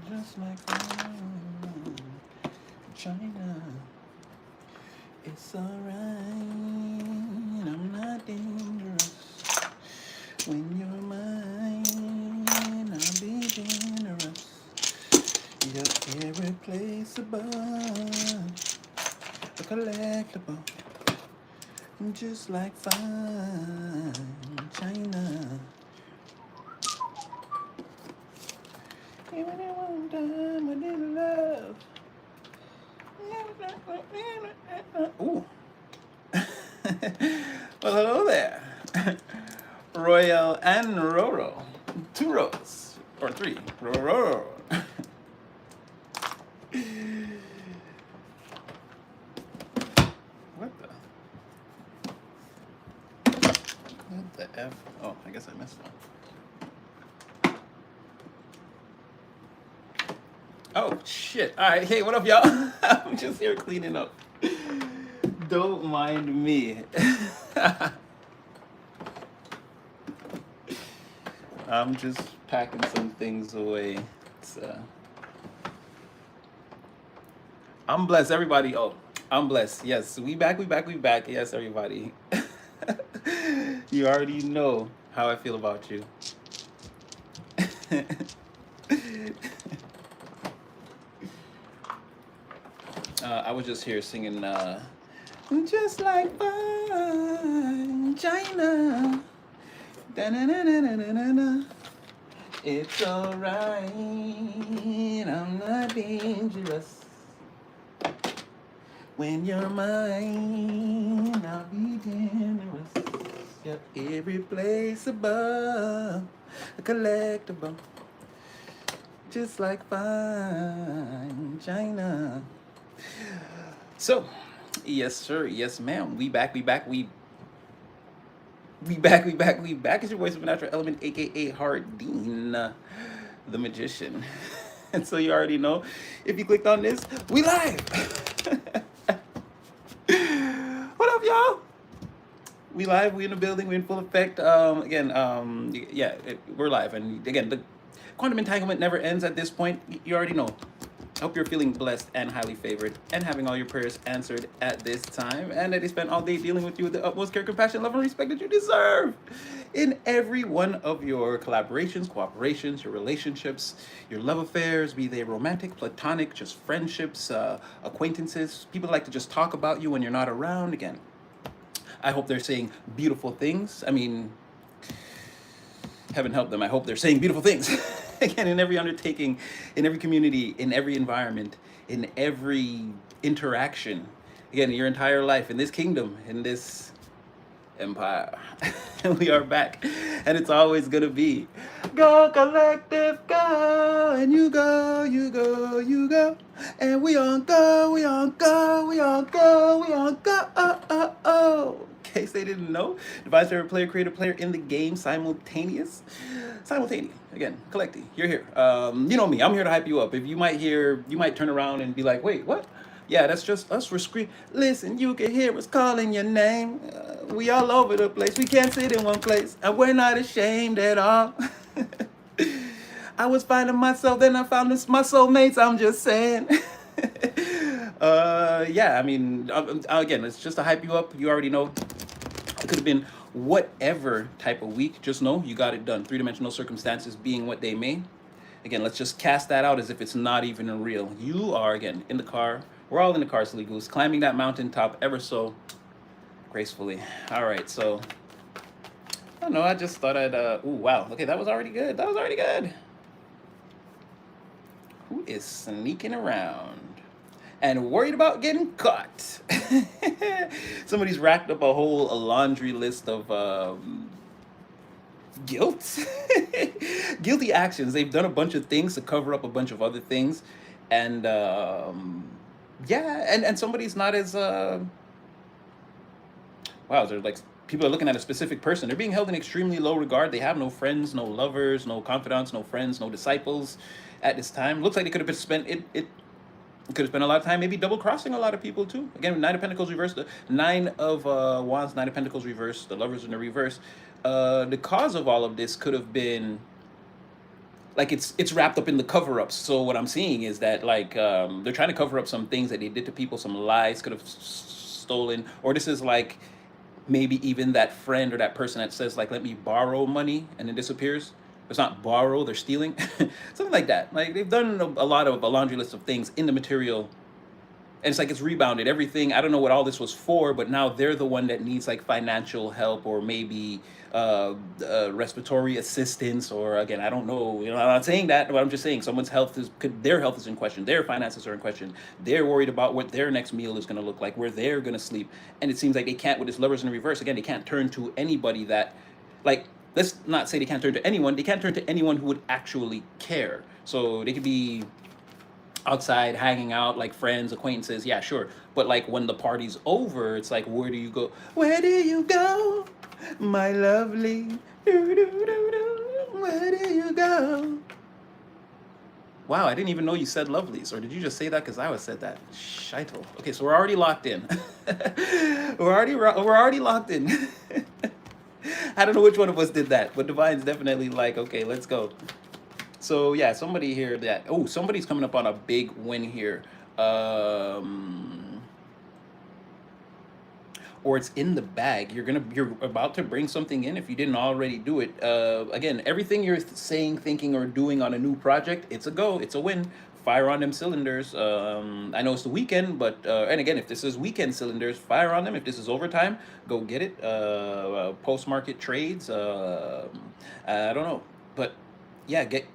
just like China. It's alright. I'm not dangerous. When you're mine, I'll be generous. You're irreplaceable, a collectible, just like fine China. Even at one time I didn't love. Ooh. Well, hello there. Royal and Roro. Two rows. Or three. Roro. What the? What the F? Oh, I guess I missed one. Oh, shit. All right. Hey, what up, y'all? I'm just here cleaning up. Don't mind me. I'm just packing some things away. It's, I'm blessed, everybody. Oh, I'm blessed. Yes, we back, we back, we back. Yes, everybody. You already know how I feel about you. I was just here singing, just like fine China. Da-na-na-na-na-na-na. It's alright, I'm not dangerous. When you're mine, I'll be generous. You're irreplaceable, a collectible, just like fine China. So, yes, sir, yes, ma'am. We back, we back, we back, we back, we back. It's your voice of natural element, aka Hardin, the magician. And so you already know, if you clicked on this, we live. What up, y'all? We live. We in the building. We in full effect. We're live. And again, the quantum entanglement never ends at this point. You already know. I hope you're feeling blessed and highly favored and having all your prayers answered at this time, and that they spent all day dealing with you with the utmost care, compassion, love, and respect that you deserve in every one of your collaborations, cooperations, your relationships, your love affairs, be they romantic, platonic, just friendships, acquaintances, people like to just talk about you when you're not around. Again, I hope they're saying beautiful things. I mean, heaven help them. I hope they're saying beautiful things. Again, in every undertaking, in every community, in every environment, in every interaction. Again, your entire life in this kingdom, in this empire. We are back, and it's always gonna be go collective, go, and you go, you go, you go, and we on go, we on go, we on go, we on go. In case they didn't know, device favorite player, creator, player in the game, simultaneous. Again, collecting. You're here. You know me. I'm here to hype you up. If you might hear, you might turn around and be like, "Wait, what?" Yeah, that's just us. We're screaming. Listen, you can hear us calling your name. We all over the place. We can't sit in one place, and we're not ashamed at all. I was finding myself, then I found my soulmates. I'm just saying. Yeah, I mean, again, it's just to hype you up. You already know. It could have been whatever type of week. Just know you got it done. Three-dimensional circumstances being what they may. Again, let's just cast that out as if it's not even real. You are, again, in the car. We're all in the car, silly goose, climbing that mountaintop ever so gracefully. All right, so, I don't know, I just thought I'd, ooh, wow. Okay, that was already good. That was already good. Who is sneaking around and worried about getting caught? Somebody's racked up a whole laundry list of guilt. Guilty actions. They've done a bunch of things to cover up a bunch of other things, and yeah, and somebody's not as wow, they're like, people are looking at a specific person. They're being held in extremely low regard. They have no friends, no lovers, no confidants, no friends, no disciples at this time. Looks like they could have been spent it could have spent a lot of time maybe double crossing a lot of people too. Again, Nine of Pentacles reversed, the Nine of Wands, Nine of Pentacles reversed, the Lovers in the reverse. The cause of all of this could have been like it's wrapped up in the cover-ups. So what I'm seeing is that like they're trying to cover up some things that they did to people, some lies could have stolen, or this is like maybe even that friend or that person that says like let me borrow money and then disappears. It's not borrow, they're stealing. Something like that. Like they've done a lot of a laundry list of things in the material, and it's like it's rebounded everything. I don't know what all this was for, but now they're the one that needs like financial help, or maybe respiratory assistance, or again, I don't know. You know, I'm not saying that, but I'm just saying someone's health is their health is in question, their finances are in question. They're worried about what their next meal is going to look like, where they're going to sleep, and it seems like they can't with this lovers in reverse. Again, they can't turn to anybody that, like, let's not say they can't turn to anyone. They can't turn to anyone who would actually care. So they could be outside hanging out like friends, acquaintances, yeah, sure, but like when the party's over, it's like, where do you go, where do you go, my lovely, where do you go? Wow, I didn't even know you said lovelies, or did you just say that because I was said that? Shital. Okay, so we're already locked in. We're already locked in. I don't know which one of us did that, but Divine's definitely like, okay, let's go. So yeah, somebody here that, oh, somebody's coming up on a big win here. Or it's in the bag. You're about to bring something in if you didn't already do it. Again, everything you're saying, thinking, or doing on a new project, it's a go, it's a win. Fire on them cylinders. I know it's the weekend, but and again, if this is weekend cylinders, fire on them. If this is overtime, go get it. Post market trades. I don't know, but yeah, get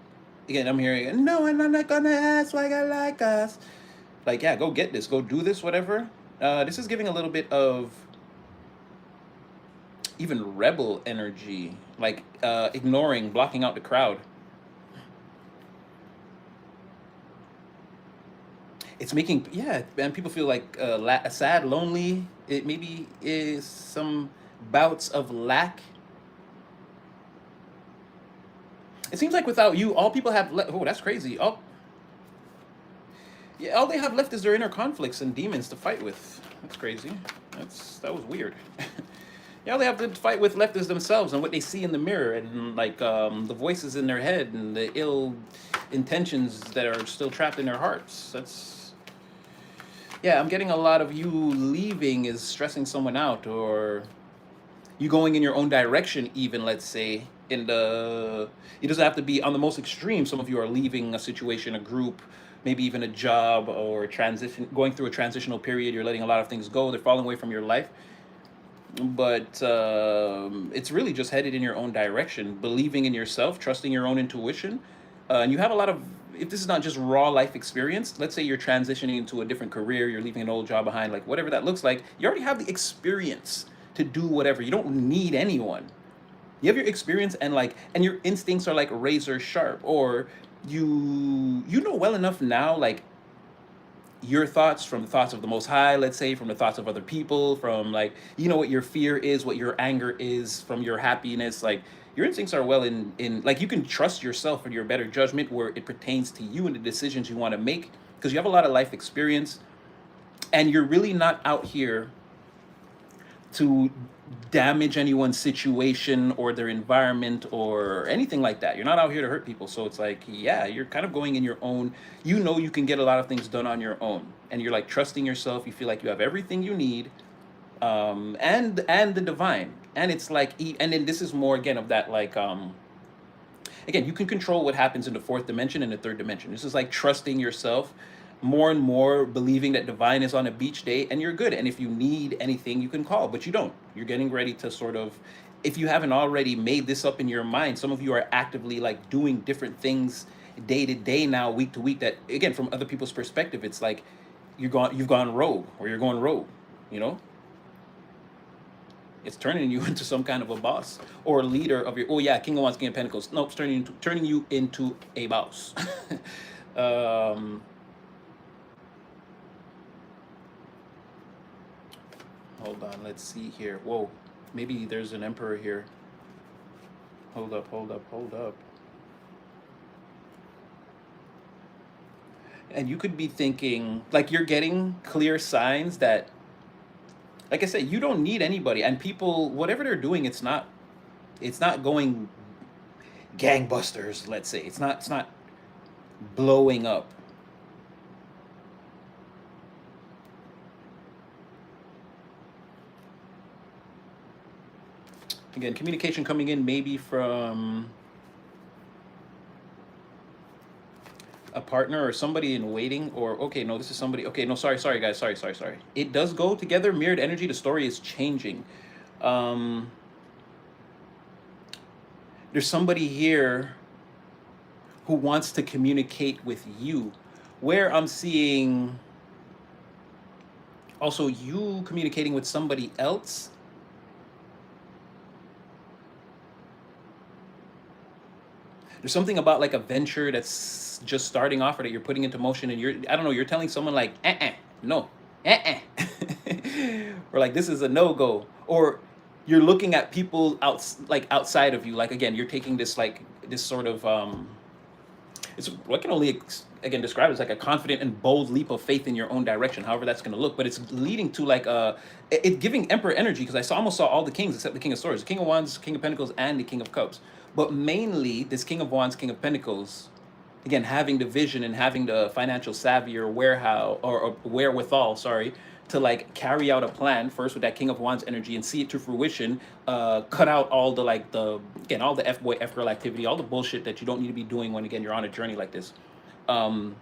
again. I'm hearing no, and I'm not gonna ask like I like us. Like yeah, go get this, go do this, whatever. This is giving a little bit of even rebel energy, like ignoring, blocking out the crowd. It's making, yeah, and people feel like sad, lonely. It maybe is some bouts of lack. It seems like without you, all people have oh, that's crazy. Oh, yeah, all they have left is their inner conflicts and demons to fight with. That's crazy. That was weird. Yeah, all they have to fight with left is themselves and what they see in the mirror, and like the voices in their head and the ill intentions that are still trapped in their hearts. That's, yeah, I'm getting a lot of you leaving is stressing someone out, or you going in your own direction, even, let's say, in the, it doesn't have to be on the most extreme. Some of you are leaving a situation, a group, maybe even a job, or transition, going through a transitional period. You're letting a lot of things go, they're falling away from your life, but it's really just headed in your own direction, believing in yourself, trusting your own intuition. And you have a lot of, if this is not just raw life experience, let's say you're transitioning into a different career, you're leaving an old job behind, like whatever that looks like, you already have the experience to do whatever. You don't need anyone. You have your experience, and like, and your instincts are like razor sharp, or you know well enough now, like your thoughts from the thoughts of the Most High, let's say, from the thoughts of other people, from like, you know what your fear is, what your anger is, from your happiness. Like your instincts are well in like, you can trust yourself and your better judgment where it pertains to you and the decisions you want to make, because you have a lot of life experience, and you're really not out here to damage anyone's situation or their environment or anything like that. You're not out here to hurt people. So it's like, yeah, you're kind of going in your own, you know, you can get a lot of things done on your own, and you're like trusting yourself. You feel like you have everything you need, and the divine. And it's like, and then this is more again of that, like, again, you can control what happens in the fourth dimension and the third dimension. This is like trusting yourself more and more, believing that divine is on a beach day and you're good. And if you need anything, you can call, but you don't. You're getting ready to sort of, if you haven't already made this up in your mind, some of you are actively like doing different things day to day now, week to week, that again, from other people's perspective, it's like you've gone rogue, or you're going rogue, you know? It's turning you into some kind of a boss or a leader of your, oh yeah, King of Wands, King of Pentacles. Nope, it's turning you into a boss. Hold on, let's see here. Whoa, maybe there's an emperor here. Hold up, hold up, hold up. And you could be thinking, like, you're getting clear signs that, like I said, you don't need anybody. And people, whatever they're doing, it's not going, gangbusters, let's say. It's not blowing up. Again, communication coming in maybe from a partner or somebody in waiting, or okay, no, this is somebody. Okay, no, sorry guys, sorry. It does go together. Mirrored energy. The story is changing. Um, there's somebody here who wants to communicate with you, where I'm seeing also you communicating with somebody else. There's something about like a venture that's just starting off or that you're putting into motion, and I don't know, you're telling someone like no, or like this is a no-go, or you're looking at people outside of you, like again you're taking this like this sort of it's what can only again describe as like a confident and bold leap of faith in your own direction, however that's going to look, but it's leading to like it giving emperor energy, because almost saw all the kings except the king of swords, the king of wands, king of pentacles, and the king of cups, but mainly this king of wands, king of pentacles, again having the vision and having the financial savvy or warehouse or wherewithal, sorry, to like carry out a plan first with that king of wands energy and see it to fruition, cut out all the like the again all the f-boy f-girl activity, all the bullshit that you don't need to be doing when again you're on a journey like this, um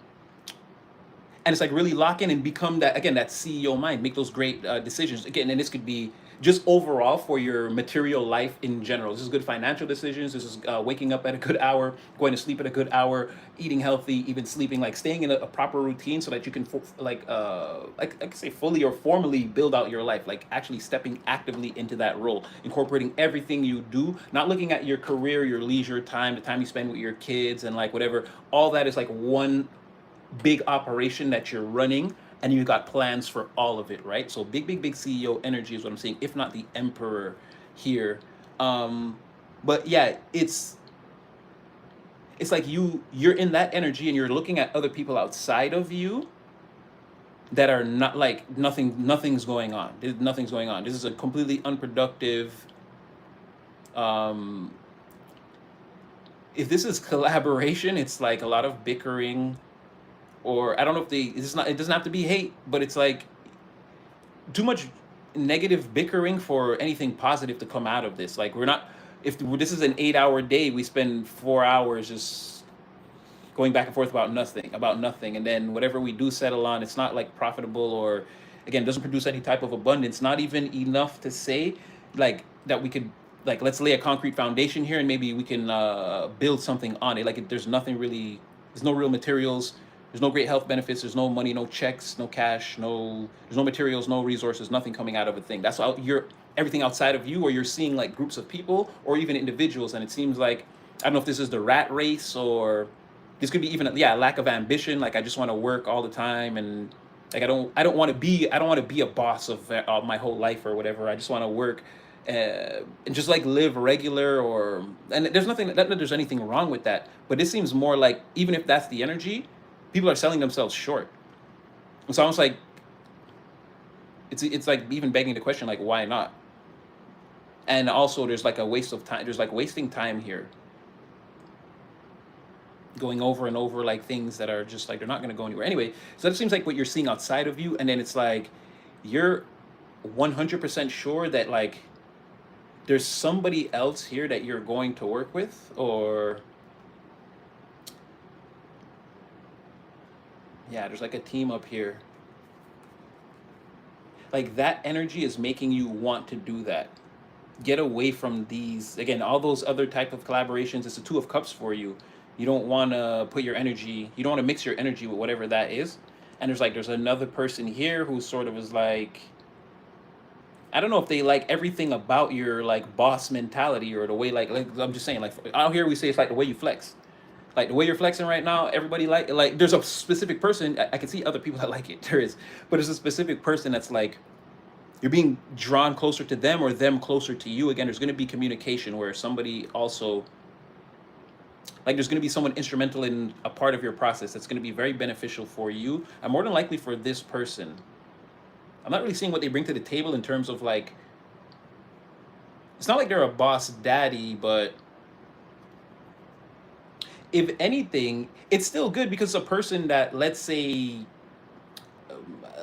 and it's like really lock in and become that again that CEO mind, make those great decisions again, and this could be just overall for your material life in general. This is good financial decisions. This is waking up at a good hour, going to sleep at a good hour, eating healthy, even sleeping, like staying in a proper routine so that you can like I could say fully or formally build out your life, like actually stepping actively into that role, incorporating everything you do, not looking at your career, your leisure time, the time you spend with your kids and like whatever. All that is like one big operation that you're running, and you got plans for all of it, right? So big CEO energy is what I'm saying, if not the emperor here. um but yeah, it's like you're in that energy and you're looking at other people outside of you that are not like nothing's going on. Nothing's going on. This is a completely unproductive, um if this is collaboration, it's like a lot of bickering, or I don't know if it's not, it doesn't have to be hate, but it's like too much negative bickering for anything positive to come out of this. Like we're not, if this is an 8-hour day, we spend 4 hours just going back and forth about nothing, and then whatever we do settle on, it's not like profitable, or again doesn't produce any type of abundance, not even enough to say like that we could like let's lay a concrete foundation here and maybe we can build something on it. Like there's nothing really, there's no real materials, there's no great health benefits, there's no money, no checks, no cash, there's no materials, no resources, nothing coming out of a thing. That's how you're everything outside of you, or you're seeing like groups of people or even individuals, and it seems like I don't know if this is the rat race, or this could be even yeah lack of ambition. Like I just want to work all the time, and like I don't want to be a boss of my whole life or whatever. I just want to work and just like live regular, or and there's nothing that there's anything wrong with that, but this seems more like even if that's the energy, people are selling themselves short. It's almost like it's like even begging the question like why not? And also there's like a waste of time. There's like wasting time here, going over and over like things that are just like they're not going to go anywhere anyway. So that seems like what you're seeing outside of you, and then it's like you're 100% sure that like there's somebody else here that you're going to work with, or yeah, there's like a team up here. Like that energy is making you want to do that. Get away from these again, all those other type of collaborations. It's a two of cups for you. You don't want to put your energy, you don't want to mix your energy with whatever that is. And there's another person here who sort of is like, I don't know if they like everything about your like boss mentality, or the way like I'm just saying, like out here we say it's like the way you flex, like the way you're flexing right now. Everybody like there's a specific person. I can see other people that like it. There is, but there's a specific person that's like you're being drawn closer to them or them closer to you. Again, there's going to be communication where somebody also like there's going to be someone instrumental in a part of your process that's going to be very beneficial for you, and more than likely for this person. I'm not really seeing what they bring to the table in terms of like, it's not like they're a boss daddy, but if anything, it's still good because a person that, let's say,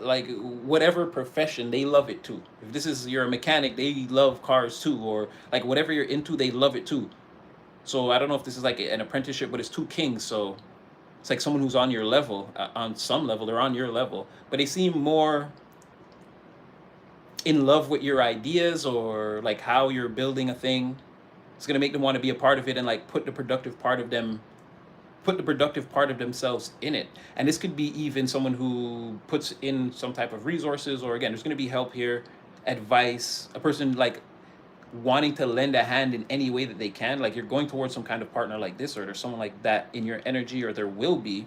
like whatever profession, they love it too. If this is, you're a mechanic, they love cars too, or like whatever you're into, they love it too. So I don't know if this is like an apprenticeship, but it's two kings. So it's like someone who's on your level, on some level, they're on your level, but they seem more in love with your ideas or like how you're building a thing. It's gonna make them want to be a part of it and like put the productive part of themselves in it. And this could be even someone who puts in some type of resources, or again, there's going to be help here, advice, a person like wanting to lend a hand in any way that they can. Like you're going towards some kind of partner like this, or there's someone like that in your energy, or there will be.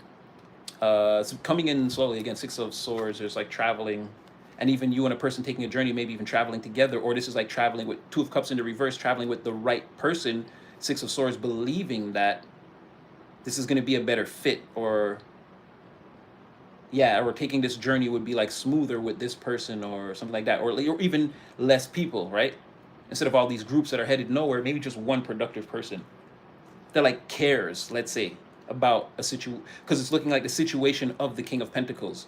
So coming in slowly, again, Six of Swords, there's like traveling, and even you and a person taking a journey, maybe even traveling together, or this is like traveling with Two of Cups in the reverse, traveling with the right person, Six of Swords, believing that this is going to be a better fit, or yeah, or taking this journey would be like smoother with this person or something like that, or even less people, right? Instead of all these groups that are headed nowhere, maybe just one productive person that like cares, let's say, about a situation, because it's looking like the situation of the King of Pentacles.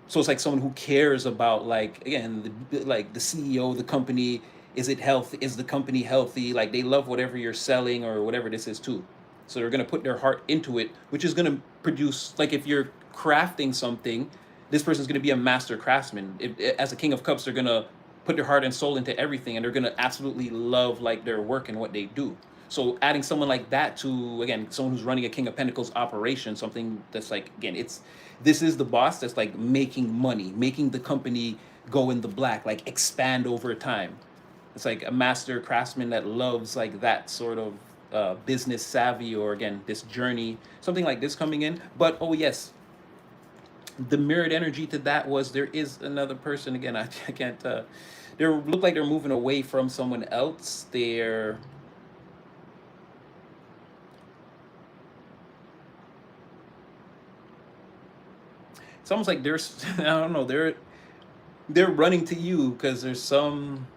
So it's like someone who cares about, like, again, like the CEO of the company. Is it healthy? Is the company healthy? Like they love whatever you're selling or whatever this is too. So they're gonna put their heart into it, which is gonna produce, like if you're crafting something, this person's gonna be a master craftsman. As a King of Cups, they're gonna put their heart and soul into everything, and they're gonna absolutely love like their work and what they do. So adding someone like that to, again, someone who's running a King of Pentacles operation, something that's like, again, this is the boss that's like making money, making the company go in the black, like expand over time. It's like a master craftsman that loves like that sort of business savvy, or again, this journey, something like this coming in. But oh yes, the mirrored energy to that was there is another person. Again, I can't. They look like they're moving away from someone else. It's almost like there's I don't know, they're running to you because there's some,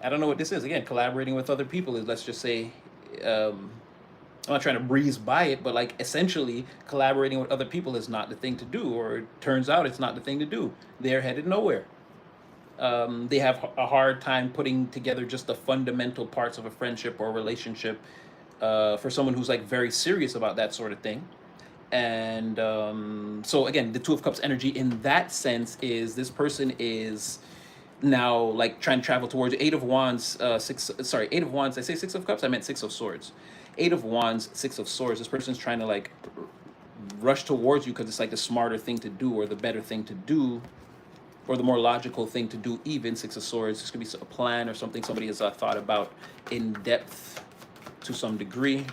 I don't know what this is. Again, collaborating with other people is, let's just say, um, I'm not trying to breeze by it, but like essentially collaborating with other people is not the thing to do, or it turns out it's not the thing to do. They're headed nowhere. They have a hard time putting together just the fundamental parts of a friendship or relationship, for someone who's like very serious about that sort of thing. And so again, the Two of Cups energy in that sense is this person is now like trying to travel towards Eight of Wands, Eight of Wands. I say Six of Cups, I meant Six of Swords. Eight of Wands, Six of Swords. This person's trying to like rush towards you because it's like the smarter thing to do, or the better thing to do, or the more logical thing to do. Even Six of Swords, this could be a plan or something somebody has thought about in depth to some degree.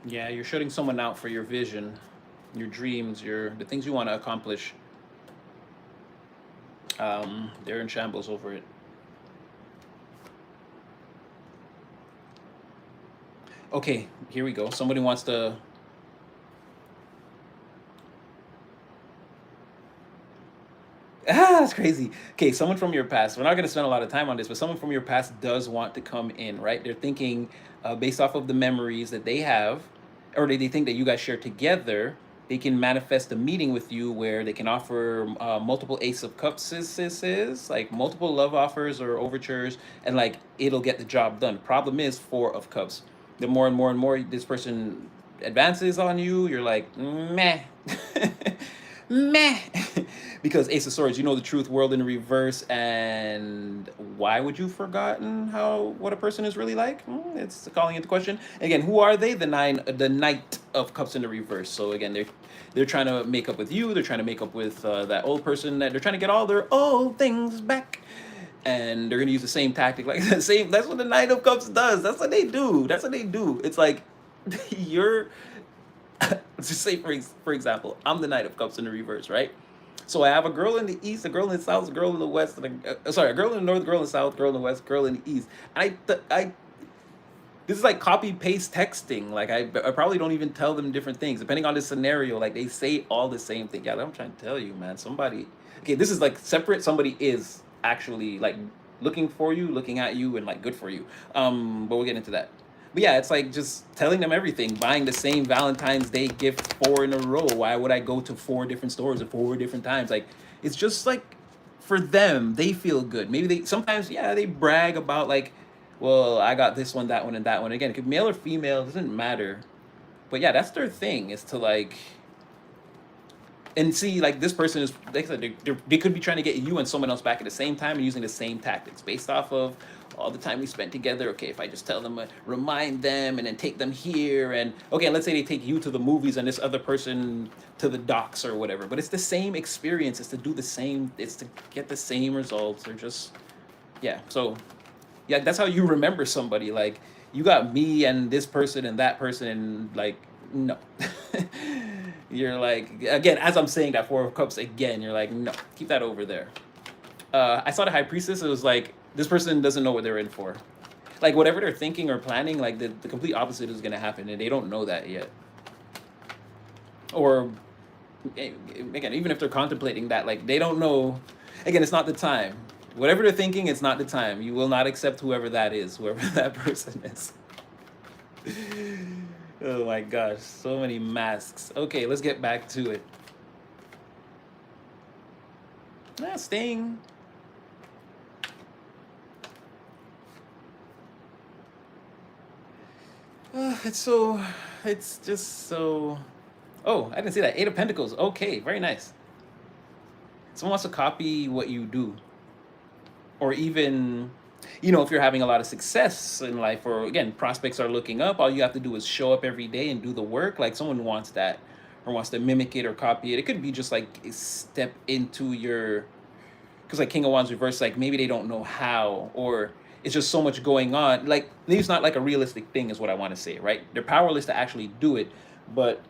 Yeah, you're shutting someone out for your vision, your dreams, the things you want to accomplish. They're in shambles over it. Okay, here we go. Somebody wants to. That's crazy. Okay, someone from your past. We're not going to spend a lot of time on this, but someone from your past does want to come in, right? They're thinking, based off of the memories that they have, or they think that you guys share together, they can manifest a meeting with you where they can offer multiple Ace of Cups, like multiple love offers or overtures, and like it'll get the job done. Problem is, Four of Cups. The more and more and more this person advances on you, you're like, meh. Meh. Because Ace of Swords, you know the truth, world in reverse, and why would you have forgotten what a person is really like? It's calling into question. Again, who are they? The Knight of Cups in the reverse. So again, they're trying to make up with you. They're trying to make up with that old person. That they're trying to get all their old things back, and they're gonna use the same tactic, like the same. That's what the Knight of Cups does. That's what they do. That's what they do. It's like you're. Let's just say, for example, I'm the Knight of Cups in the reverse, right? So I have a girl in the east, a girl in the south, a girl in the west, and a girl in the north, girl in the south, girl in the west, girl in the east. This is like copy paste texting. Like I probably don't even tell them different things depending on the scenario. Like they say all the same thing. Yeah, I'm trying to tell you, man. Somebody. Okay, this is like separate. Somebody is actually like looking for you, looking at you, and like good for you. But we'll get into that. But yeah, it's like just telling them everything, buying the same Valentine's Day gift 4 in a row. Why would I go to 4 different stores at 4 different times? Like it's just like for them, they feel good. Maybe they sometimes, yeah, they brag about like, well, I got this one, that one, and that one. Again, it could male or female, it doesn't matter. But yeah, that's their thing is to like and see like this person is like I said, they could be trying to get you and someone else back at the same time and using the same tactics based off of all the time we spent together. Okay, if I just tell them, remind them, and then take them here, and okay, let's say they take you to the movies and this other person to the docks or whatever. But it's the same experience. It's to do the same. It's to get the same results. Or just yeah. So yeah, that's how you remember somebody. Like you got me and this person and that person, and like no. You're like again, as I'm saying that 4 of Cups again, you're like no, keep that over there. I saw the High Priestess. It was like this person doesn't know what they're in for. Like whatever they're thinking or planning, like the complete opposite is gonna happen, and they don't know that yet. Or again, even if they're contemplating that, like they don't know. Again, it's not the time. Whatever they're thinking, it's not the time. You will not accept whoever that is, whoever that person is. Oh my gosh, so many masks. Okay, let's get back to it. Staying. It's so. It's just so. Oh, I didn't see that. 8 of Pentacles. Okay, very nice. Someone wants to copy what you do, or even, if you're having a lot of success in life, or again, prospects are looking up. All you have to do is show up every day and do the work. Like someone wants that, or wants to mimic it or copy it. It could be just like a step into your, because like King of Wands reverse, like maybe they don't know how, or it's just so much going on. Like maybe it's not like a realistic thing, is what I want to say, right? They're powerless to actually do it, but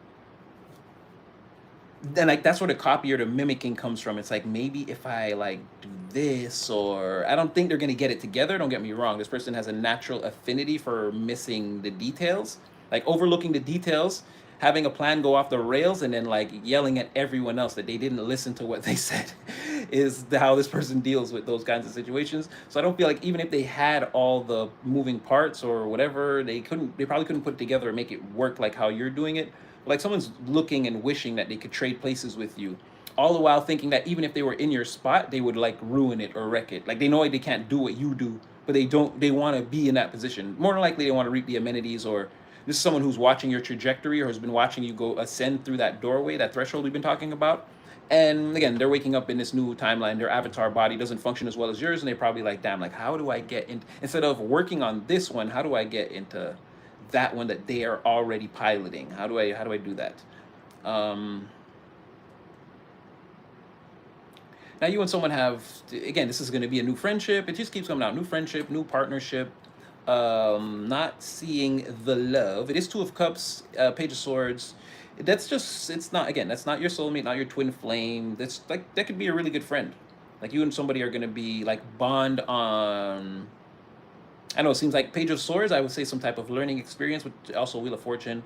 then like that's where the copy or the mimicking comes from. It's like maybe if I like do this, or I don't think they're gonna get it together. Don't get me wrong. This person has a natural affinity for missing the details, like overlooking the details, having a plan go off the rails, and then like yelling at everyone else that they didn't listen to what they said is how this person deals with those kinds of situations. So I don't feel like even if they had all the moving parts or whatever, they probably couldn't put it together and make it work like how you're doing it. Like someone's looking and wishing that they could trade places with you, all the while thinking that even if they were in your spot, they would like ruin it or wreck it. Like they know they can't do what you do, but they want to be in that position. More than likely they want to reap the amenities, or this is someone who's watching your trajectory or has been watching you go ascend through that doorway, that threshold we've been talking about. And again, they're waking up in this new timeline. Their avatar body doesn't function as well as yours, and they're probably like, damn, like how do I get in, instead of working on this one, how do I get into that one that they are already piloting? How do I do that? Now you and someone have, again, this is going to be a new friendship. It just keeps coming out. New friendship, new partnership. Not seeing the love. It is 2 of Cups, Page of Swords. That's just, it's not, again, that's not your soulmate, not your twin flame. That's like, that could be a really good friend. Like you and somebody are going to be like bond on, I know it seems like Page of Swords, I would say some type of learning experience, but also Wheel of Fortune.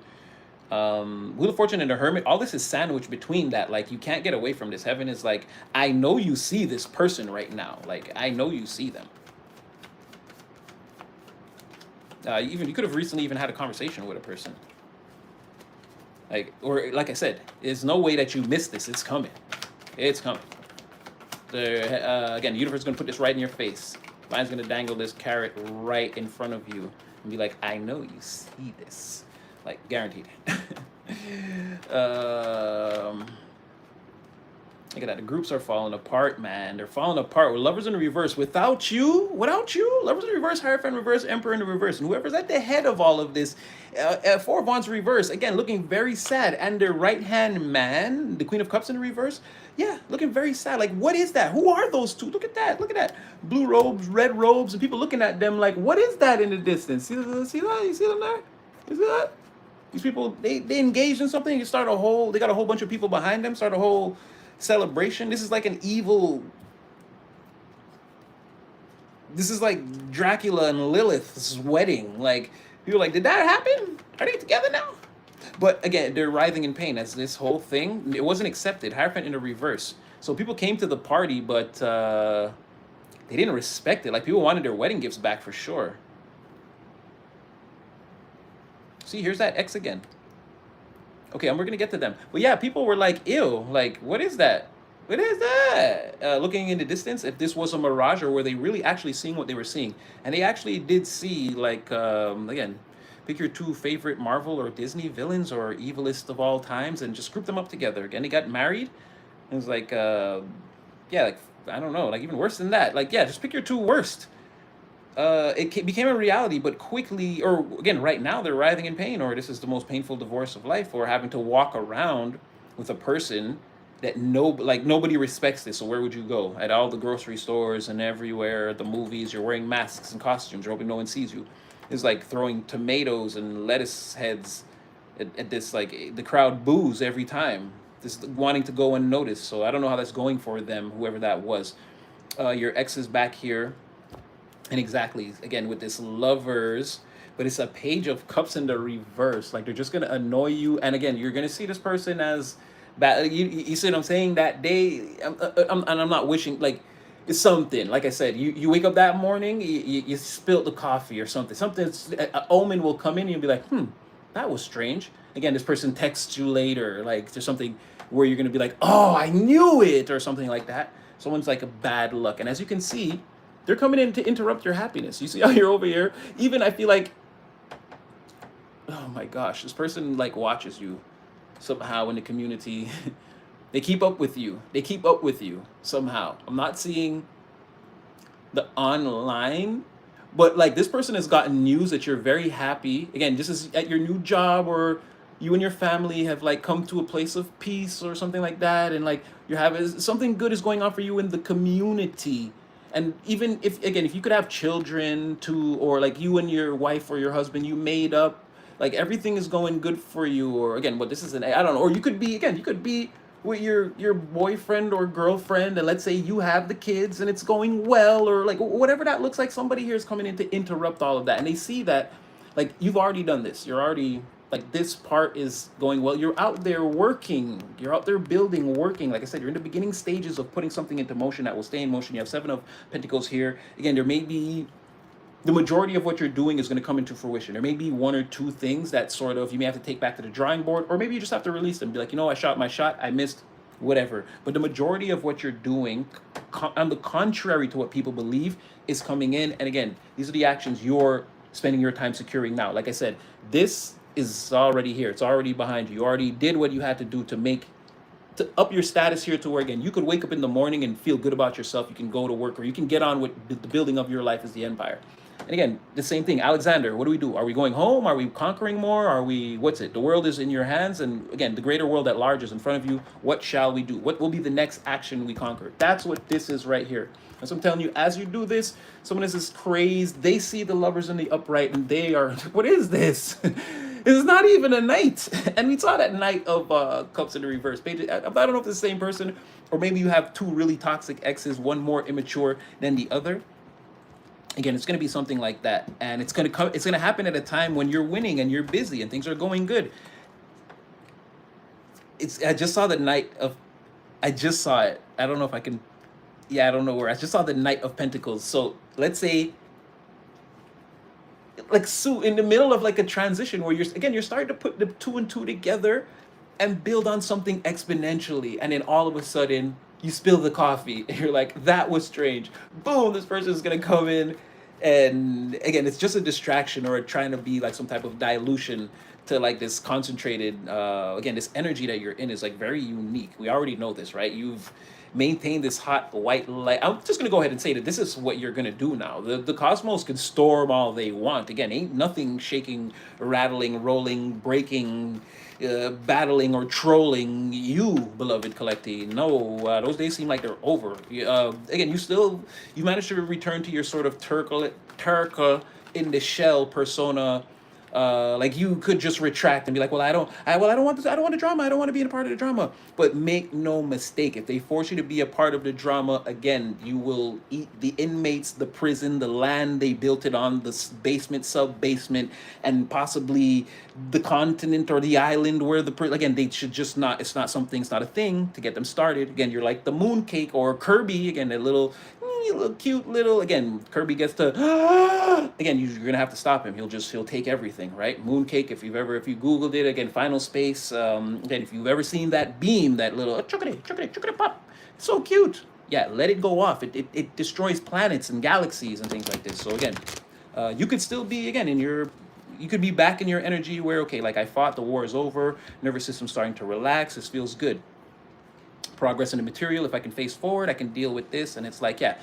Wheel of Fortune and the Hermit, all this is sandwiched between that. Like you can't get away from this. Heaven is like, I know you see this person right now. Like I know you see them. Even you could have recently even had a conversation with a person. Like, or like I said, there's no way that you miss this. It's coming. It's coming. Again, the universe is going to put this right in your face. Mine's going to dangle this carrot right in front of you and be like, I know you see this. Like, guaranteed. Look at that. The groups are falling apart, man. They're falling apart. With Lovers in the reverse. Without you, Lovers in the reverse, Hierophant reverse, Emperor in the reverse. And whoever's at the head of all of this, 4 of Wands reverse. Again, looking very sad. And their right-hand man, the Queen of Cups in the reverse. Yeah, looking very sad. Like, what is that? Who are those two? Look at that. Look at that. Blue robes, red robes, and people looking at them like, what is that in the distance? See that? You see them there? You see that? These people, they engaged in something. They got a whole bunch of people behind them, start a whole celebration. This is like an evil, this is like Dracula and Lilith's wedding. Like People are like, did that happen? Are they together now? But again, they're writhing in pain as this whole thing, it wasn't accepted. Hierophant in the reverse. So people came to the party, but they didn't respect it. Like people wanted their wedding gifts back for sure. See, here's that X again. Okay, and we're gonna get to them. But yeah, people were like, ew, like, what is that? What is that? Looking in the distance, if this was a mirage or were they really actually seeing what they were seeing? And they actually did see, like, again, pick your two favorite Marvel or Disney villains or evilest of all times and just group them up together. Again, they got married. It was like, yeah, like, I don't know, like even worse than that. Like, yeah, just pick your two worst. Became a reality, but quickly, or again, right now they're writhing in pain, or this is the most painful divorce of life, or having to walk around with a person that like nobody respects this. So where would you go? At all the grocery stores and everywhere, at the movies, you're wearing masks and costumes. You're hoping no one sees you. It's like throwing tomatoes and lettuce heads at this, like the crowd boos every time. Just wanting to go unnoticed. So I don't know how that's going for them, whoever that was. Your ex is back here. And exactly, again, with this lovers, but it's a page of cups in the reverse. Like they're just gonna annoy you. And again, you're gonna see this person as bad. You see what I'm saying? That day, and I'm not wishing, like, it's something. Like I said, you wake up that morning, you spilled the coffee or something. An omen will come in and you'll be like, that was strange. Again, this person texts you later, like there's something where you're gonna be like, oh, I knew it, or something like that. Someone's like a bad luck. And as you can see, they're coming in to interrupt your happiness. You see how you're over here? Even I feel like, oh my gosh, this person like watches you somehow in the community. They keep up with you. They keep up with you somehow. I'm not seeing the online, but like this person has gotten news that you're very happy. Again, this is at your new job, or you and your family have like come to a place of peace or something like that, and like you're having something good is going on for you in the community. And even if, again, if you could have children too, or like you and your wife or your husband, you made up, like everything is going good for you, or again, what this is an, I don't know, or you could be, again, you could be with your boyfriend or girlfriend, and let's say you have the kids and it's going well, or like whatever that looks like. Somebody here is coming in to interrupt all of that, and they see that like you've already done this, you're already, like this part is going well, you're out there working, you're out there building, working. Like I said, you're in the beginning stages of putting something into motion that will stay in motion. You have Seven of Pentacles here. Again, there may be, the majority of what you're doing is going to come into fruition. There may be one or two things that sort of you may have to take back to the drawing board, or maybe you just have to release them. Be like, you know, I shot my shot, I missed, whatever. But the majority of what you're doing, on the contrary to what people believe, is coming in. And again, these are the actions you're spending your time securing now. Like I said, this is already here. It's already behind you. You already did what you had to do to up your status here, to where again you could wake up in the morning and feel good about yourself. You can go to work, or you can get on with the building of your life as the empire. And again, the same thing. Alexander, what do? Are we going home? Are we conquering more? Are we, what's it? The world is in your hands. And again, the greater world at large is in front of you. What shall we do? What will be the next action we conquer? That's what this is right here. And so I'm telling you, as you do this, someone is crazed. They see the lovers in the upright and they are, what is this? It's not even a knight. And we saw that Knight of Cups in the reverse. Page, I don't know if it's the same person, or maybe you have two really toxic exes, one more immature than the other. Again, it's going to be something like that, and it's going to come. It's going to happen at a time when you're winning and you're busy and things are going good. I just saw the Knight of. I just saw it. I don't know if I can. Yeah, I don't know where. I just saw the Knight of Pentacles. So let's say, like, so in the middle of like a transition where you're starting to put the two and two together and build on something exponentially, and then all of a sudden you spill the coffee and you're like, that was strange. Boom, this person is gonna come in, and again, it's just a distraction or trying to be like some type of dilution to like this concentrated, again, this energy that you're in is like very unique. We already know this, right? You've maintained this hot white light. I'm just gonna go ahead and say that this is what you're gonna do now. The cosmos can storm all they want. Again, ain't nothing shaking, rattling, rolling, breaking, battling, or trolling you, beloved collectee. No, those days seem like they're over. Again, you managed to return to your sort of Turka in the shell persona Like you could just retract and be like, well, I don't want this, I don't want the drama, I don't want to be a part of the drama. But make no mistake, if they force you to be a part of the drama, again, you will eat the inmates, the prison, the land they built it on, the basement, sub basement, and possibly the continent or the island where again, they should just not. It's not something. It's not a thing to get them started. Again, you're like the mooncake or Kirby. Again, that little cute little. Again, Kirby gets to. Again, you're gonna have to stop him. He'll take everything, right? Mooncake. If you Googled it again, Final Space. Again, if you've ever seen that beam, that little chocolate pop, it's so cute. Yeah, let it go off. It destroys planets and galaxies and things like this. So again, you could still be again in your you could be back in your energy where okay, like I fought, the war is over, nervous system starting to relax, this feels good. Progress in the material, if I can face forward, I can deal with this. And it's like, yeah,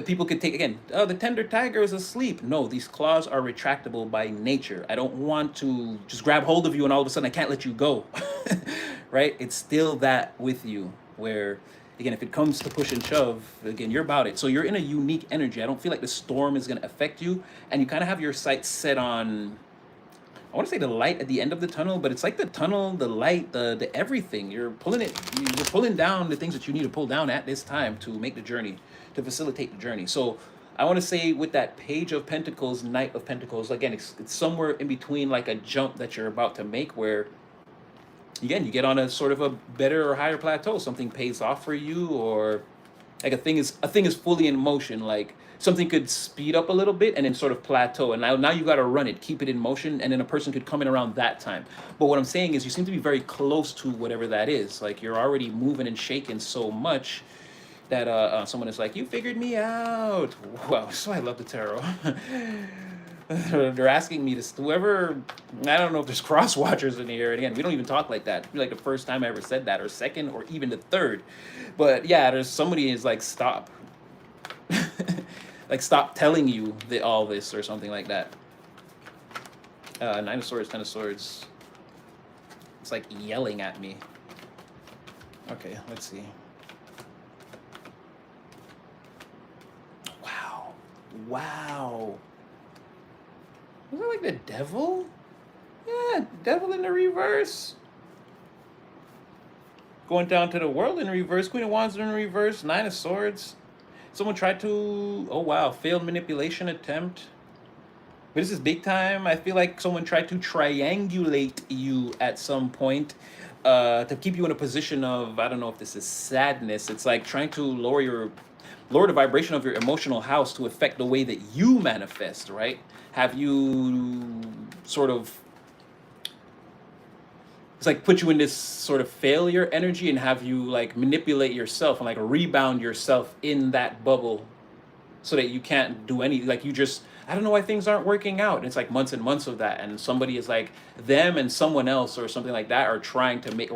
people could take again, oh, the tender tiger is asleep. No, these claws are retractable by nature. I don't want to just grab hold of you and all of a sudden I can't let you go. Right? It's still that with you where again, if it comes to push and shove, again, you're about it. So you're in a unique energy. I don't feel like the storm is going to affect you. And you kind of have your sights set on, I want to say the light at the end of the tunnel, but it's like the tunnel, the light, the everything. You're pulling down the things that you need to pull down at this time to make the journey, to facilitate the journey. So I want to say with that Page of Pentacles, Knight of Pentacles, again, it's somewhere in between like a jump that you're about to make where again, you get on a sort of a better or higher plateau. Something pays off for you, or like a thing is fully in motion. Like something could speed up a little bit and then sort of plateau, and now you got to run it, keep it in motion, and then a person could come in around that time. But what I'm saying is, you seem to be very close to whatever that is. Like you're already moving and shaking so much that someone is like, "You figured me out." Wow, so I love the tarot. They're asking me to whoever, I don't know if there's cross watchers in here. And again, we don't even talk like that. It'd be like the first time I ever said that, or second, or even the third. But yeah, there's somebody is like, stop. Like stop telling you all this or something like that. Nine of Swords, Ten of Swords. It's like yelling at me. Okay, let's see. Wow. Wow. Was it like the devil? Yeah, devil in the reverse. Going down to the world in reverse. Queen of Wands in reverse. Nine of Swords. Someone tried to, oh wow, failed manipulation attempt. But this is big time. I feel like someone tried to triangulate you at some point to keep you in a position of, I don't know if this is sadness. It's like trying to lower the vibration of your emotional house to affect the way that you manifest, right? Have you sort of, it's like put you in this sort of failure energy and have you like manipulate yourself and like rebound yourself in that bubble so that you can't do any, like you just, I don't know why things aren't working out. And it's like months and months of that. And somebody is like, them and someone else or something like that are trying to make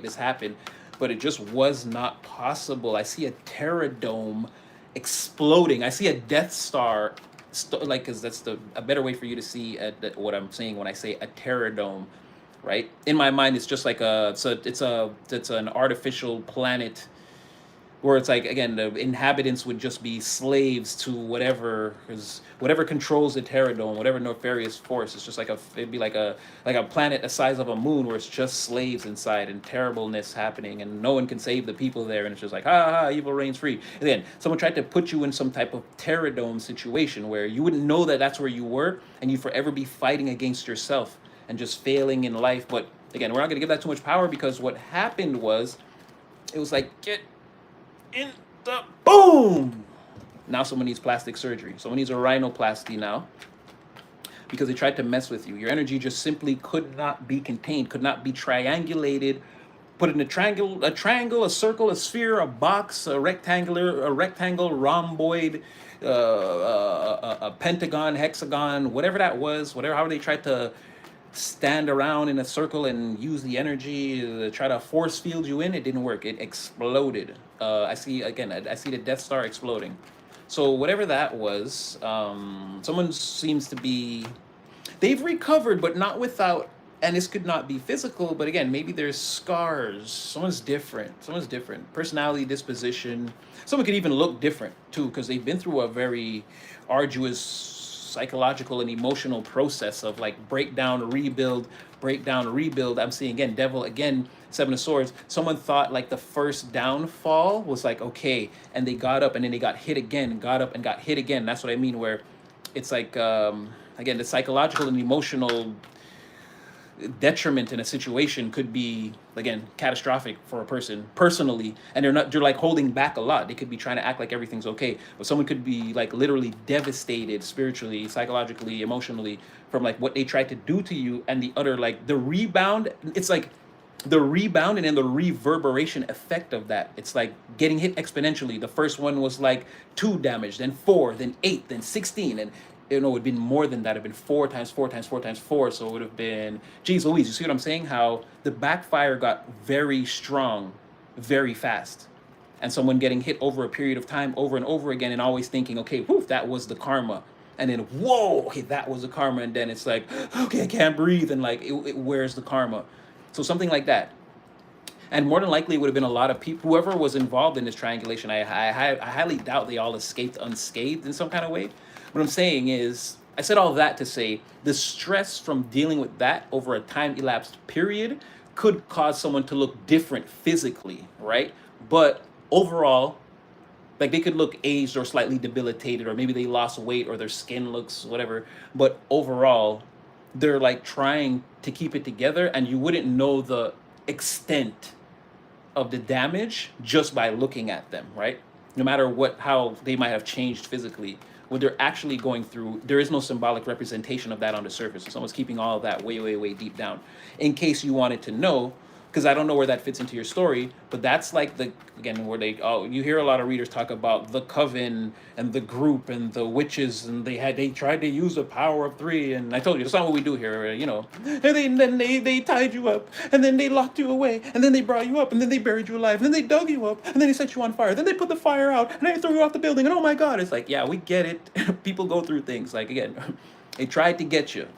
this happen, but it just was not possible. I see a Terradome exploding. I see a Death Star, like, because that's a better way for you to see what I'm saying when I say a Terradome, right? In my mind, it's just like it's an artificial planet where it's like, again, the inhabitants would just be slaves to whatever controls the Terradome, whatever nefarious force. It's just like it'd be like a planet the size of a moon where it's just slaves inside and terribleness happening and no one can save the people there, and it's just like, ha ha, evil reigns free. And then someone tried to put you in some type of Terradome situation where you wouldn't know that that's where you were, and you'd forever be fighting against yourself and just failing in life. But again, we're not gonna give that too much power, because what happened was, it was like, get in the boom. Now someone needs plastic surgery. Someone needs a rhinoplasty now, because they tried to mess with you. Your energy just simply could not be contained, could not be triangulated, put in a triangle, a circle, a sphere, a box, a rectangle, rhomboid, a pentagon, hexagon, whatever that was, however they tried to stand around in a circle and use the energy to try to force field you in. It didn't work. It exploded. I see the Death Star exploding. So whatever that was, someone seems to be, they've recovered, but not without, and this could not be physical, but again, maybe there's scars. Someone's different. Personality, disposition. Someone could even look different too, because they've been through a very arduous psychological and emotional process of like breakdown, rebuild, breakdown, rebuild. I'm seeing again, devil again, Seven of Swords. Someone thought like the first downfall was like okay, and they got up and then they got hit again, got up and got hit again. That's what I mean, where it's like again, the psychological and emotional detriment in a situation could be again catastrophic for a person personally, and they're like holding back a lot. They could be trying to act like everything's okay, but someone could be like literally devastated spiritually, psychologically, emotionally from like what they tried to do to you, and the other like the rebound. It's like the rebound and then the reverberation effect of that. It's like getting hit exponentially. The first one was like 2 damage, then 4, then 8, then 16, and it would have been more than that. It'd been 4 times 4 times 4 times 4. So it would have been, geez Louise, you see what I'm saying? How the backfire got very strong, very fast. And someone getting hit over a period of time over and over again and always thinking, okay, woof, that was the karma. And then, whoa, okay, that was the karma. And then it's like, okay, I can't breathe. And like, it wears the karma. So something like that. And more than likely, it would have been a lot of people, whoever was involved in this triangulation. I highly doubt they all escaped unscathed in some kind of way. What I'm saying is, I said all that to say the stress from dealing with that over a time elapsed period could cause someone to look different physically, right? But overall, like they could look aged or slightly debilitated, or maybe they lost weight or their skin looks whatever. But overall, they're like trying to keep it together, and you wouldn't know the extent of the damage just by looking at them, right? No matter how they might have changed physically, what they're actually going through, there is no symbolic representation of that on the surface. So someone's keeping all of that way, way, way deep down. In case you wanted to know, because I don't know where that fits into your story, but that's like again, where you hear a lot of readers talk about the coven and the group and the witches, and they tried to use the power of 3, and I told you, that's not what we do here, you know. And then they tied you up, and then they locked you away, and then they brought you up, and then they buried you alive, and then they dug you up, and then they set you on fire, then they put the fire out, and then they threw you off the building, and oh my God, it's like, yeah, we get it. People go through things, like again, they tried to get you.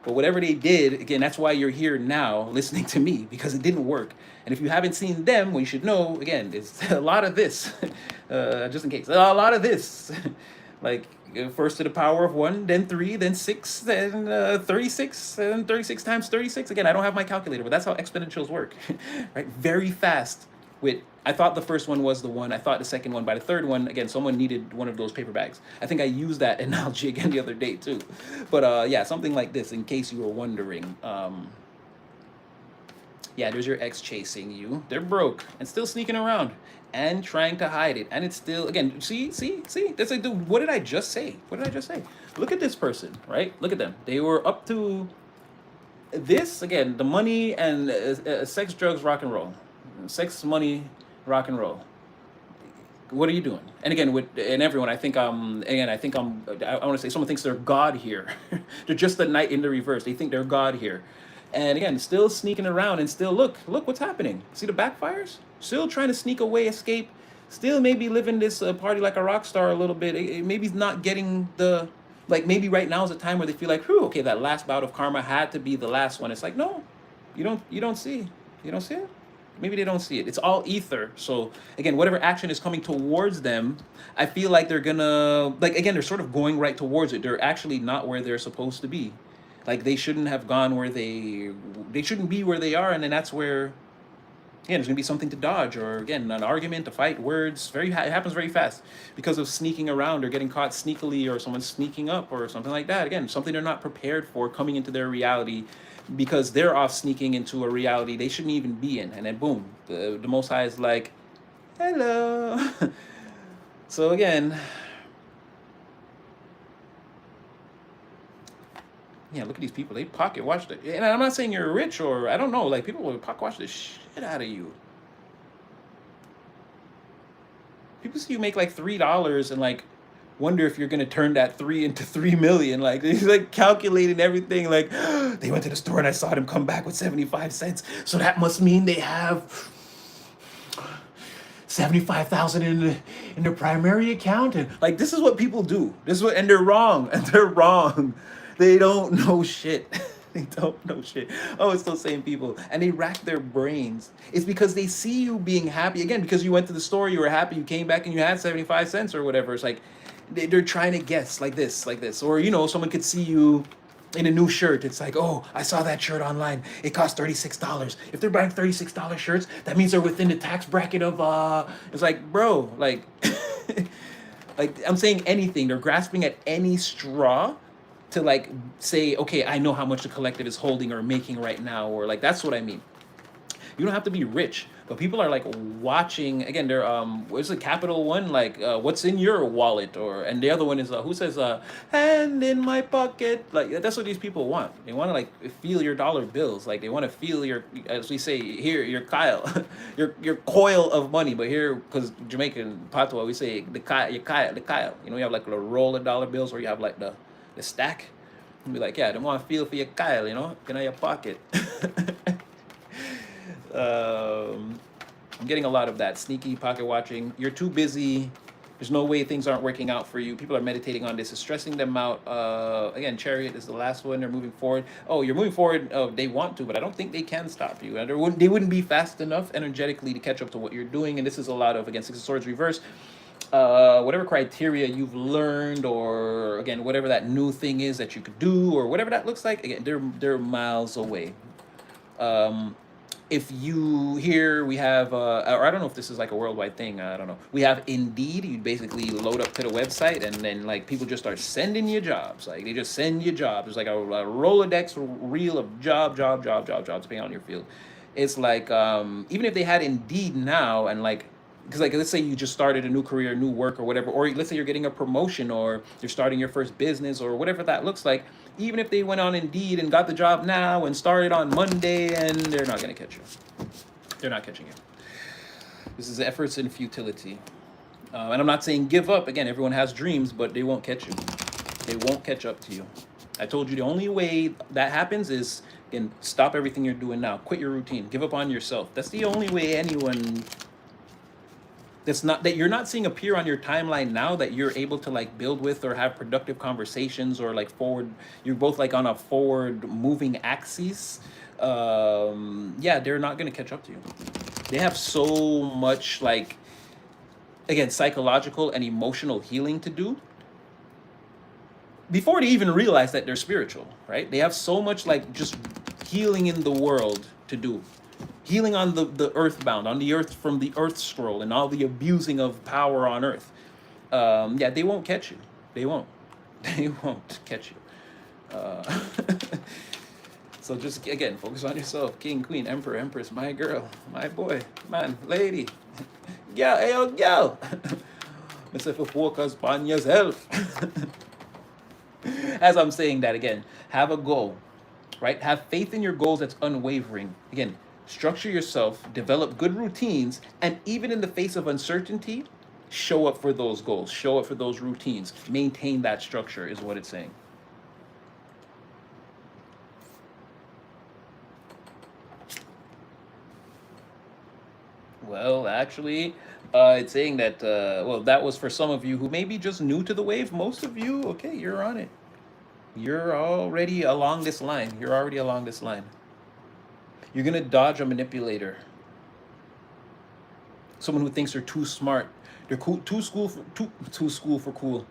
But whatever they did, again, that's why you're here now listening to me, because it didn't work. And if you haven't seen them, well, you should know, again, there's a lot of this, just in case, a lot of this. Like, first to the power of 1, then 3, then 6, then 36, and 36 times 36. Again, I don't have my calculator, but that's how exponentials work, right? Very fast. I thought the first one was the one. I thought the second one. By the third one, again, someone needed one of those paper bags. I think I used that analogy again the other day too. But yeah, something like this, in case you were wondering. Yeah, there's your ex chasing you. They're broke and still sneaking around and trying to hide it. And it's still, again, see? That's like, dude, what did I just say? What did I just say? Look at this person, right? Look at them. They were up to this, again, the money and sex, drugs, rock and roll. Sex, money, rock and roll. What are you doing? And again, and everyone, I want to say someone thinks they're God here. They're just the knight in the reverse. They think they're God here. And again, still sneaking around, and still look what's happening. See the backfires? Still trying to sneak away, escape. Still maybe living this party like a rock star a little bit. Maybe not getting maybe right now is a time where they feel like, whew, okay, that last bout of karma had to be the last one. It's like, no, you don't see it. Maybe they don't see it. It's all ether. So again, whatever action is coming towards them, I feel like they're gonna, they're sort of going right towards it. They're actually not where they're supposed to be. Like they shouldn't have gone where they shouldn't be where they are. And then that's where, again, there's gonna be something to dodge, or again, an argument, a fight, words. It happens very fast because of sneaking around or getting caught sneakily, or someone sneaking up or something like that. Again, something they're not prepared for coming into their reality, because they're off sneaking into a reality they shouldn't even be in. And then boom, the Most High is like, hello. So again, yeah, look at these people. They pocket watch it. And I'm not saying you're rich, or I don't know, like people will pocket watch the shit out of you. People see you make like $3 and like wonder if you're gonna turn that 3 into 3 million. Like he's like calculating everything. Like they went to the store and I saw them come back with 75 cents. So that must mean they have 75,000 in their primary account. And like this is what people do. And they're wrong. And they're wrong. They don't know shit. They don't know shit. Oh, it's those same people. And they rack their brains. It's because they see you being happy. Again, because you went to the store, you were happy, you came back and you had 75 cents or whatever. It's like, they're trying to guess like this, or someone could see you in a new shirt. It's like, oh, I saw that shirt online. It cost $36. If they're buying $36 shirts, that means they're within the tax bracket of. It's like, bro, like, like I'm saying anything. They're grasping at any straw to like say, okay, I know how much the collective is holding or making right now, or like that's what I mean. You don't have to be rich, but people are like watching. Again, they're what's the Capital One, like what's in your wallet, or and the other one is who says hand in my pocket. Like that's what these people want. They want to like feel your dollar bills. Like they want to feel your, as we say here, your Kyle, your coil of money. But here, because Jamaican patois, we say the Kyle, your Kyle, the Kyle. You have like a roll of dollar bills, or you have like the stack. And be like, yeah, they want to feel for your Kyle, in your pocket. I'm getting a lot of that sneaky pocket watching. You're too busy. There's no way things aren't working out for you. People are meditating on this. It's stressing them out. Again, Chariot is the last one. They're moving forward. Oh, you're moving forward. They want to, but I don't think they can stop you. And they wouldn't be fast enough energetically to catch up to what you're doing. And this is a lot of, again, Six of Swords reverse. Whatever criteria you've learned, or again, whatever that new thing is that you could do, or whatever that looks like, again, they're miles away. If you here we have or I don't know if this is like a worldwide thing, I don't know, we have Indeed. You basically load up to the website, and then like people just start sending you jobs. Like they just send you jobs. It's like a Rolodex reel of jobs depending on your field. It's like even if they had Indeed now, and like, because like let's say you just started a new career, new work, or whatever, or let's say you're getting a promotion, or you're starting your first business, or whatever that looks like. Even if they went on Indeed and got the job now and started on Monday, and they're not going to catch you. They're not catching you. This is efforts in futility. And I'm not saying give up. Again, everyone has dreams, but they won't catch you. They won't catch up to you. I told you the only way that happens is, again, stop everything you're doing now. Quit your routine. Give up on yourself. That's the only way anyone that you're not seeing appear on your timeline now, that you're able to like build with or have productive conversations, or like forward, you're both like on a forward moving axis. Yeah, they're not going to catch up to you. They have so much, like, again, psychological and emotional healing to do before they even realize that they're spiritual, right? They have so much like just healing in the world to do. Healing on the earthbound, on the earth, from the earth scroll, and all the abusing of power on earth. Yeah, they won't catch you. They won't. They won't catch you. So just, again, focus on yourself. King, queen, emperor, empress, my girl, my boy, man, lady. Yeah, hey, yo, girl. Myself, focus on yourself. As I'm saying that, again, have a goal, right? Have faith in your goals that's unwavering. Again, structure yourself, develop good routines, and even in the face of uncertainty, show up for those goals, show up for those routines. Maintain that structure is what it's saying. Well, actually, it's saying that, well, that was for some of you who may be just new to the wave. Most of you, okay, you're on it. You're already along this line. You're already along this line. You're going to dodge a manipulator. Someone who thinks they're too smart. They're cool, too school for cool.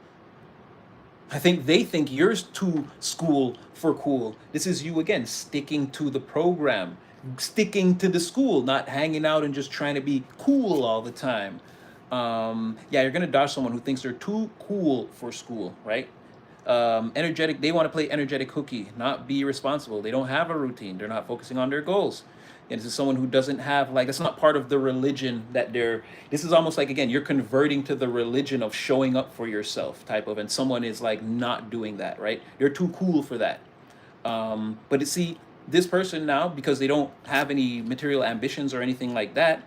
I think they think you're too school for cool. This is you, again, sticking to the program, sticking to the school, not hanging out and just trying to be cool all the time. Yeah, you're going to dodge someone who thinks they're too cool for school, right? Energetic, they want to play energetic hooky, not be responsible. They don't have a routine. They're not focusing on their goals. And this is someone who doesn't have, like, that's not part of the religion that this is almost like, again, you're converting to the religion of showing up for yourself type of, and someone is like not doing that, right? They're too cool for that. But you see, this person now, because they don't have any material ambitions or anything like that,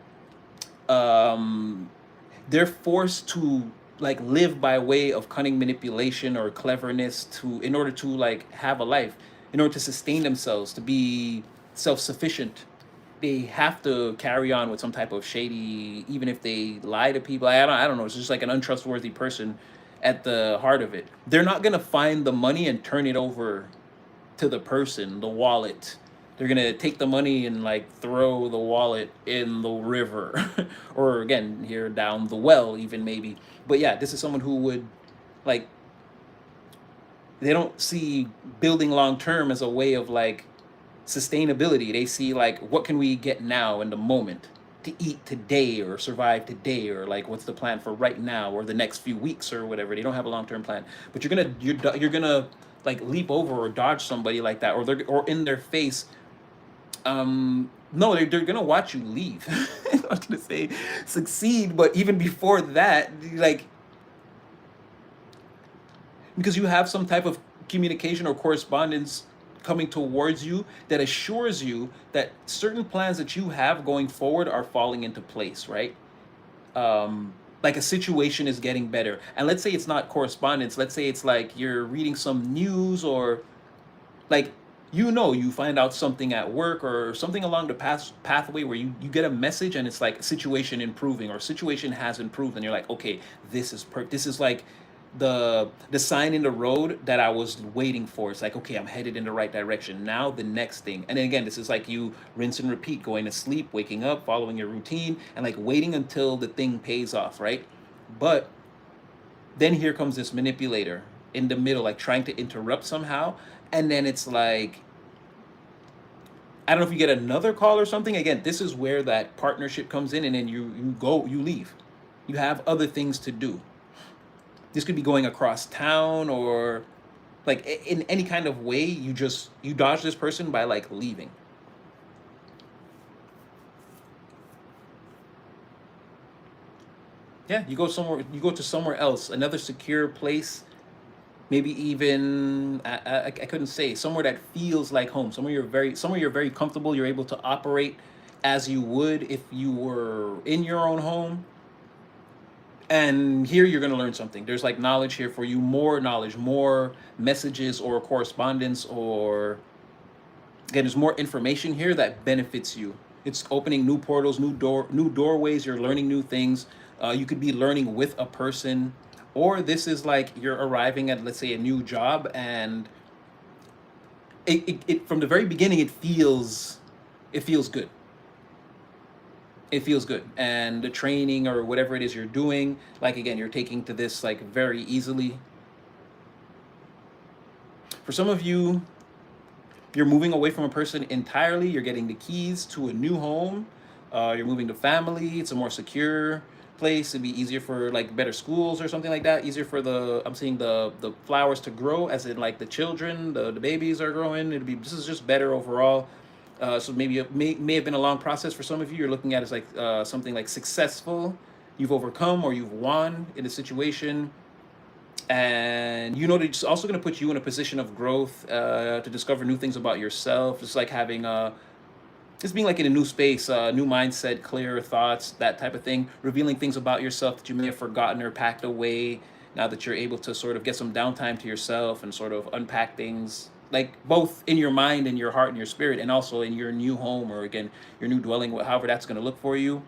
they're forced to like live by way of cunning manipulation or cleverness in order to like have a life, in order to sustain themselves, to be self-sufficient. They have to carry on with some type of shady, even if they lie to people. I don't know. It's just like an untrustworthy person at the heart of it. They're not gonna find the money and turn it over to the person, the wallet. They're gonna take the money and like throw the wallet in the river, or again here down the well, even maybe. But yeah, this is someone who would like they don't see building long term as a way of like sustainability. They see like what can we get now in the moment to eat today or survive today, or like what's the plan for right now or the next few weeks or whatever. They don't have a long term plan. But you're gonna like leap over or dodge somebody like that, or they're or in their face. No, they're gonna watch you leave. I'm not gonna say succeed, but even before that, like because you have some type of communication or correspondence coming towards you that assures you that certain plans that you have going forward are falling into place, right? Like a situation is getting better. And let's say it's not correspondence. Let's say it's like you're reading some news, or like you find out something at work or something along the pathway where you get a message and it's like situation improving or situation has improved, and you're like, okay, this is like the sign in the road that I was waiting for. It's like, okay, I'm headed in the right direction. Now the next thing. And then again, this is like you rinse and repeat, going to sleep, waking up, following your routine, and like waiting until the thing pays off, right? But then here comes this manipulator in the middle, like trying to interrupt somehow. And then it's like, I don't know if you get another call or something. Again, this is where that partnership comes in, and then you leave. You have other things to do. This could be going across town, or like in any kind of way. You dodge this person by like leaving. Yeah, you go to somewhere else, another secure place, maybe even I couldn't say, somewhere that feels like home, somewhere you're very comfortable, you're able to operate as you would if you were in your own home. And here you're going to learn something. There's like knowledge here for you, more knowledge, more messages or correspondence, or again, there's more information here that benefits you. It's opening new portals, new doorways. You're learning new things. You could be learning with a person, or this is like you're arriving at, let's say, a new job, and it from the very beginning it feels good. It feels good, and the training or whatever it is you're doing, like again, you're taking to this like very easily. For some of you, you're moving away from a person entirely. You're getting the keys to a new home. You're moving to family. It's a more secure place. It'd be easier for like better schools or something like that. Easier for I'm seeing the flowers to grow, as in like the children, the babies are growing. This is just better overall. So maybe it may have been a long process for some of you. You're looking at it as like something like successful. You've overcome or you've won in a situation, and you know that it's also going to put you in a position of growth, to discover new things about yourself. It's like having just being like in a new space, new mindset, clearer thoughts, that type of thing, revealing things about yourself that you may have forgotten or packed away. Now that you're able to sort of get some downtime to yourself and sort of unpack things, like both in your mind and your heart and your spirit, and also in your new home, or again your new dwelling, however that's going to look for you.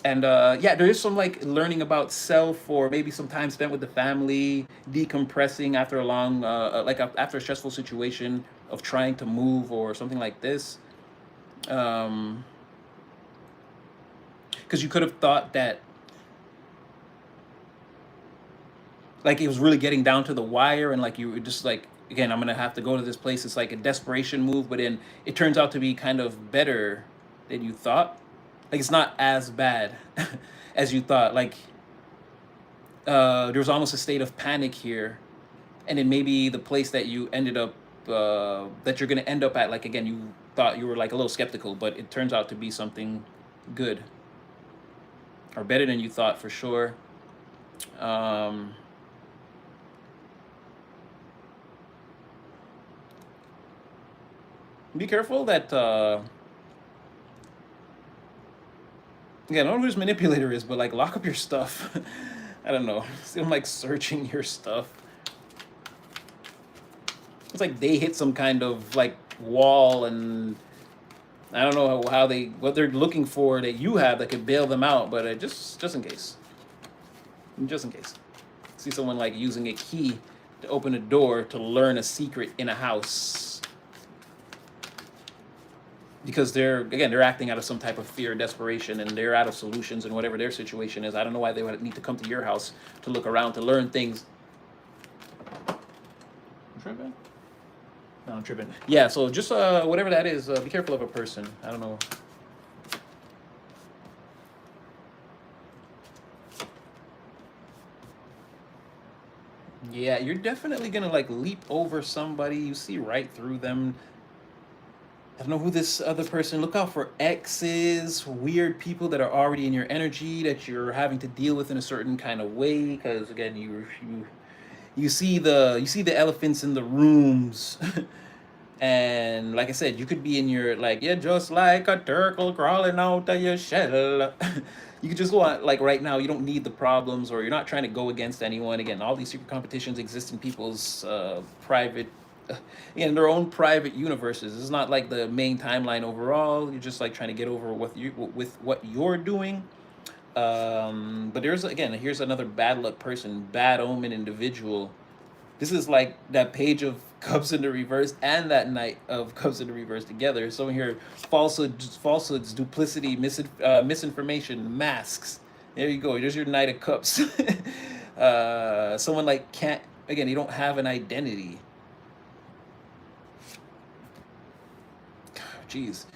And yeah, there is some like learning about self, or maybe some time spent with the family, decompressing after a long after a stressful situation of trying to move or something like this. um because you could have thought that like it was really getting down to the wire, and like you were just like, again, I'm gonna have to go to this place. It's like a desperation move, but then it turns out to be kind of better than you thought. Like it's not as bad as you thought. Like there was almost a state of panic here, and then maybe the place that you ended up that you're gonna end up at, like again, you thought you were like a little skeptical, but it turns out to be something good, or better than you thought for sure. um be careful that yeah, I don't know who this manipulator is, but like lock up your stuff. I don't know. See them like searching your stuff. It's like they hit some kind of like wall, and I don't know how they, what they're looking for that you have that could bail them out, but just in case. Just in case. See someone like using a key to open a door to learn a secret in a house, because they're acting out of some type of fear, desperation, and they're out of solutions, and whatever their situation is. I don't know why they would need to come to your house to look around to learn things tripping? No, I'm tripping. Yeah, so just whatever that is, be careful of a person. I don't know. Yeah, you're definitely gonna like leap over somebody. You see right through them. I don't know who this other person. Look out for exes, weird people that are already in your energy that you're having to deal with in a certain kind of way. Because again, you see the elephants in the rooms. And like I said, you could be in your like you're just like a turtle crawling out of your shell. You could just go on like right now. You don't need the problems, or you're not trying to go against anyone. Again, all these secret competitions exist in people's private, in their own private universes. It's not like the main timeline overall. You're just like trying to get over with what you're doing. But there's again, here's another bad luck person, bad omen individual. This is like that page of Cups in the Reverse and that Knight of Cups in the Reverse together. So here, falsehoods, duplicity, misinformation, masks. There you go. There's your Knight of Cups. Someone like can't, again, you don't have an identity. Jeez.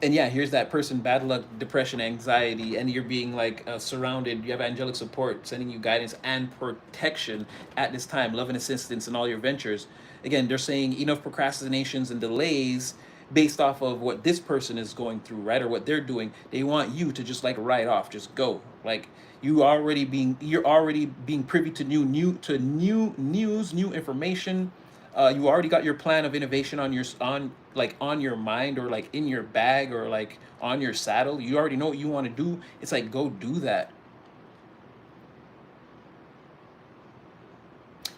And yeah, here's that person, bad luck, depression, anxiety, and you're being like surrounded. You have angelic support sending you guidance and protection at this time, love and assistance in all your ventures. Again, they're saying enough procrastinations and delays based off of what this person is going through, right? Or what they're doing. They want you to just like write off, just go. Like you're already being privy to new news, new information. You already got your plan of innovation on your mind, or like in your bag, or like on your saddle. You already know what you want to do. It's like go do that.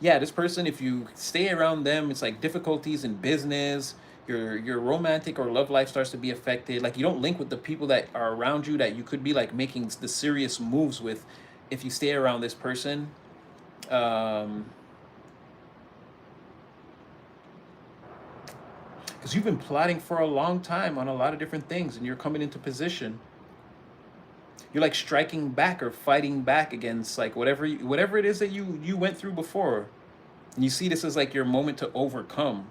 Yeah, this person, if you stay around them, it's like difficulties in business. Your romantic or love life starts to be affected. Like you don't link with the people that are around you that you could be like making the serious moves with if you stay around this person. Um, because you've been plotting for a long time on a lot of different things, and you're coming into position. You're like striking back or fighting back against like whatever it is that you went through before, and you see this as like your moment to overcome.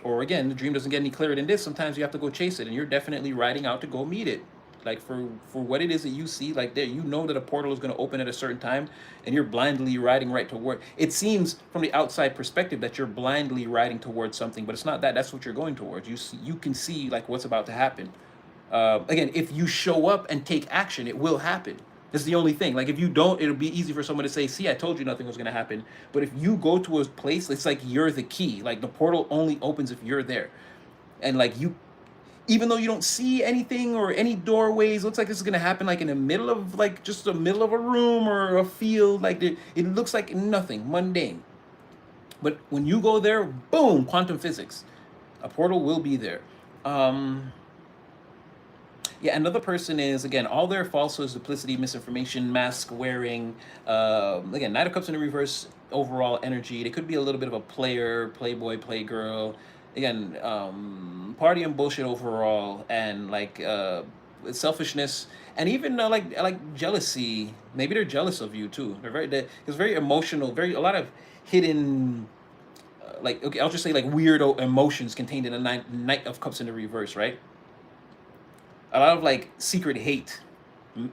Or again, the dream doesn't get any clearer than this. Sometimes you have to go chase it, and you're definitely riding out to go meet it. Like for what it is that you see, like there, you know that a portal is going to open at a certain time, and you're blindly riding right toward. It seems from the outside perspective that you're blindly riding towards something, but it's not that. That's what you're going towards. You can see like what's about to happen. Again, if you show up and take action, it will happen. That's the only thing. Like if you don't, it'll be easy for someone to say, "See, I told you nothing was gonna happen." But if you go to a place, it's like you're the key. Like the portal only opens if you're there, and like you, even though you don't see anything or any doorways, looks like this is gonna happen like in the middle of like just the middle of a room or a field. Like it looks like nothing, mundane. But when you go there, boom, quantum physics, a portal will be there. Um, Yeah, another person is again all their falsehoods, duplicity, misinformation, mask wearing. Again, Knight of Cups in the reverse, overall energy. They could be a little bit of a player, playboy, playgirl. Again, party and bullshit overall, and like selfishness, and even like jealousy. Maybe they're jealous of you too. It's very emotional, very a lot of hidden. Like okay, I'll just say like weirdo emotions contained in a Knight of Cups in the reverse, right? A lot of like secret hate,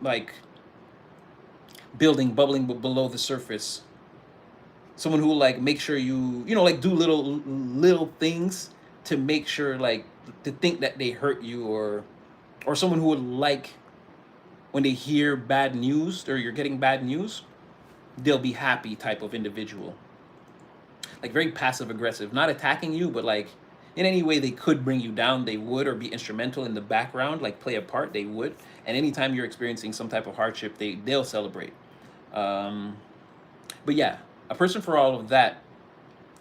like bubbling below the surface. Someone who will like make sure like do little things to make sure like to think that they hurt you, or someone who would like when they hear bad news or you're getting bad news, they'll be happy type of individual. Like very passive aggressive, not attacking you, but like in any way they could bring you down, they would, or be instrumental in the background, like play a part, they would. And anytime you're experiencing some type of hardship, they'll celebrate. Um, but yeah, a person for all of that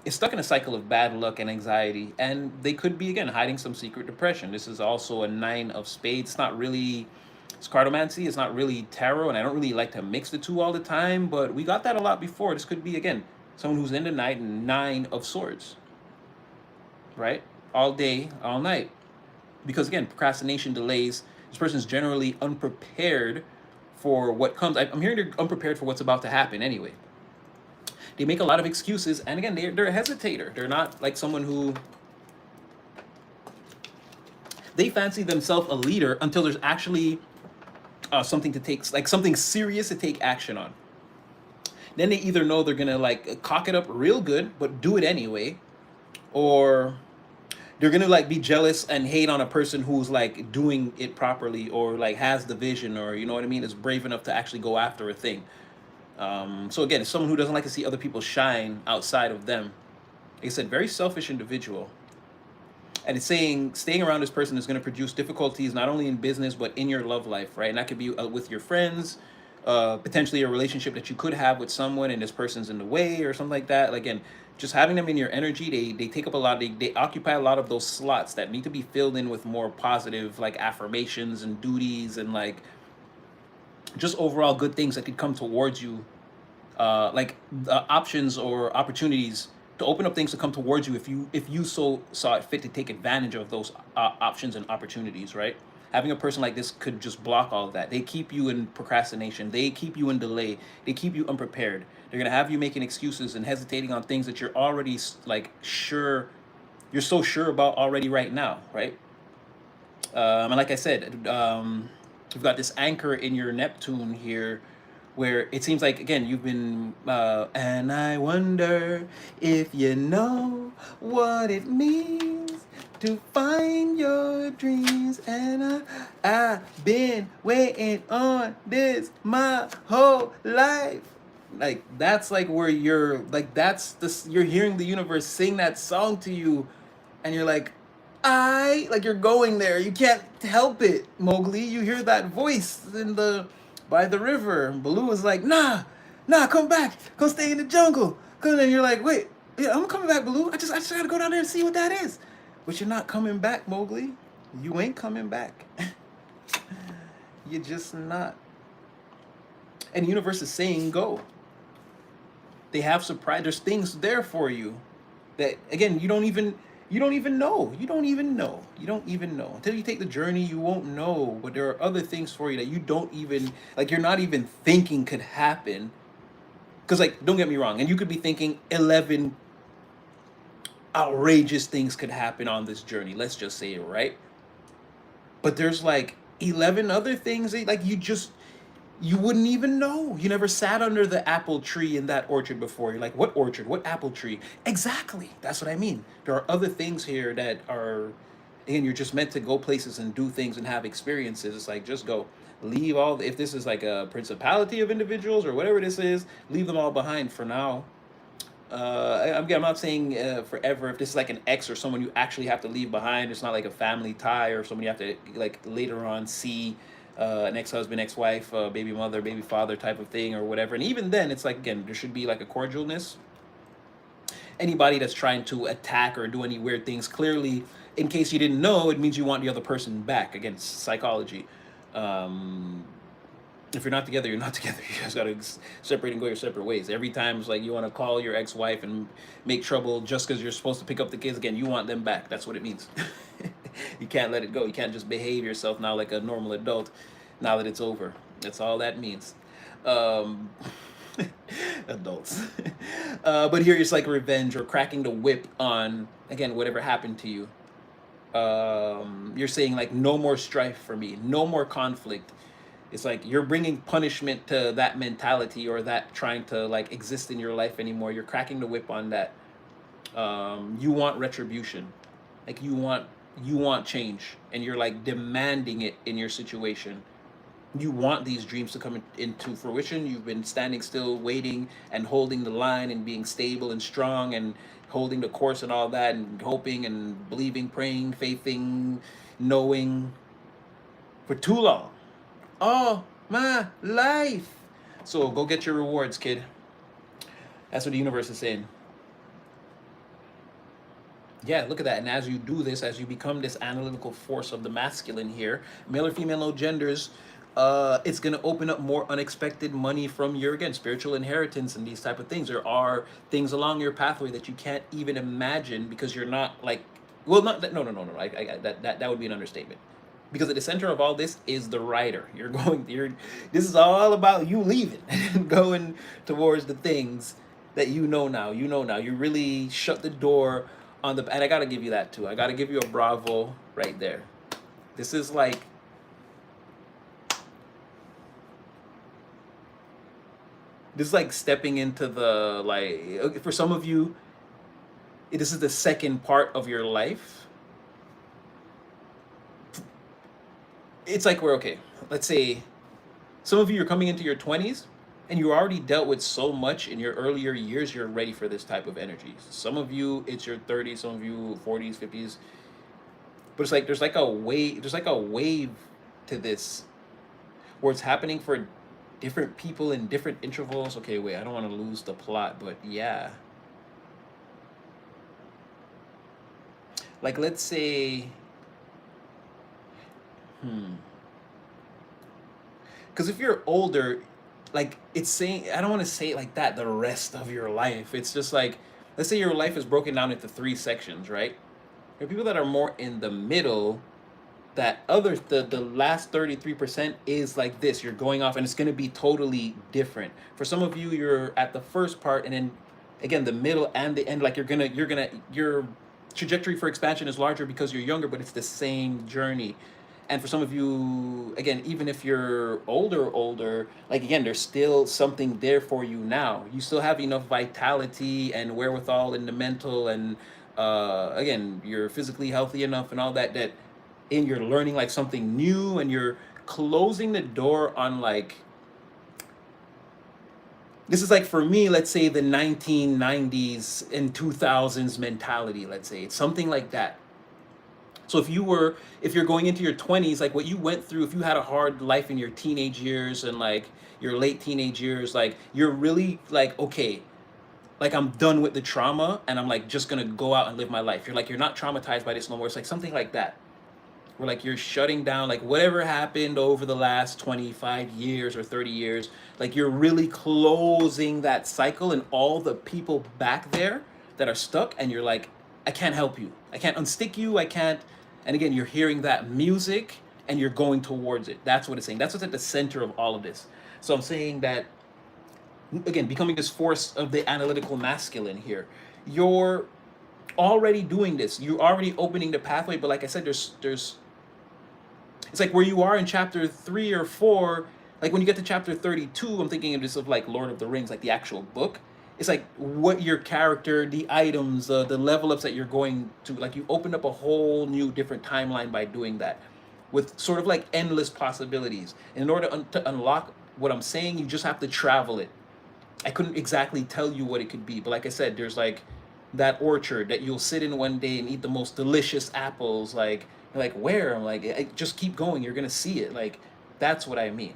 is stuck in a cycle of bad luck and anxiety, and they could be again hiding some secret depression. This is also a nine of spades. It's not really it's cardomancy. It's not really tarot, and I don't really like to mix the two all the time. But we got that a lot before. This could be again someone who's in the night and nine of swords, right? All day, all night. Because again, procrastination, delays. This person's generally unprepared for what comes. I'm hearing they're unprepared for what's about to happen anyway. They make a lot of excuses, and again, they're a hesitator. They're not like someone who they fancy themselves a leader until there's actually something to take, like something serious to take action on. Then they either know they're gonna like cock it up real good, but do it anyway, or they're gonna like be jealous and hate on a person who's like doing it properly, or like has the vision, or you know what I mean, is brave enough to actually go after a thing. So again, it's someone who doesn't like to see other people shine outside of them. Like I said, very selfish individual. And it's saying staying around this person is going to produce difficulties not only in business but in your love life, right? And that could be with your friends, potentially a relationship that you could have with someone and this person's in the way or something like that. Like, again, just having them in your energy, they take up a lot, they occupy a lot of those slots that need to be filled in with more positive like affirmations and duties and like just overall good things that could come towards you, like options or opportunities to open up things to come towards you if you so saw it fit to take advantage of those options and opportunities, right? Having a person like this could just block all of that. They keep you in procrastination. They keep you in delay. They keep you unprepared. They're gonna have you making excuses and hesitating on things that you're already like sure, you're so sure about already right now, right? And like I said, we've got this anchor in your Neptune here where it seems like, again, you've been, and I wonder if you know what it means to find your dreams. And I've been waiting on this my whole life. Like, that's like where you're, like, that's this, you're hearing the universe sing that song to you, and you're like, like you're going there. You can't help it, Mowgli. You hear that voice in the by the river. Baloo is like, nah, come back, come stay in the jungle. Come, and you're like, wait, yeah, I'm coming back, Baloo. I just gotta go down there and see what that is. But you're not coming back, Mowgli. You ain't coming back. You're just not. And the universe is saying go. They have surprise. There's things there for you that, again, you don't even know. You don't even know. You don't even know. Until you take the journey, you won't know. But there are other things for you that you don't even, like, you're not even thinking could happen. Because, like, don't get me wrong. And you could be thinking 11 outrageous things could happen on this journey. Let's just say it, right? But there's, like, 11 other things that, like, you wouldn't even know. You never sat under the apple tree in that orchard before. You're like, what orchard? What apple tree? Exactly. That's what I mean. There are other things here that are, again, you're just meant to go places and do things and have experiences. It's like, just go. Leave all, if this is like a principality of individuals or whatever this is, leave them all behind for now. I'm not saying forever. If this is like an ex or someone you actually have to leave behind, it's not like a family tie or someone you have to like later on see, an ex-husband, ex-wife, baby mother, baby father type of thing or whatever. And even then, it's like, again, there should be like a cordialness. Anybody that's trying to attack or do any weird things, clearly, in case you didn't know, it means you want the other person back. Again, psychology. If you're not together, you're not together. You guys gotta separate and go your separate ways. Every time it's like you want to call your ex-wife and make trouble just because you're supposed to pick up the kids again, you want them back. That's what it means. You can't let it go. You can't just behave yourself now like a normal adult now that it's over. That's all that means. Adults. But here it's like revenge or cracking the whip on, again, whatever happened to you. You're saying like, no more strife for me, no more conflict. It's like you're bringing punishment to that mentality or that trying to like exist in your life anymore. You're cracking the whip on that. You want retribution, like you want change, and you're like demanding it in your situation. You want these dreams to come into fruition. You've been standing still, waiting and holding the line and being stable and strong and holding the course and all that and hoping and believing, praying, faithing, knowing for too long. All my life. So go get your rewards, kid. That's what the universe is saying. Yeah, look at that. And as you do this, as you become this analytical force of the masculine here, male or female, no genders, it's going to open up more unexpected money from your, again, spiritual inheritance and these type of things. There are things along your pathway that you can't even imagine because you're not like, well, not that, no. That would be an understatement. Because at the center of all this is the writer. This is all about you leaving and going towards the things that you know now. You know now. You really shut the door on the. And I gotta give you that too. I gotta give you a bravo right there. This is like. This is like stepping into the like. For some of you, this is the second part of your life. It's like we're okay. Let's say some of you are coming into your 20s and you already dealt with so much in your earlier years, you're ready for this type of energy. Some of you, it's your 30s, some of you 40s, 50s. But it's like there's like a wave to this where it's happening for different people in different intervals. Okay, wait, I don't want to lose the plot, but yeah. Like let's say because if you're older, like it's saying, I don't want to say it like that the rest of your life. It's just like, let's say your life is broken down into three sections, right? There are people that are more in the middle, that others, the last 33% is like this. You're going off and it's going to be totally different. For some of you, you're at the first part and then again, the middle and the end, like your trajectory for expansion is larger because you're younger, but it's the same journey. And for some of you, again, even if you're older, like again, there's still something there for you now. You still have enough vitality and wherewithal in the mental, and again, you're physically healthy enough and all that, that in you're learning like something new and you're closing the door on like, this is like for me, let's say the 1990s and 2000s mentality, let's say. It's something like that. So if you're going into your 20s, like what you went through, if you had a hard life in your teenage years and like your late teenage years, like you're really like, okay, like I'm done with the trauma and I'm like just gonna go out and live my life. You're like, you're not traumatized by this no more. It's like something like that. Where like you're shutting down like whatever happened over the last 25 years or 30 years, like you're really closing that cycle and all the people back there that are stuck, and you're like, I can't help you. I can't unstick you. I can't. And again, you're hearing that music and you're going towards it. That's what it's saying. That's what's at the center of all of this. So I'm saying that, again, becoming this force of the analytical masculine here. You're already doing this. You're already opening the pathway. But like I said, there's it's like where you are in chapter 3 or 4, like when you get to chapter 32, I'm thinking of this of like Lord of the Rings, like the actual book. It's like what your character, the items, the level ups that you're going to, like you opened up a whole new different timeline by doing that with sort of like endless possibilities. And in order to unlock what I'm saying, you just have to travel it. I couldn't exactly tell you what it could be, but like I said, there's like that orchard that you'll sit in one day and eat the most delicious apples. Like, you're like, where? I'm like, just keep going. You're gonna see it. Like, that's what I mean.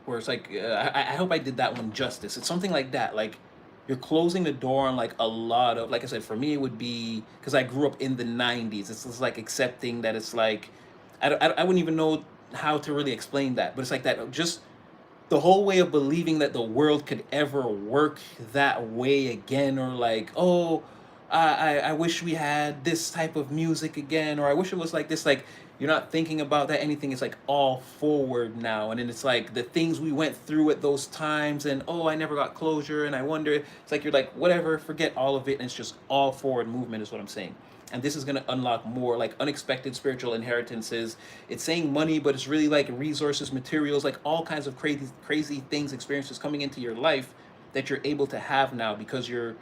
Where it's like, I hope I did that one justice. It's something like that. Like, you're closing the door on like a lot of, like I said, for me it would be because I grew up in the 90s. It's just like accepting that it's like, I wouldn't even know how to really explain that, but it's like that just the whole way of believing that the world could ever work that way again, or like, oh, I wish we had this type of music again, or I wish it was like this. Like, you're not thinking about that anything. It's like all forward now, and then it's like the things we went through at those times, and oh, I never got closure, and I wonder. It's like you're like, whatever, forget all of it, and it's just all forward movement is what I'm saying. And this is going to unlock more like unexpected spiritual inheritances. It's saying money, but it's really like resources, materials, like all kinds of crazy things, experiences coming into your life that you're able to have now because you're,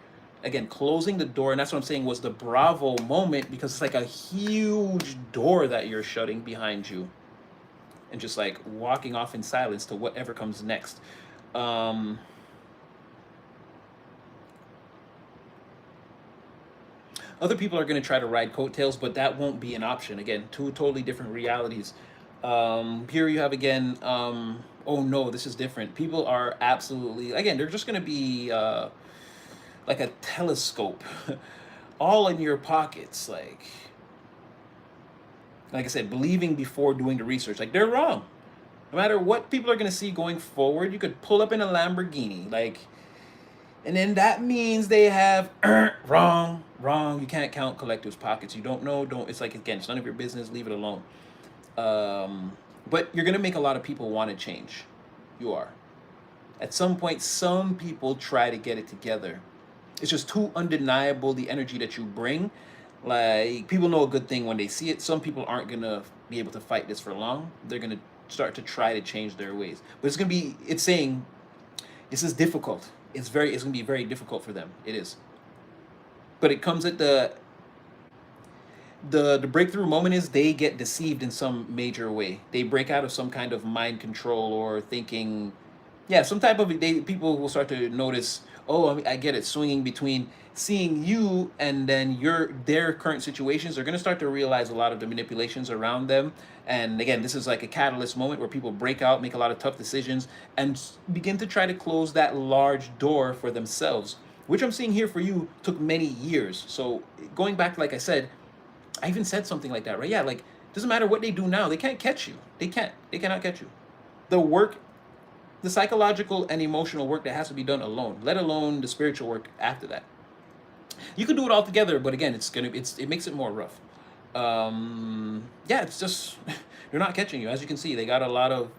again, closing the door. And that's what I'm saying was the bravo moment, because it's like a huge door that you're shutting behind you and just like walking off in silence to whatever comes next. Other people are going to try to ride coattails, but that won't be an option. Again, two totally different realities. Here you have again, oh no, this is different. People are absolutely, again, they're just going to be like a telescope all in your pockets. Like I said, believing before doing the research. Like, they're wrong. No matter what people are going to see going forward, you could pull up in a Lamborghini. Like, and then that means they have wrong. You can't count collectives' pockets. You don't know. It's like, again, it's none of your business. Leave it alone. But you're gonna make a lot of people want to change. You are, At some point, some people try to get it together. It's just too undeniable, the energy that you bring. Like, people know a good thing when they see it. Some people aren't gonna be able to fight this for long. They're gonna start to try to change their ways. But it's saying this is difficult. It's gonna be very difficult for them. It is. But it comes at the breakthrough moment is they get deceived in some major way. They break out of some kind of mind control or thinking, yeah, some type of people will start to notice. Oh, I get it. Swinging between seeing you and then their current situations, they're gonna start to realize a lot of the manipulations around them. And again, this is like a catalyst moment where people break out, make a lot of tough decisions, and begin to try to close that large door for themselves. Which I'm seeing here for you took many years. So going back, like I said, I even said something like that, right? Yeah, like doesn't matter what they do now, they can't catch you. They cannot catch you. The work, the psychological and emotional work that has to be done alone, let alone the spiritual work after that. You can do it all together, but again, it makes it more rough. Yeah, it's just they're not catching you. As you can see, they got a lot of.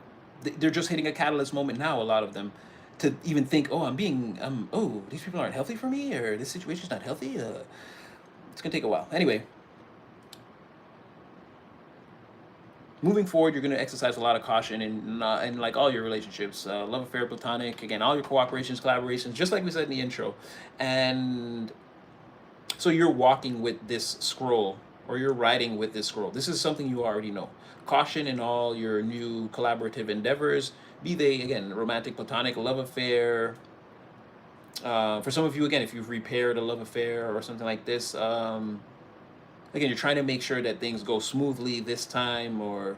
They're just hitting a catalyst moment now. A lot of them, to even think, oh, oh, these people aren't healthy for me, or this situation's not healthy. It's gonna take a while. Anyway, moving forward, you're going to exercise a lot of caution in like all your relationships, love affair, platonic, again, all your cooperations, collaborations, just like we said in the intro. And so you're walking with this scroll, or you're riding with this scroll. This is something you already know. Caution in all your new collaborative endeavors, be they, again, romantic, platonic, love affair. For some of you, again, if you've repaired a love affair or something like this, again, you're trying to make sure that things go smoothly this time, or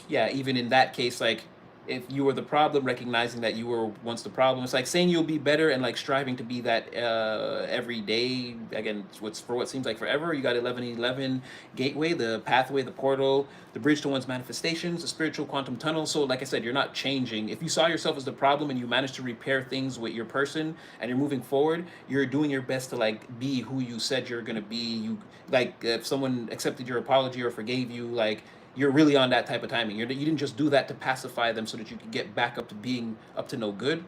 yeah, even in that case, like if you were the problem, recognizing that you were once the problem. It's like saying you'll be better and like striving to be that every day. Again, what's for what seems like forever. You got 1111 gateway, the pathway, the portal, the bridge to one's manifestations, the spiritual quantum tunnel. So like I said, you're not changing. If you saw yourself as the problem and you managed to repair things with your person and you're moving forward, you're doing your best to like be who you said you're gonna be. You like if someone accepted your apology or forgave you, like you're really on that type of timing. You didn't just do that to pacify them so that you could get back up to being up to no good.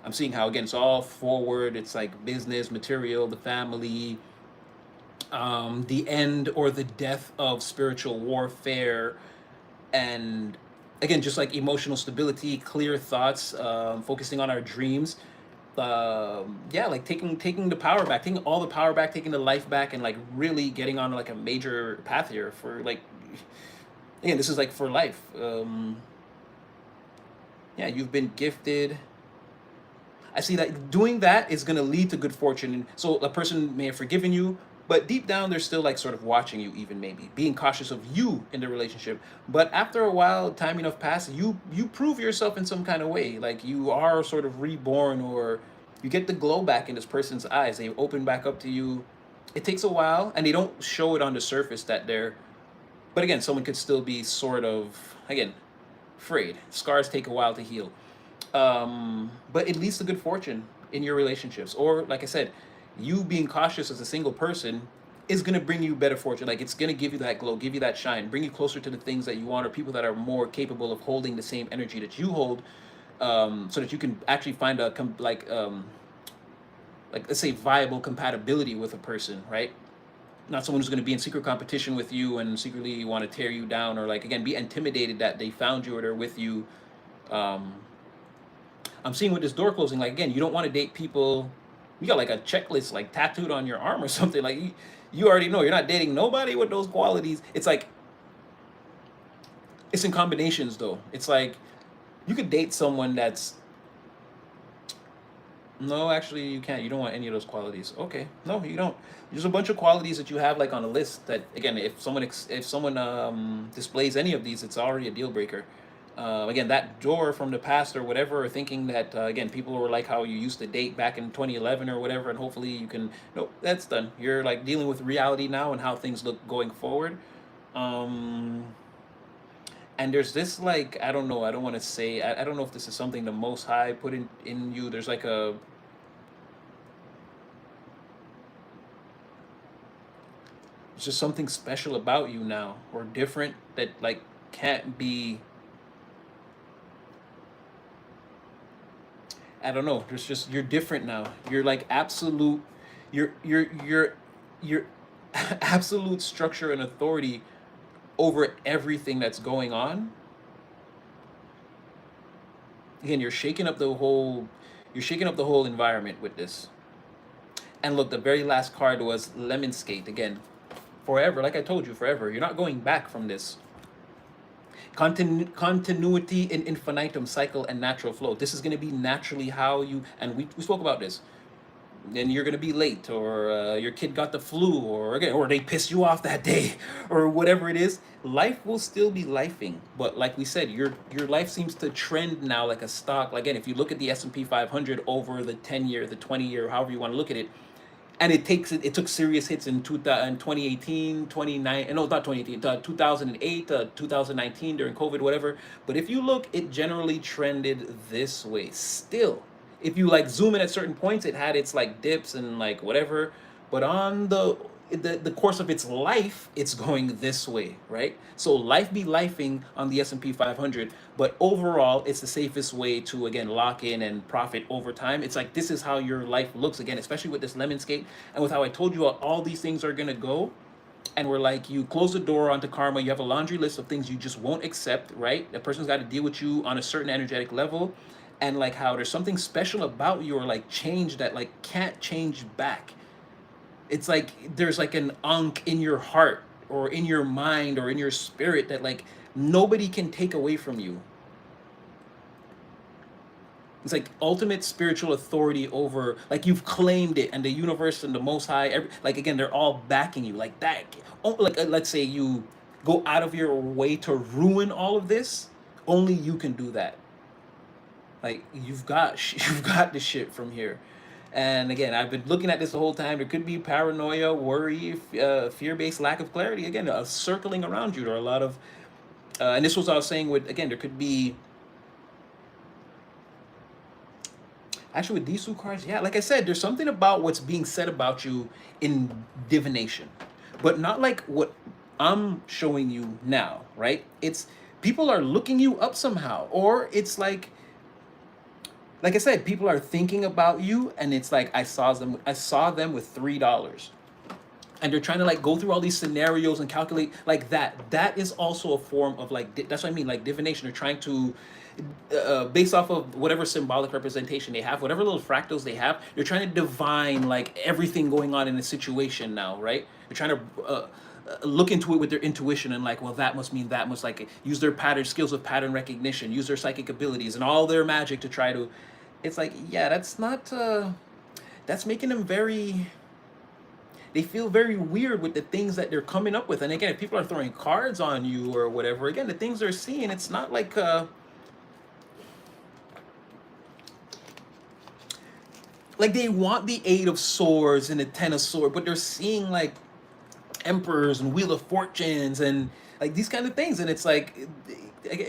I'm seeing how, again, it's all forward. It's like business, material, the family, the end or the death of spiritual warfare, and again, just like emotional stability, clear thoughts, focusing on our dreams. Yeah, like taking the power back, taking all the power back, taking the life back, and like really getting on like a major path here for like, again, this is like for life. Yeah, you've been gifted. I see that doing that is going to lead to good fortune. So a person may have forgiven you, but deep down they're still like sort of watching you, even maybe being cautious of you in the relationship. But after a while, time enough passes, you prove yourself in some kind of way. Like you are sort of reborn, or you get the glow back in this person's eyes. They open back up to you. It takes a while, and they don't show it on the surface that they're. But again, someone could still be sort of, again, frayed. Scars take a while to heal. But it leads to good fortune in your relationships. Or, like I said, you being cautious as a single person is going to bring you better fortune. Like, it's going to give you that glow, give you that shine, bring you closer to the things that you want, or people that are more capable of holding the same energy that you hold, so that you can actually find a, like, let's say, viable compatibility with a person, right? Not someone who's going to be in secret competition with you and secretly want to tear you down, or like, again, be intimidated that they found you or they're with you. um I'm seeing with this door closing, like, again, you don't want to date people. You got like a checklist like tattooed on your arm or something. Like you already know you're not dating nobody with those qualities. It's like it's in combinations though. It's like you could date someone that's, no, actually, you can't. You don't want any of those qualities. Okay, no, you don't. There's a bunch of qualities that you have like on a list that, again, if someone displays any of these, it's already a deal breaker. Again, that door from the past or whatever, or thinking that again, people were like how you used to date back in 2011 or whatever, and hopefully you can. No, that's done. You're like dealing with reality now and how things look going forward. Um, and there's this, like, I don't know. I don't want to say. I don't know if this is something the Most High put in you. There's like a. It's just something special about you now, or different, that like can't be I don't know. There's just you're different now. You're like absolute. You're absolute structure and authority over everything that's going on. Again, you're shaking up the whole environment with this. And look, the very last card was Lemon Skate again. Forever, like I told you, forever. You're not going back from this. Continuity in infinitum, cycle, and natural flow. This is going to be naturally how you, and we spoke about this. Then you're going to be late, or your kid got the flu, or again, or they pissed you off that day, or whatever it is. Life will still be lifing, but like we said, your life seems to trend now like a stock. Like, again, if you look at the S&P 500 over the 10-year, the 20-year, however you want to look at it, and it took serious hits in 2018, 29, no, not 2018, 2008, 2019 during COVID, whatever. But if you look, it generally trended this way still. If you like zoom in at certain points, it had its like dips and like whatever, but on the course of its life, it's going this way, right? So life be lifing on the S&P 500, but overall, it's the safest way to, again, lock in and profit over time. It's like this is how your life looks, again, especially with this lemon skate and with how I told you all these things are going to go. And we're like, you close the door onto karma, you have a laundry list of things you just won't accept, right? The person's got to deal with you on a certain energetic level, and like how there's something special about you, or like change that like can't change back. It's like there's like an unk in your heart or in your mind or in your spirit that like nobody can take away from you. It's like ultimate spiritual authority over, like you've claimed it, and the universe and the Most High, like again, they're all backing you like that. Oh, like let's say you go out of your way to ruin all of this, only you can do that. Like you've got you've got the shit from here. And again, I've been looking at this the whole time. There could be paranoia, worry, fear-based lack of clarity. Again, circling around you. There are a lot of, and this was what I was saying with, again, there could be, actually with these two cards, yeah, like I said, there's something about what's being said about you in divination. But not like what I'm showing you now, right? It's, people are looking you up somehow. Or it's like I said, people are thinking about you, and it's like I saw them with $3, and they're trying to like go through all these scenarios and calculate like that. That is also a form of like that's what I mean, like divination. They're trying to, based off of whatever symbolic representation they have, whatever little fractals they have, they're trying to divine like everything going on in a situation now, right? They're trying to look into it with their intuition and like, well, that must mean that, must like use their pattern skills of pattern recognition, use their psychic abilities and all their magic to try to. It's like, yeah, that's not, that's making them very, they feel very weird with the things that they're coming up with. And again, if people are throwing cards on you or whatever, again, the things they're seeing, it's not like, like they want the 8 of Swords and the 10 of Swords, but they're seeing like Emperors and Wheel of Fortunes and like these kind of things. And it's like,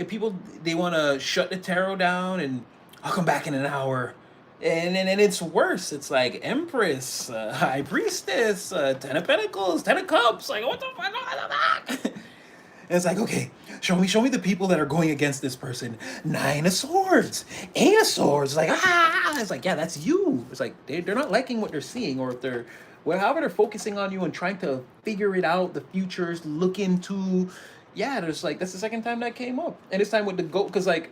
people, they want to shut the tarot down and I'll come back in an hour. And it's worse. It's like Empress, High Priestess, 10 of Pentacles, 10 of Cups. Like, what the fuck? And it's like, okay, show me the people that are going against this person. 9 of Swords, 8 of Swords. Like, ah! It's like, yeah, that's you. It's like, they're not liking what they're seeing, or if they're, well, however they're focusing on you and trying to figure it out, the futures, look into, yeah, there's like, that's the second time that came up. And this time with the goat, because like,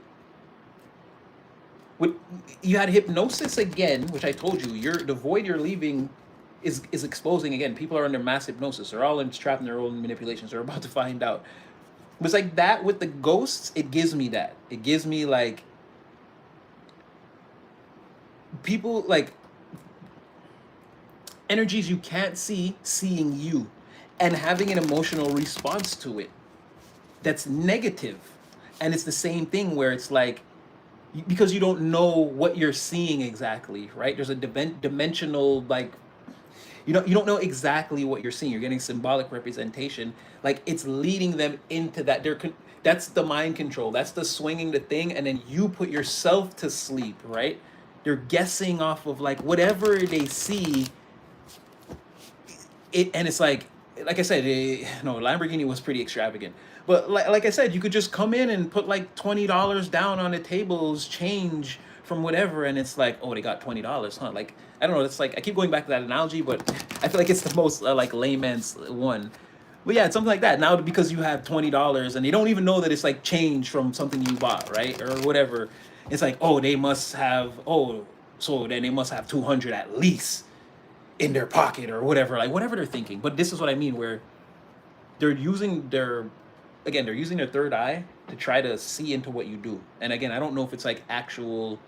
you had hypnosis again, which I told you, the void you're leaving is exposing again. People are under mass hypnosis. They're all trapped in their own manipulations. They're about to find out. It was like that with the ghosts. It gives me that. It gives me like people like energies you can't see seeing you and having an emotional response to it that's negative. And it's the same thing where it's like, because you don't know what you're seeing exactly, right? There's a dimensional, like, you don't know exactly what you're seeing. You're getting symbolic representation. Like, it's leading them into that. That's the mind control. That's the swinging the thing, and then you put yourself to sleep, right? They're guessing off of, like, whatever they see. And it's like I said, no, Lamborghini was pretty extravagant. But like I said, you could just come in and put like $20 down on the tables, change from whatever, and it's like, oh, they got $20, huh? Like, I don't know. It's like I keep going back to that analogy, but I feel like it's the most like layman's one. But yeah, it's something like that. Now because you have $20 and they don't even know that it's like change from something you bought, right, or whatever. It's like, oh, they must have, oh, so then they must have 200 at least in their pocket or whatever, like whatever they're thinking. But this is what I mean, where they're using their, again, they're using their third eye to try to see into what you do. And again, I don't know if it's like actual,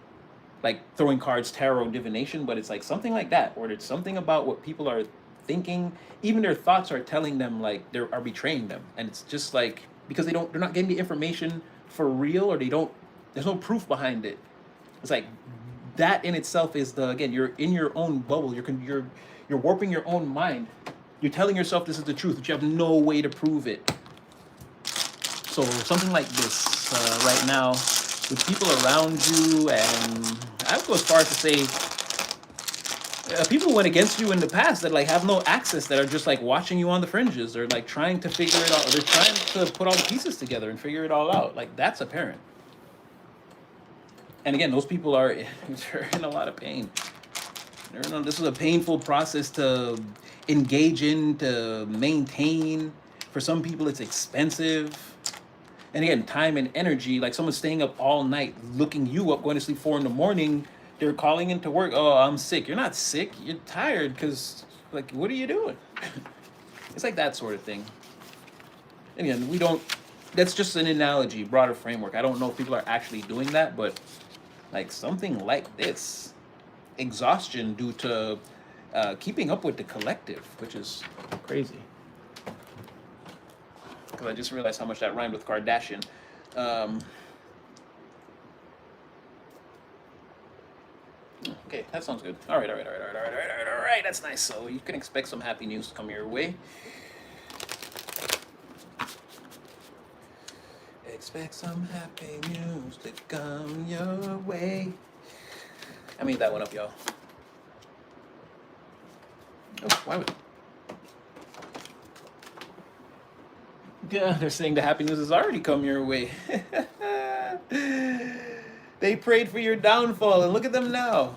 like throwing cards, tarot, divination, but it's like something like that, or it's something about what people are thinking. Even their thoughts are telling them, like they are betraying them, and it's just like because they're not getting the information for real, or they don't. There's no proof behind it. It's like that in itself is the, again, you're in your own bubble. You're warping your own mind. You're telling yourself this is the truth, but you have no way to prove it. So something like this right now, with people around you, and I would go as far as to say people who went against you in the past that like have no access, that are just like watching you on the fringes, or like trying to figure it out. They're trying to put all the pieces together and figure it all out. Like that's apparent. And again, those people are they're in a lot of pain. This is a painful process to engage in, to maintain. For some people, it's expensive. And again, time and energy, like someone staying up all night, looking you up, going to sleep 4 a.m, they're calling into work, oh, I'm sick. You're not sick, you're tired, because, like, what are you doing? It's like that sort of thing. And again, that's just an analogy, broader framework. I don't know if people are actually doing that, but like something like this, exhaustion due to keeping up with the collective, which is crazy. Because I just realized how much that rhymed with Kardashian. Okay, that sounds good. All right. That's nice. So you can expect some happy news to come your way. Expect some happy news to come your way. I made that one up, y'all. Oh, why would... Yeah, they're saying the happy news has already come your way. They prayed for your downfall, and look at them now.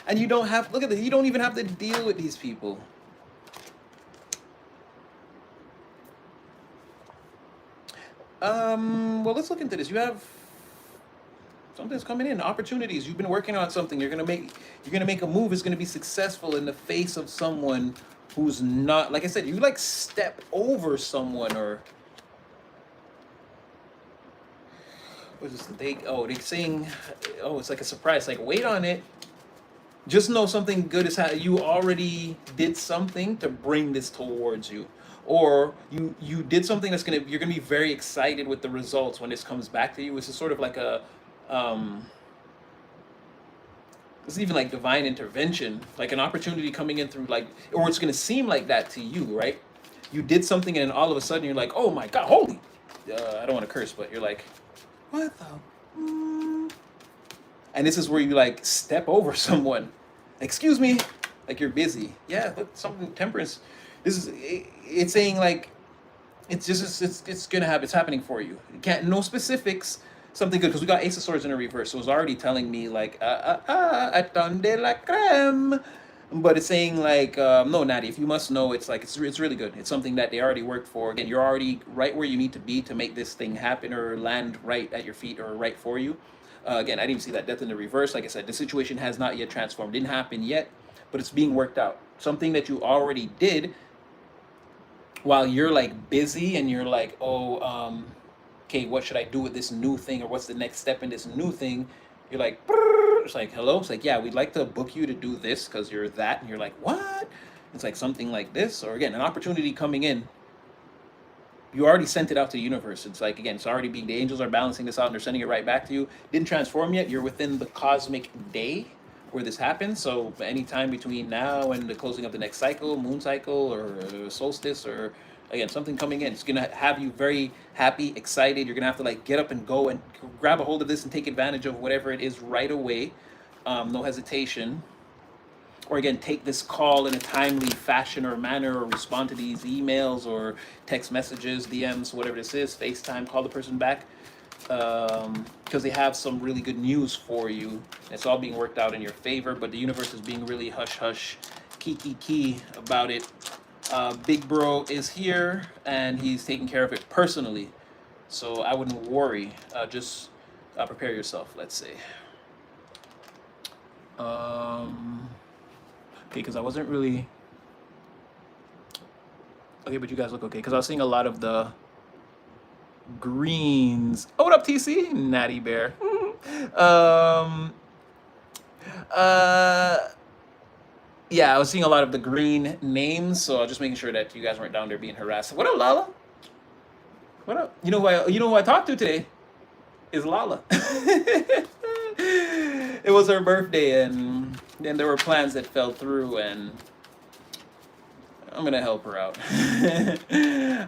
And you don't have, look at this, you don't even have to deal with these people. Well, let's look into this. You have something's coming in, opportunities. You've been working on something. You're gonna make a move. It's gonna be successful in the face of someone who's not, like I said, you like step over someone, or what is this? They're saying, oh, it's like a surprise. Like, wait on it. Just know something good is happening. You already did something to bring this towards you, or you did something that's you're gonna be very excited with the results when this comes back to you. It's sort of like a it's even like divine intervention, like an opportunity coming in through, like, or it's gonna seem like that to you, right? You did something and then all of a sudden you're like, oh my God, holy! I don't want to curse, but you're like, what the? And this is where you like step over someone. Excuse me, like you're busy. Yeah, but something temperance. It's saying like, it's gonna happen. It's happening for you. You can't, no specifics. Something good, because we got Ace of Swords in a reverse, so it's already telling me like attendez la crème. But it's saying like, no, Natty, if you must know, it's like it's really good. It's something that they already worked for. Again, you're already right where you need to be to make this thing happen, or land right at your feet, or right for you. Again, I didn't even see that death in the reverse. Like I said, the situation has not yet transformed. Didn't happen yet, but it's being worked out. Something that you already did while you're like busy, and you're like, oh, okay, what should I do with this new thing, or what's the next step in this new thing? You're like, it's like, hello? It's like, yeah, we'd like to book you to do this because you're that. And you're like, what? It's like something like this. Or again, an opportunity coming in. You already sent it out to the universe. It's like, again, it's already being, the angels are balancing this out and they're sending it right back to you. Didn't transform yet. You're within the cosmic day where this happens. So anytime between now and the closing of the next cycle, moon cycle, or solstice, or again, something coming in, it's going to have you very happy, excited. You're going to have to like get up and go and grab a hold of this and take advantage of whatever it is right away. No hesitation. Or again, take this call in a timely fashion or manner, or respond to these emails or text messages, DMs, whatever this is, FaceTime, call the person back. because they have some really good news for you. It's all being worked out in your favor, but the universe is being really hush hush, key about it. Big Bro is here and he's taking care of it personally, so I wouldn't worry. Just prepare yourself, let's say. Okay, because I wasn't really. Okay, but you guys look okay. Because I was seeing a lot of the greens. Oh, what up, TC? Natty Bear. um. Yeah, I was seeing a lot of the green names, so I was just making sure that you guys weren't down there being harassed. What up, Lala? What up? You know who I talked to today? Is Lala. It was her birthday, and then there were plans that fell through, and I'm gonna help her out.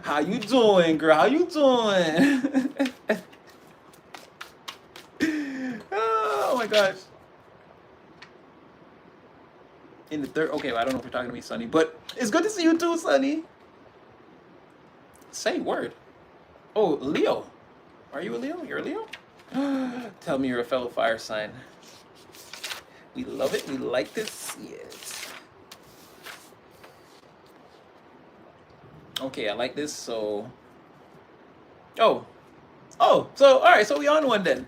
How you doing, girl? How you doing? Oh my gosh. In the third, okay, well, I don't know if you're talking to me, Sonny, but it's good to see you too, Sonny. Say word. Oh, Leo. Are you a Leo? You're a Leo? Tell me you're a fellow fire sign. We love it. We like this. Yes. Okay, I like this. So. Oh. Oh. So, all right. So we on one then.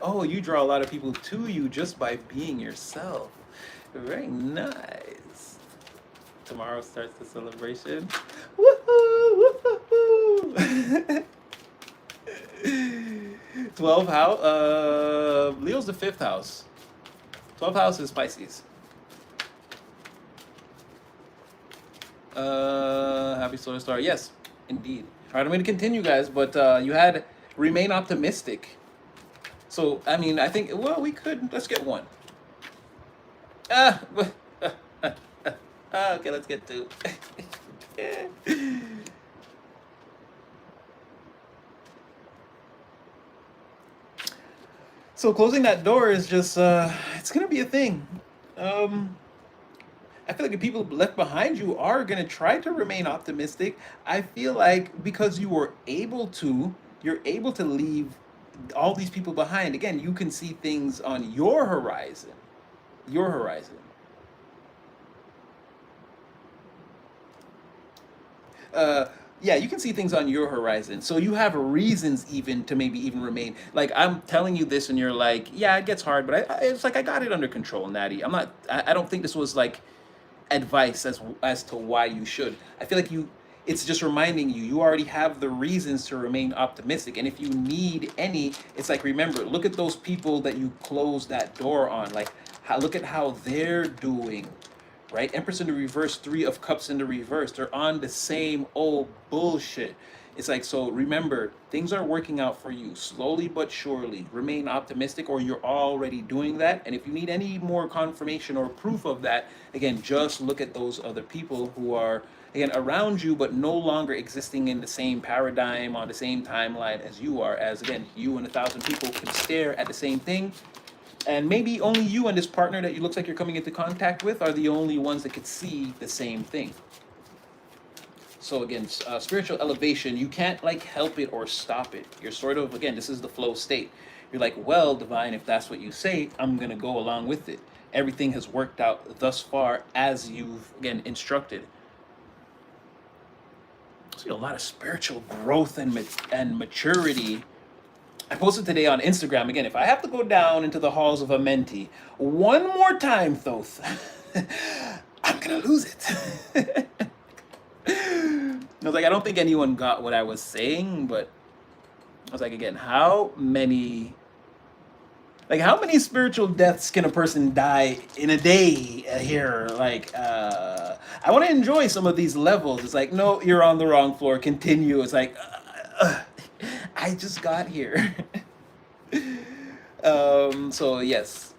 Oh, you draw a lot of people to you just by being yourself. Very nice. Tomorrow starts the celebration. Woohoo! Woohoo! 12 house. Leo's the 5th house. 12th house is Pisces. Happy solar star. Yes, indeed. All right, I'm going to continue, guys. But you had remain optimistic. So I mean, I think we could. Let's get one. Okay, let's get two. So closing that door is just it's gonna be a thing. I feel like the people left behind you are gonna try to remain optimistic. I feel like because you were able to, you're able to leave all these people behind. Again, you can see things on your horizon. Your horizon. Yeah, you can see things on your horizon. So you have reasons even to maybe even remain. Like I'm telling you this, and you're like, yeah, it gets hard, but it's like I got it under control, Natty. I'm not. I don't think this was like advice as to why you should. I feel like you. It's just reminding you you already have the reasons to remain optimistic, and if you need any, it's like remember, look at those people that you closed that door on. Like, look at how they're doing. Right? Empress in the reverse, 3 of Cups in the reverse. They're on the same old bullshit. It's like, so remember, things are working out for you slowly but surely. Remain optimistic, or you're already doing that. And if you need any more confirmation or proof of that, again, just look at those other people who are, again, around you, but no longer existing in the same paradigm, on the same timeline as you are. As, again, you and 1,000 people can stare at the same thing. And maybe only you and this partner that you looks like you're coming into contact with are the only ones that could see the same thing. So again, spiritual elevation, you can't like help it or stop it. You're sort of, again, this is the flow state. You're like, well, divine, if that's what you say, I'm going to go along with it. Everything has worked out thus far as you've, again, instructed. I see a lot of spiritual growth and maturity. I posted today on Instagram, again, if I have to go down into the halls of Amenti one more time, Thoth, I'm going to lose it. I was like, I don't think anyone got what I was saying, but I was like, again, how many spiritual deaths can a person die in a day here? Like, I want to enjoy some of these levels. It's like, no, you're on the wrong floor. Continue. It's like, I just got here. So yes,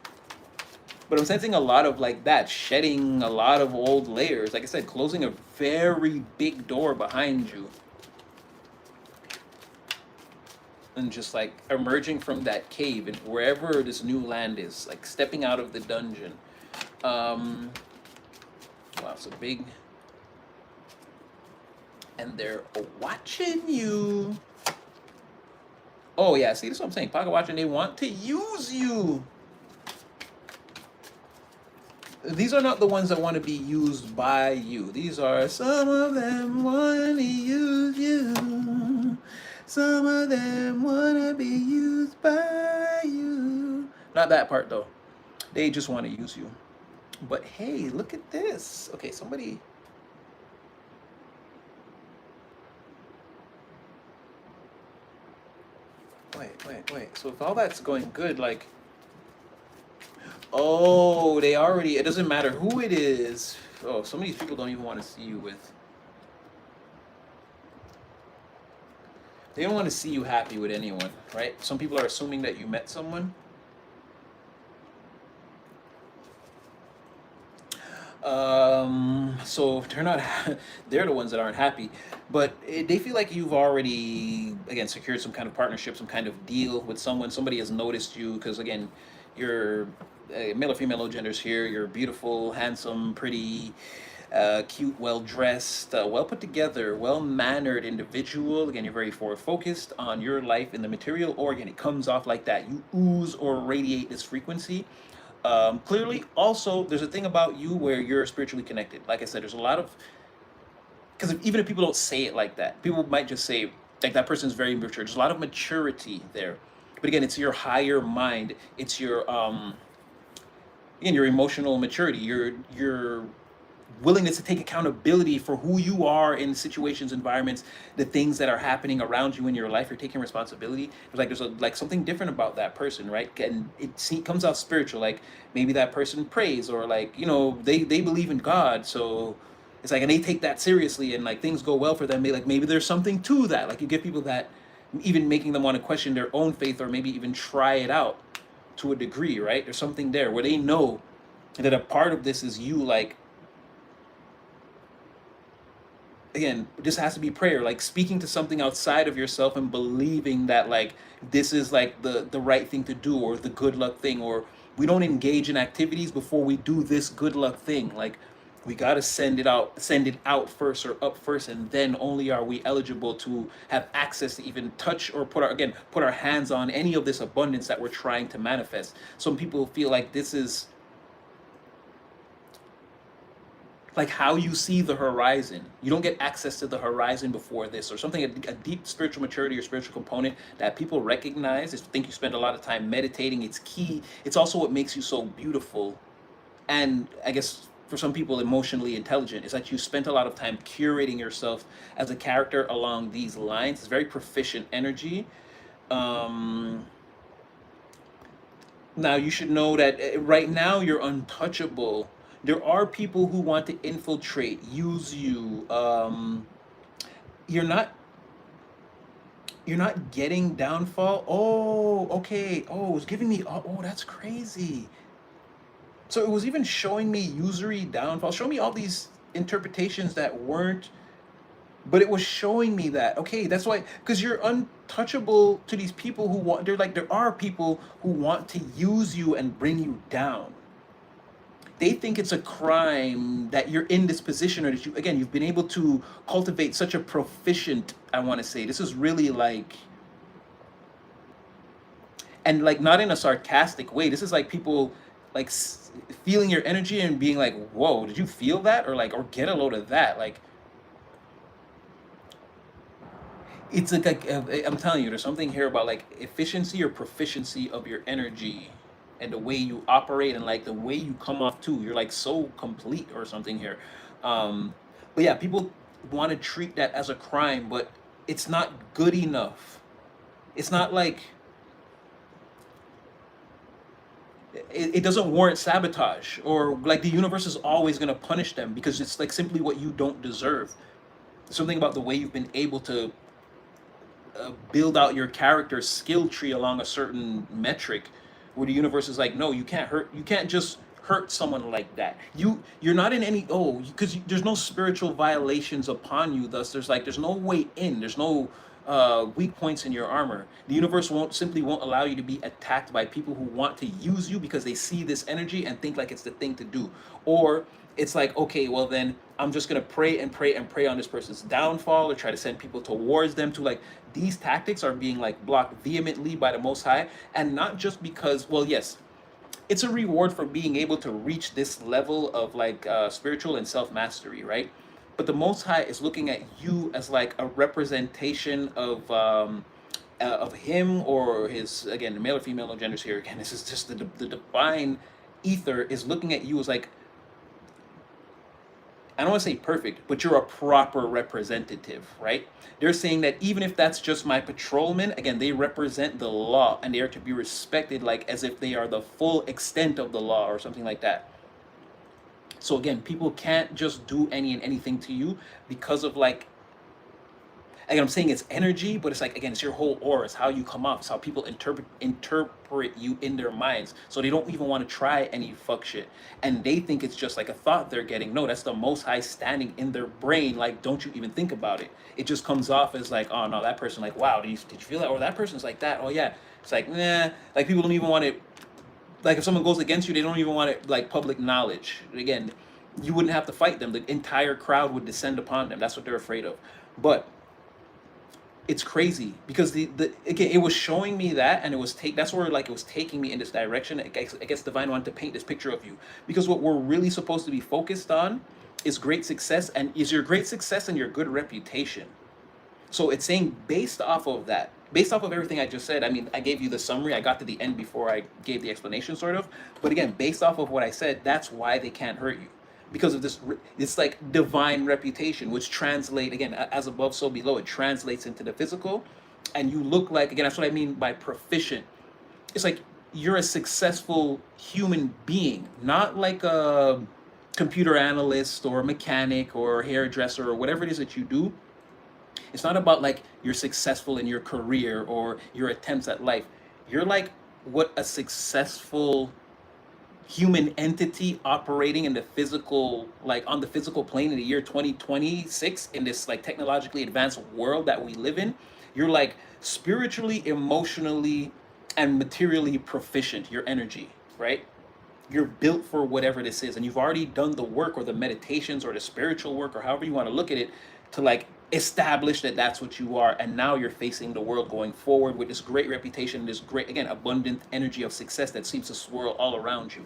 but I'm sensing a lot of like that, shedding a lot of old layers. Like I said, closing a very big door behind you, and just like emerging from that cave and wherever this new land is, like stepping out of the dungeon. Wow, so big, and they're watching you. Oh yeah, see, that's what I'm saying. Pocket watching, they want to use you. These are not the ones that want to be used by you. These are some of them want to use you. Some of them want to be used by you. Not that part though. They just want to use you. But hey, look at this. Okay, somebody. Wait. So if all that's going good, like, oh, they already, it doesn't matter who it is. Oh, some of these people don't even want to see you with. They don't want to see you happy with anyone, right? Some people are assuming that you met someone. So they're not, they're the ones that aren't happy, but they feel like you've already, again, secured some kind of partnership, some kind of deal with someone. Somebody has noticed you because, again, you're male or female, no genders here. You're beautiful, handsome, pretty, cute, well dressed, well put together, well mannered individual. Again, you're very forward focused on your life in the material organ. It comes off like that. You ooze or radiate this frequency. Clearly, also, there's a thing about you where you're spiritually connected. Like I said, there's a lot of, because even if people don't say it like that, people might just say, like, that person's very mature. There's a lot of maturity there. But again, it's your higher mind. It's your, again, your emotional maturity, your willingness to take accountability for who you are in situations, environments, the things that are happening around you in your life. You're taking responsibility. There's something different about that person, right? And comes out spiritual. Like maybe that person prays, or like, they believe in God, so it's like, and they take that seriously, and like things go well for them. Maybe there's something to that. Like you give people that, even making them want to question their own faith, or maybe even try it out to a degree, right? There's something there where they know that a part of this is you, like, again, this has to be prayer, like speaking to something outside of yourself and believing that, like, this is like the right thing to do, or the good luck thing, or we don't engage in activities before we do this good luck thing. Like we got to send it out first, or up first, and then only are we eligible to have access to even touch or put our hands on any of this abundance that we're trying to manifest. Some people feel like this is like how you see the horizon. You don't get access to the horizon before this, or something, a deep spiritual maturity or spiritual component that people recognize. I think you spend a lot of time meditating. It's key. It's also what makes you so beautiful, and I guess for some people emotionally intelligent, is that you spent a lot of time curating yourself as a character along these lines. It's very proficient energy. Now you should know that right now you're untouchable. There are people who want to infiltrate, use you. You're not getting downfall. Oh, okay. Oh, it's giving me. Oh, that's crazy. So it was even showing me usury downfall. Show me all these interpretations that weren't. But it was showing me that, okay, that's why, because you're untouchable to these people who want. They're like, there are people who want to use you and bring you down. They think it's a crime that you're in this position, or that you've been able to cultivate such a proficient, I want to say, this is really like, and like not in a sarcastic way. This is like people like feeling your energy and being like, whoa, did you feel that? Or like, or get a load of that. Like, it's like I'm telling you, there's something here about like efficiency or proficiency of your energy, and the way you operate, and like the way you come off too. You're like so complete or something here. Um, but yeah, people want to treat that as a crime, but it's not good enough. It's not like it doesn't warrant sabotage, or like the universe is always going to punish them because it's like simply what you don't deserve. Something about the way you've been able to build out your character skill tree along a certain metric, where the universe is like, no, you can't just hurt someone like that. You're not in any, because there's no spiritual violations upon you. Thus there's no way in, there's no weak points in your armor. The universe won't allow you to be attacked by people who want to use you because they see this energy and think like it's the thing to do. Or it's like, okay, well then I'm just gonna pray and pray and pray on this person's downfall, or try to send people towards them. To like, these tactics are being like blocked vehemently by the Most High, and not just because, well, yes, it's a reward for being able to reach this level of like spiritual and self mastery, right? But the Most High is looking at you as like a representation of Him, or His, again, male or female, no genders here. Again, this is just the divine ether is looking at you as like, I don't want to say perfect, but you're a proper representative, right? They're saying that even if that's just my patrolman, again, they represent the law and they are to be respected like as if they are the full extent of the law or something like that. So again, people can't just do any and anything to you because of like, again, I'm saying it's energy, but it's like, again, it's your whole aura. It's how you come off. It's how people interpret you in their minds. So they don't even want to try any fuck shit. And they think it's just like a thought they're getting. No, that's the Most High standing in their brain. Like, don't you even think about it. It just comes off as like, oh no, that person, like, wow, did you feel that? Or that person's like that. Oh yeah. It's like, nah. Like, people don't even want it. Like, if someone goes against you, they don't even want it like public knowledge. Again, you wouldn't have to fight them. The entire crowd would descend upon them. That's what they're afraid of. But it's crazy because again, it was showing me that, and that's where like it was taking me in this direction. I guess Divine wanted to paint this picture of you, because what we're really supposed to be focused on is great success, and is your great success and your good reputation. So it's saying based off of that, based off of everything I just said. I mean, I gave you the summary. I got to the end before I gave the explanation, sort of. But again, based off of what I said, that's why they can't hurt you, because of this. It's like divine reputation, which translate, again, as above so below. It translates into the physical, and you look like, again, that's what I mean by proficient. It's like you're a successful human being, not like a computer analyst or a mechanic or a hairdresser or whatever it is that you do. It's not about like you're successful in your career or your attempts at life. You're like what a successful human entity operating in the physical, like on the physical plane in the year 2026, in this like technologically advanced world that we live in. You're like spiritually, emotionally, and materially proficient, your energy, right? You're built for whatever this is, and you've already done the work, or the meditations, or the spiritual work, or however you want to look at it, to like establish that that's what you are. And now you're facing the world going forward with this great reputation, this great, again, abundant energy of success that seems to swirl all around you.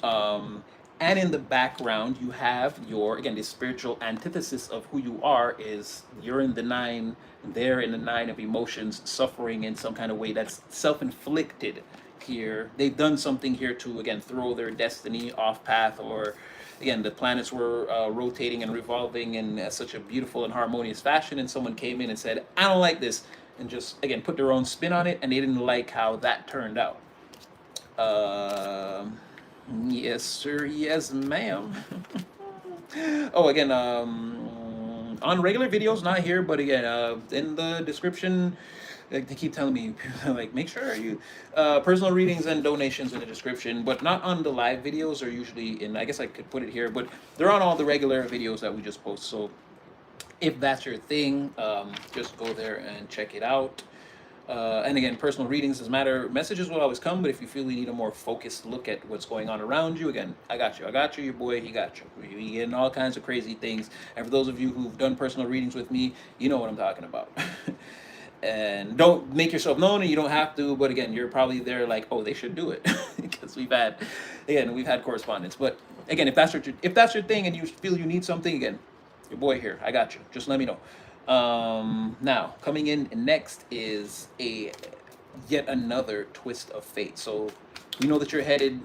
And in the background, you have your, again, the spiritual antithesis of who you are is you're in the nine, they're in the nine of emotions, suffering in some kind of way that's self-inflicted here. They've done something here to, again, throw their destiny off path, or, again, the planets were rotating and revolving in such a beautiful and harmonious fashion, and someone came in and said, I don't like this, and just, again, put their own spin on it, and they didn't like how that turned out. Yes, sir. Yes, ma'am. Oh, again, on regular videos, not here, but again, in the description, like, they keep telling me, like, make sure you, personal readings and donations in the description, but not on the live videos. Are usually in, I guess I could put it here, but they're on all the regular videos that we just post. So if that's your thing, just go there and check it out. And again, personal readings doesn't matter. Messages will always come, but if you feel you need a more focused look at what's going on around you, again, I got you. I got you, your boy, he got you. We getting all kinds of crazy things. And for those of you who've done personal readings with me, you know what I'm talking about. And don't make yourself known, and you don't have to, but again, you're probably there like, oh, they should do it. Because we've had correspondence. But again, if that's your thing and you feel you need something, again, your boy here, I got you. Just let me know. Now, coming in next is yet another twist of fate. So we know that you're headed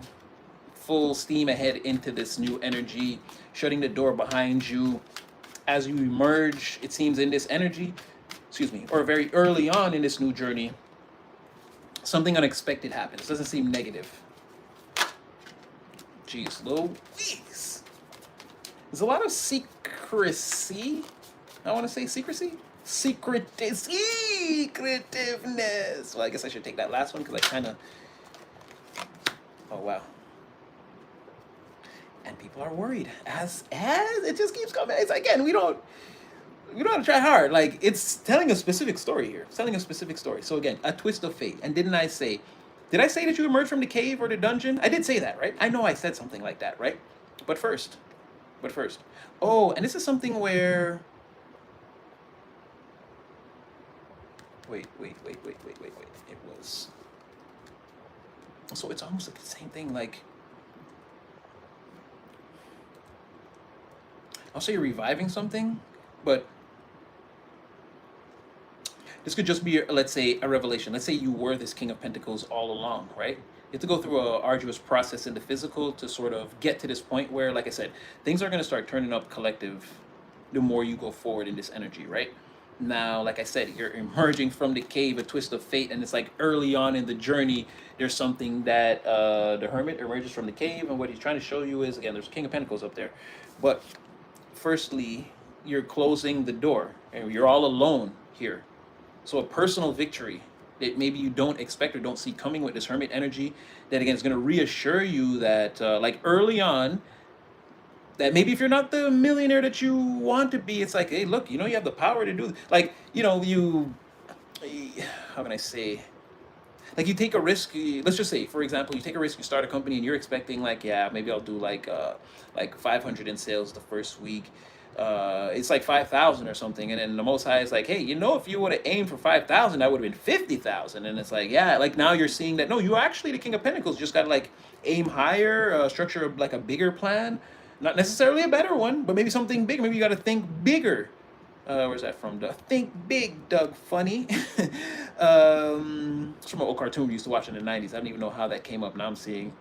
full steam ahead into this new energy, shutting the door behind you. As you emerge, it seems, in this energy, or very early on in this new journey, something unexpected happens. It doesn't seem negative. Jeez Louise. There's a lot of secrecy. I want to say secretiveness. Well, I guess I should take that last one because I kind of. Oh wow. And people are worried as it just keeps coming. It's again, we don't. You don't have to try hard. Like, it's telling a specific story here. It's telling a specific story. So again, a twist of fate. And did I say that you emerged from the cave or the dungeon? I did say that, right? I know I said something like that, right? But first, but first. Oh, and this is something where. Wait. It was. So it's almost like the same thing. Like, I'll say you're reviving something, but this could just be, let's say, a revelation. Let's say you were this King of Pentacles all along, right? You have to go through a arduous process in the physical to sort of get to this point where, like I said, things are going to start turning up collective the more you go forward in this energy, right? Now, like I said, you're emerging from the cave, a twist of fate, and it's like early on in the journey, there's something that the Hermit emerges from the cave, and what he's trying to show you is, again, there's King of Pentacles up there. But firstly, you're closing the door, and you're all alone here. So a personal victory that maybe you don't expect or don't see coming with this Hermit energy, that again is going to reassure you that like early on, that maybe if you're not the millionaire that you want to be, it's like, hey, look, you know, you have the power to do, like, you know, how can I say, like, you take a risk. Let's just say, for example, you take a risk, you start a company, and you're expecting, like, yeah, maybe I'll do like 500 in sales the first week. It's like 5,000 or something, and then the Most High is like, hey, you know, if you would have aimed for 5,000, that would have been 50,000. And it's like, yeah, like now you're seeing that no, you actually the King of Pentacles, just gotta like aim higher, structure like a bigger plan, not necessarily a better one, but maybe something big. Maybe you got to think bigger. Where's that from? Think Big, Doug Funny. It's from an old cartoon we used to watch in the 90s. I don't even know how that came up. Now I'm seeing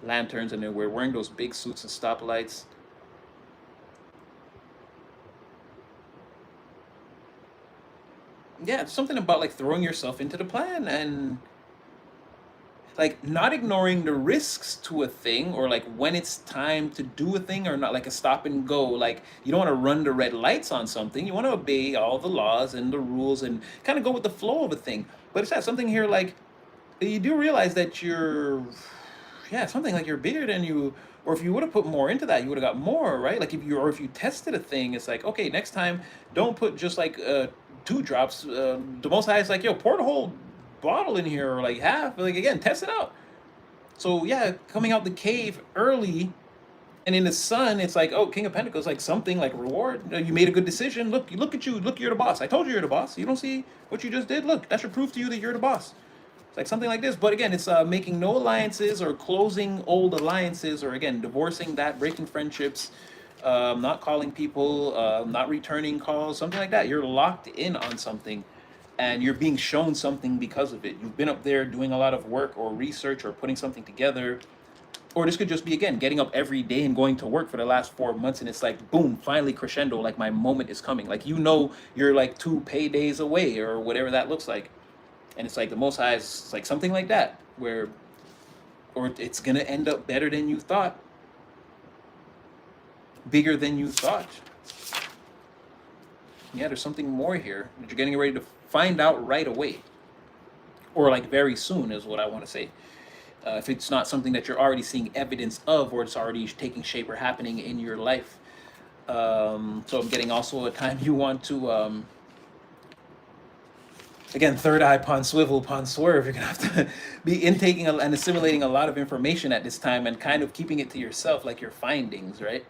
lanterns, and then we're wearing those big suits and stoplights. Yeah, it's something about like throwing yourself into the plan and like not ignoring the risks to a thing, or like when it's time to do a thing, or not like a stop and go. Like, you don't want to run the red lights on something. You want to obey all the laws and the rules and kind of go with the flow of a thing. But it's not something here like you do realize that you're, yeah, something like you're bigger than you, or if you would have put more into that, you would have got more, right? Like if you tested a thing, it's like, okay, next time don't put just like 2 drops. The Most High is like, yo, pour the whole bottle in here, or like half, like, again, test it out. So yeah, coming out the cave early and in the sun, it's like, oh, King of Pentacles, like something like reward. You made a good decision. Look at you. Look, you're the boss. I told you you're the boss. You don't see what you just did? Look, that should prove to you that you're the boss. It's like something like this. But again, it's making no alliances or closing old alliances, or again, divorcing that, breaking friendships, not calling people, not returning calls, something like that. You're locked in on something, and you're being shown something because of it. You've been up there doing a lot of work or research or putting something together. Or this could just be, again, getting up every day and going to work for the last 4 months, and it's like, boom, finally crescendo, like my moment is coming. Like, you know, you're like 2 paydays away, or whatever that looks like. And it's like the Most High is like something like that, where, or it's going to end up better than you thought, bigger than you thought. Yeah, there's something more here that you're getting ready to find out right away, or like very soon is what I want to say. If it's not something that you're already seeing evidence of, or it's already taking shape or happening in your life. So I'm getting also a time you want to, again, third eye upon swivel upon swerve. You're gonna have to be intaking and assimilating a lot of information at this time, and kind of keeping it to yourself, like your findings, right?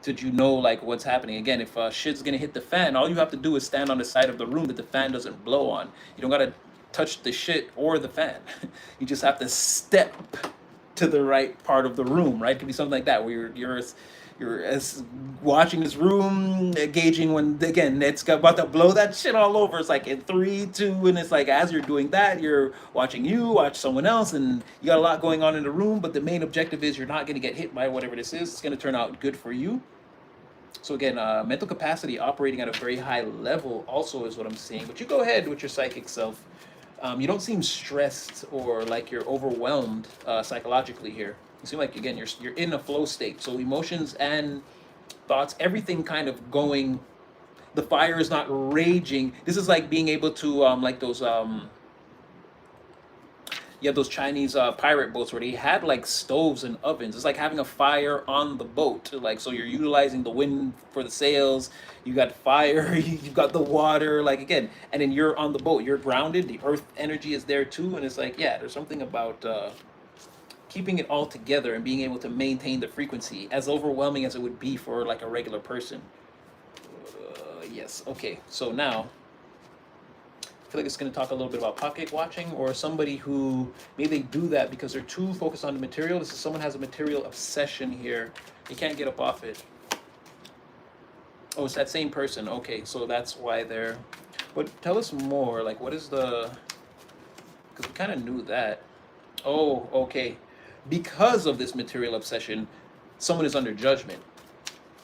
So that you know like what's happening. Again, if shit's gonna hit the fan, all you have to do is stand on the side of the room that the fan doesn't blow on. You don't gotta touch the shit or the fan. You just have to step to the right part of the room, right? It could be something like that, where you're as watching this room, gauging when, again, it's about to blow that shit all over. It's like in 3, 2, and it's like as you're doing that, you're watching you watch someone else, and you got a lot going on in the room, but the main objective is you're not going to get hit by whatever this is. It's going to turn out good for you. So again, mental capacity operating at a very high level also is what I'm seeing. But you go ahead with your psychic self. You don't seem stressed or like you're overwhelmed psychologically here. You seem like, again, you're in a flow state. So emotions and thoughts, everything kind of going. The fire is not raging. This is like being able to like those You have those Chinese pirate boats where they had like stoves and ovens. It's like having a fire on the boat. Like, so you're utilizing the wind for the sails. You got fire. You've got the water. Like again, and then you're on the boat. You're grounded. The earth energy is there too. And it's like, yeah, there's something about keeping it all together and being able to maintain the frequency, as overwhelming as it would be for like a regular person. Yes. Okay. So now I feel like it's going to talk a little bit about pocket watching, or somebody who maybe they do that because they're too focused on the material. This is someone has a material obsession here. You can't get up off it. Oh, it's that same person. Okay, so that's why they're. But tell us more. Like, what is the? Because we kind of knew that. Oh, okay. Because of this material obsession, someone is under judgment.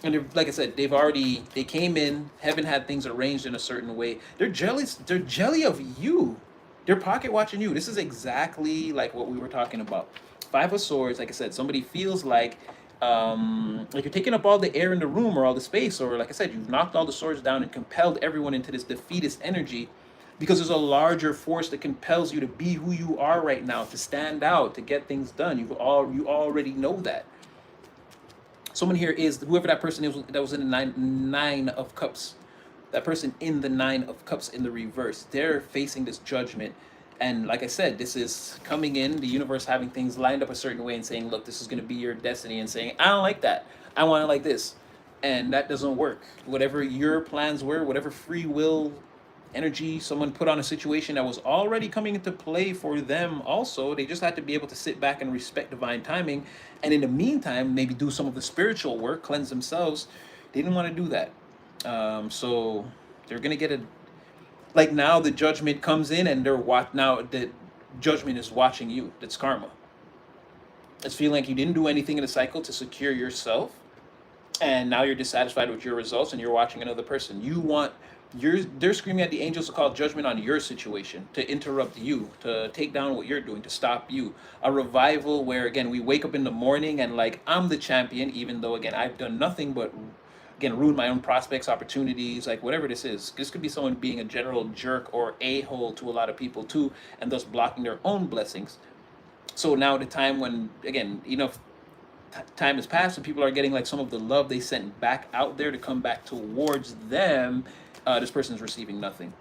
And like I said, they came in, heaven had things arranged in a certain way. They're jealous, they're jelly of you. They're pocket watching you. This is exactly like what we were talking about. Five of Swords, like I said, somebody feels like you're taking up all the air in the room or all the space, or like I said, you've knocked all the swords down and compelled everyone into this defeatist energy because there's a larger force that compels you to be who you are right now, to stand out, to get things done. You already know that. Someone here is whoever that person is that was in the nine of cups. That person in the 9 of cups in the reverse. They're facing this judgment. And like I said, this is coming in, the universe having things lined up a certain way and saying, look, this is going to be your destiny, and saying, I don't like that. I want it like this. And that doesn't work. Whatever your plans were, whatever free will energy someone put on a situation that was already coming into play for them also, they just had to be able to sit back and respect divine timing, and in the meantime maybe do some of the spiritual work, cleanse themselves. They didn't want to do that. So they're gonna get like, now the judgment comes in, and now the judgment is watching you. That's karma. It's feeling like you didn't do anything in the cycle to secure yourself, and now you're dissatisfied with your results, and you're watching another person. They're screaming at the angels to call judgment on your situation, to interrupt you, to take down what you're doing, to stop you. A revival where, again, we wake up in the morning and like, I'm the champion, even though, again, I've done nothing but, again, ruin my own prospects, opportunities, like whatever this is. This could be someone being a general jerk or a-hole to a lot of people too, and thus blocking their own blessings. So now the time when, again, enough time has passed and people are getting like some of the love they sent back out there to come back towards them, this person's receiving nothing.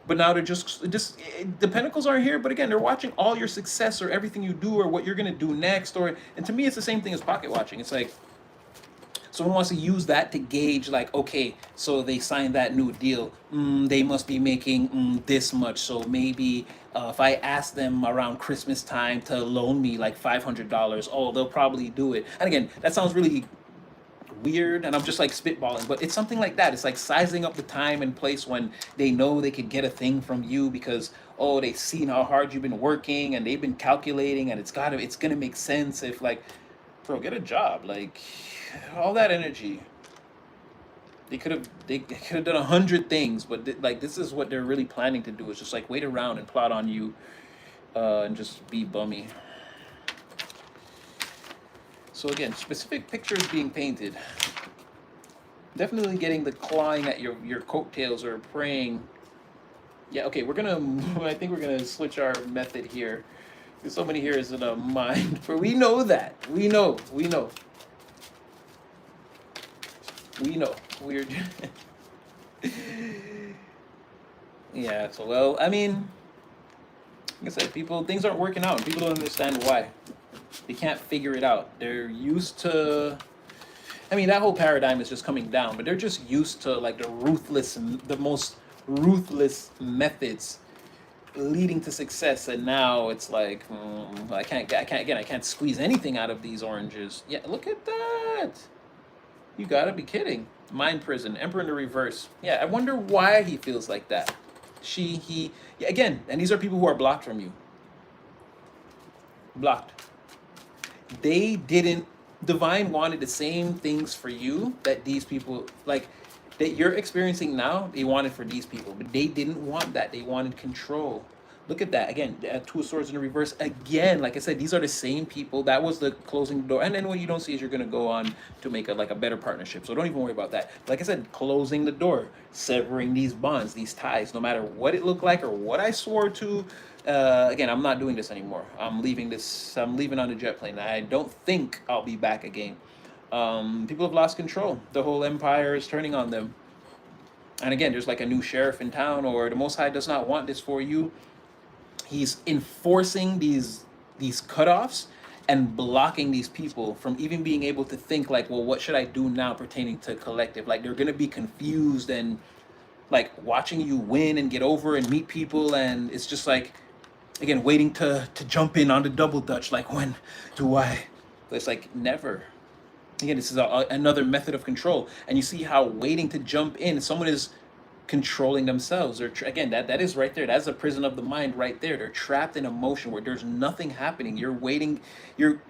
But now they're just the pentacles aren't here, but again, they're watching all your success or everything you do or what you're gonna do next. And to me, it's the same thing as pocket watching. It's like someone wants to use that to gauge, like, okay, so they signed that new deal. They must be making this much. So maybe if I ask them around Christmas time to loan me like $500, oh, they'll probably do it. And again, that sounds really weird, and I'm just like spitballing, but it's something like that. It's like sizing up the time and place when they know they could get a thing from you because, oh, they've seen how hard you've been working and they've been calculating, and it's gonna make sense if, like, bro, get a job. Like, all that energy, they could have done 100 things, but like, this is what they're really planning to do, is just like wait around and plot on you, and just be bummy. So again, specific pictures being painted. Definitely getting the clawing at your coattails or praying. Yeah, okay, I think we're gonna switch our method here. Because somebody here is in a mind, for we know that. We know. We're yeah, so, well, I mean, like I said, things aren't working out and people don't understand why. They can't figure it out. They're used to, I mean, that whole paradigm is just coming down, but they're just used to like the most ruthless methods leading to success, and now it's like, I can't squeeze anything out of these oranges. Yeah, look at that. You gotta be kidding. Mind prison, Emperor in the reverse. Yeah, I wonder why he feels like that. Yeah, again, and these are people who are blocked from you. Blocked. Divine wanted the same things for you that these people, like, that you're experiencing now, they wanted for these people, but they didn't want that. They wanted control. Look at that again. Two of Swords in the reverse again. Like I said, these are the same people. That was the closing the door. And then what you don't see is you're gonna go on to make a better partnership. So don't even worry about that. Like I said, closing the door, severing these bonds, these ties. No matter what it looked like or what I swore to. Again, I'm not doing this anymore. I'm leaving this. I'm leaving on the jet plane. I don't think I'll be back again. People have lost control. The whole empire is turning on them. And again, there's like a new sheriff in town, or the Most High does not want this for you. He's enforcing these cutoffs and blocking these people from even being able to think like, well, what should I do now pertaining to collective? Like they're gonna be confused and like watching you win and get over and meet people, and it's just like again waiting to jump in on the double dutch. Like when do I? It's like never. Again, this is another method of control, and you see how waiting to jump in, someone is controlling themselves. Or again, that is right there. That's a prison of the mind right there. They're trapped in emotion where there's nothing happening. You're waiting. You're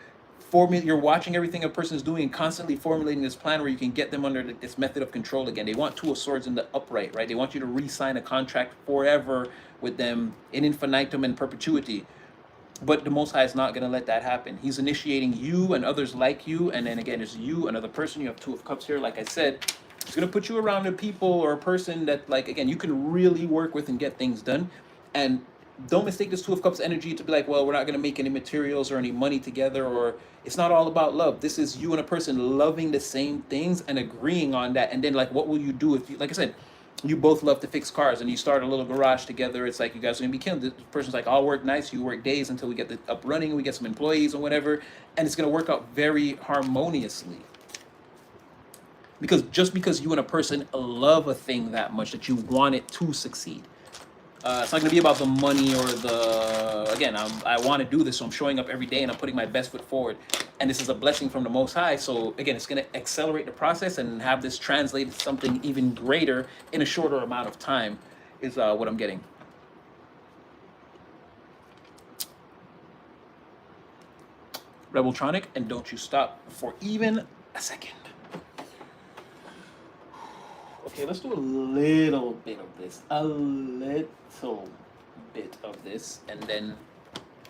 watching everything a person is doing and constantly formulating this plan where you can get them under this method of control again. They want two of swords in the upright, right? They want you to re-sign a contract forever with them in infinitum and perpetuity. But the Most High is not going to let that happen. He's initiating you and others like you. And then again, there's you, another person. You have two of cups here. Like I said, he's going to put you around a people or a person that, like, again, you can really work with and get things done. And don't mistake this two of cups energy to be like, well, we're not going to make any materials or any money together, or it's not all about love. This is you and a person loving the same things and agreeing on that. And then, like, what will you do if you, like I said, you both love to fix cars and you start a little garage together. It's like you guys are gonna be killing. This person's like, I'll work nights, you work days until we get the up running, we get some employees or whatever, and it's gonna work out very harmoniously. Because just because you and a person love a thing that much that you want it to succeed. It's not gonna be about the money or the, again, I want to do this, so I'm showing up every day and I'm putting my best foot forward. And this is a blessing from the Most High. So again, it's gonna accelerate the process and have this translate to something even greater in a shorter amount of time is what I'm getting. Rebeltronic, and don't you stop for even a second. Okay, let's do a little bit of this. A little bit of this, and then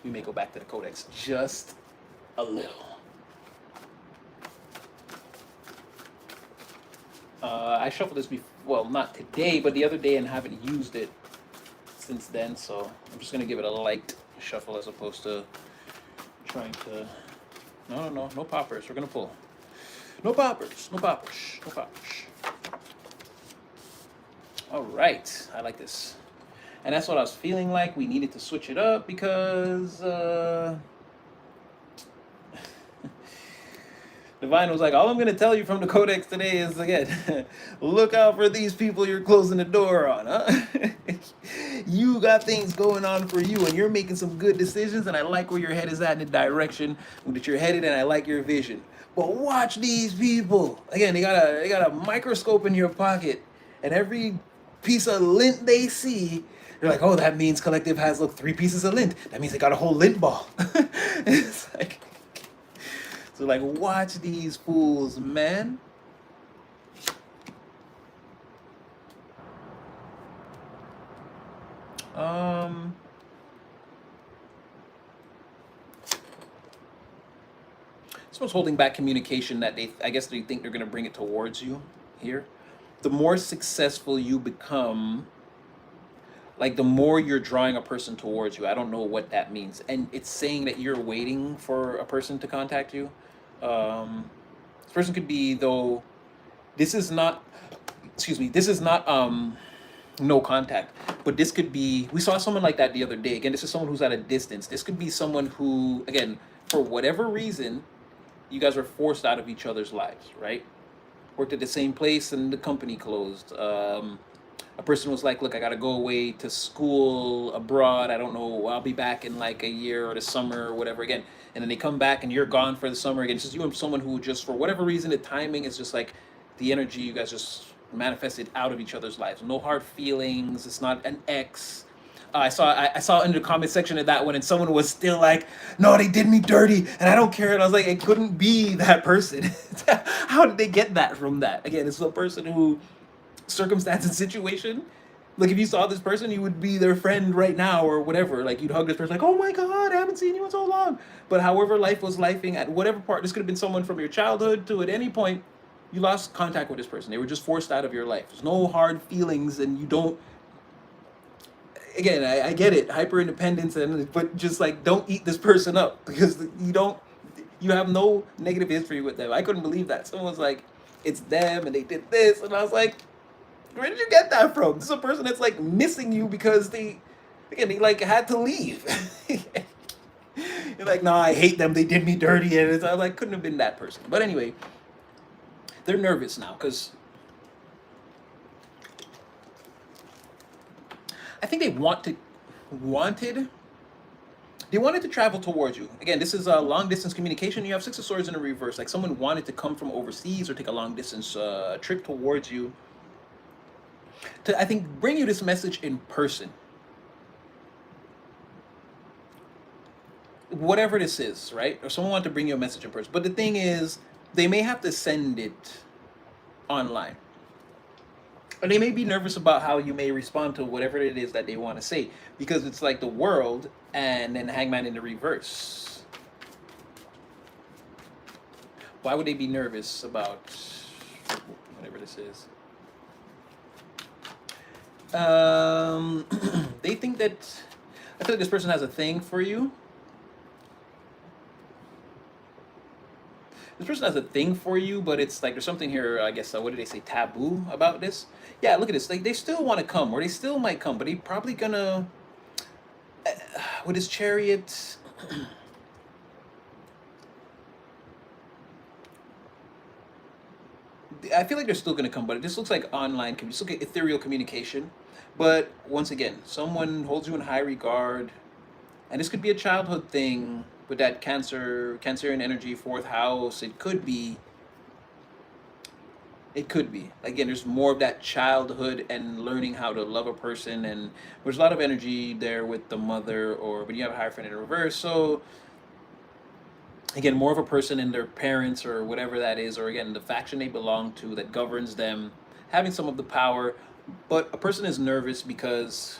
we may go back to the codex. Just a little. I shuffled this before, well, not today, but the other day, and haven't used it since then, so I'm just gonna give it a light shuffle as opposed to trying to. No poppers. We're gonna pull. No poppers. No poppers. No poppers. All right, I like this. And that's what I was feeling like. We needed to switch it up because Divine was like, all I'm going to tell you from the codex today is, again, look out for these people you're closing the door on, huh? You got things going on for you, and you're making some good decisions, and I like where your head is at in the direction that you're headed, and I like your vision. But watch these people. Again, they got a microscope in your pocket, and every piece of lint they see, they're like, oh, that means collective has, look, 3 pieces of lint. That means they got a whole lint ball. It's like, so like, watch these fools, man. Someone's holding back communication that I guess they think they're gonna bring it towards you here. The more successful you become, like the more you're drawing a person towards you. I don't know what that means. And it's saying that you're waiting for a person to contact you. This person could be, though, this is not no contact, but this could be, we saw someone like that the other day. Again, this is someone who's at a distance. This could be someone who, again, for whatever reason, you guys were forced out of each other's lives, right? Worked at the same place and the company closed. A person was like, look, I gotta go away to school abroad. I don't know, I'll be back in like a year or the summer or whatever again. And then they come back and you're gone for the summer again. It's just you and someone who just, for whatever reason, the timing is just like the energy you guys just manifested out of each other's lives. No hard feelings. It's not an ex. I saw in the comment section of that one, and someone was still like, no, they did me dirty, and I don't care. And I was like, it couldn't be that person. How did they get that from that? Again, it's a person who, circumstance and situation, Like if you saw this person, you would be their friend right now or whatever. Like you'd hug this person, like, oh my god, I haven't seen you in so long. But however life was lifing at whatever part, this could have been someone from your childhood to at any point, you lost contact with this person. They were just forced out of your life. There's no hard feelings, and you don't. Again, I get it, hyper independence, and but just like don't eat this person up because you don't. You have no negative history with them. I couldn't believe that. Someone was like, it's them, and they did this, and I was like, where did you get that from? This is a person that's like missing you because they like had to leave. You're like, no, I hate them. They did me dirty, and I like couldn't have been that person. But anyway, they're nervous now because I think wanted they wanted to travel towards you. Again, this is a long distance communication. You have Six of Swords in the reverse. Like someone wanted to come from overseas or take a long distance trip towards you to, I think, bring you this message in person. Whatever this is, right? Or someone wanted to bring you a message in person. But the thing is, they may have to send it online. Or they may be nervous about how you may respond to whatever it is that they want to say. Because it's like the world and then Hangman in the reverse. Why would they be nervous about whatever this is? They think that I feel like this person has a thing for you. This person has a thing for you, but it's like there's something here, I guess, what did they say, taboo about this? Yeah, look at this. Like they still want to come, or they still might come, but they probably gonna with his chariot. I feel like they're still gonna come, but this looks like online. Just look at ethereal communication. But once again, someone holds you in high regard, and this could be a childhood thing with that Cancerian energy, fourth house. It could be. It could be. Again, there's more of that childhood and learning how to love a person, and there's a lot of energy there with the mother, or when you have a Hierophant in reverse. So again, more of a person and their parents or whatever that is, or again, the faction they belong to that governs them, having some of the power. But a person is nervous because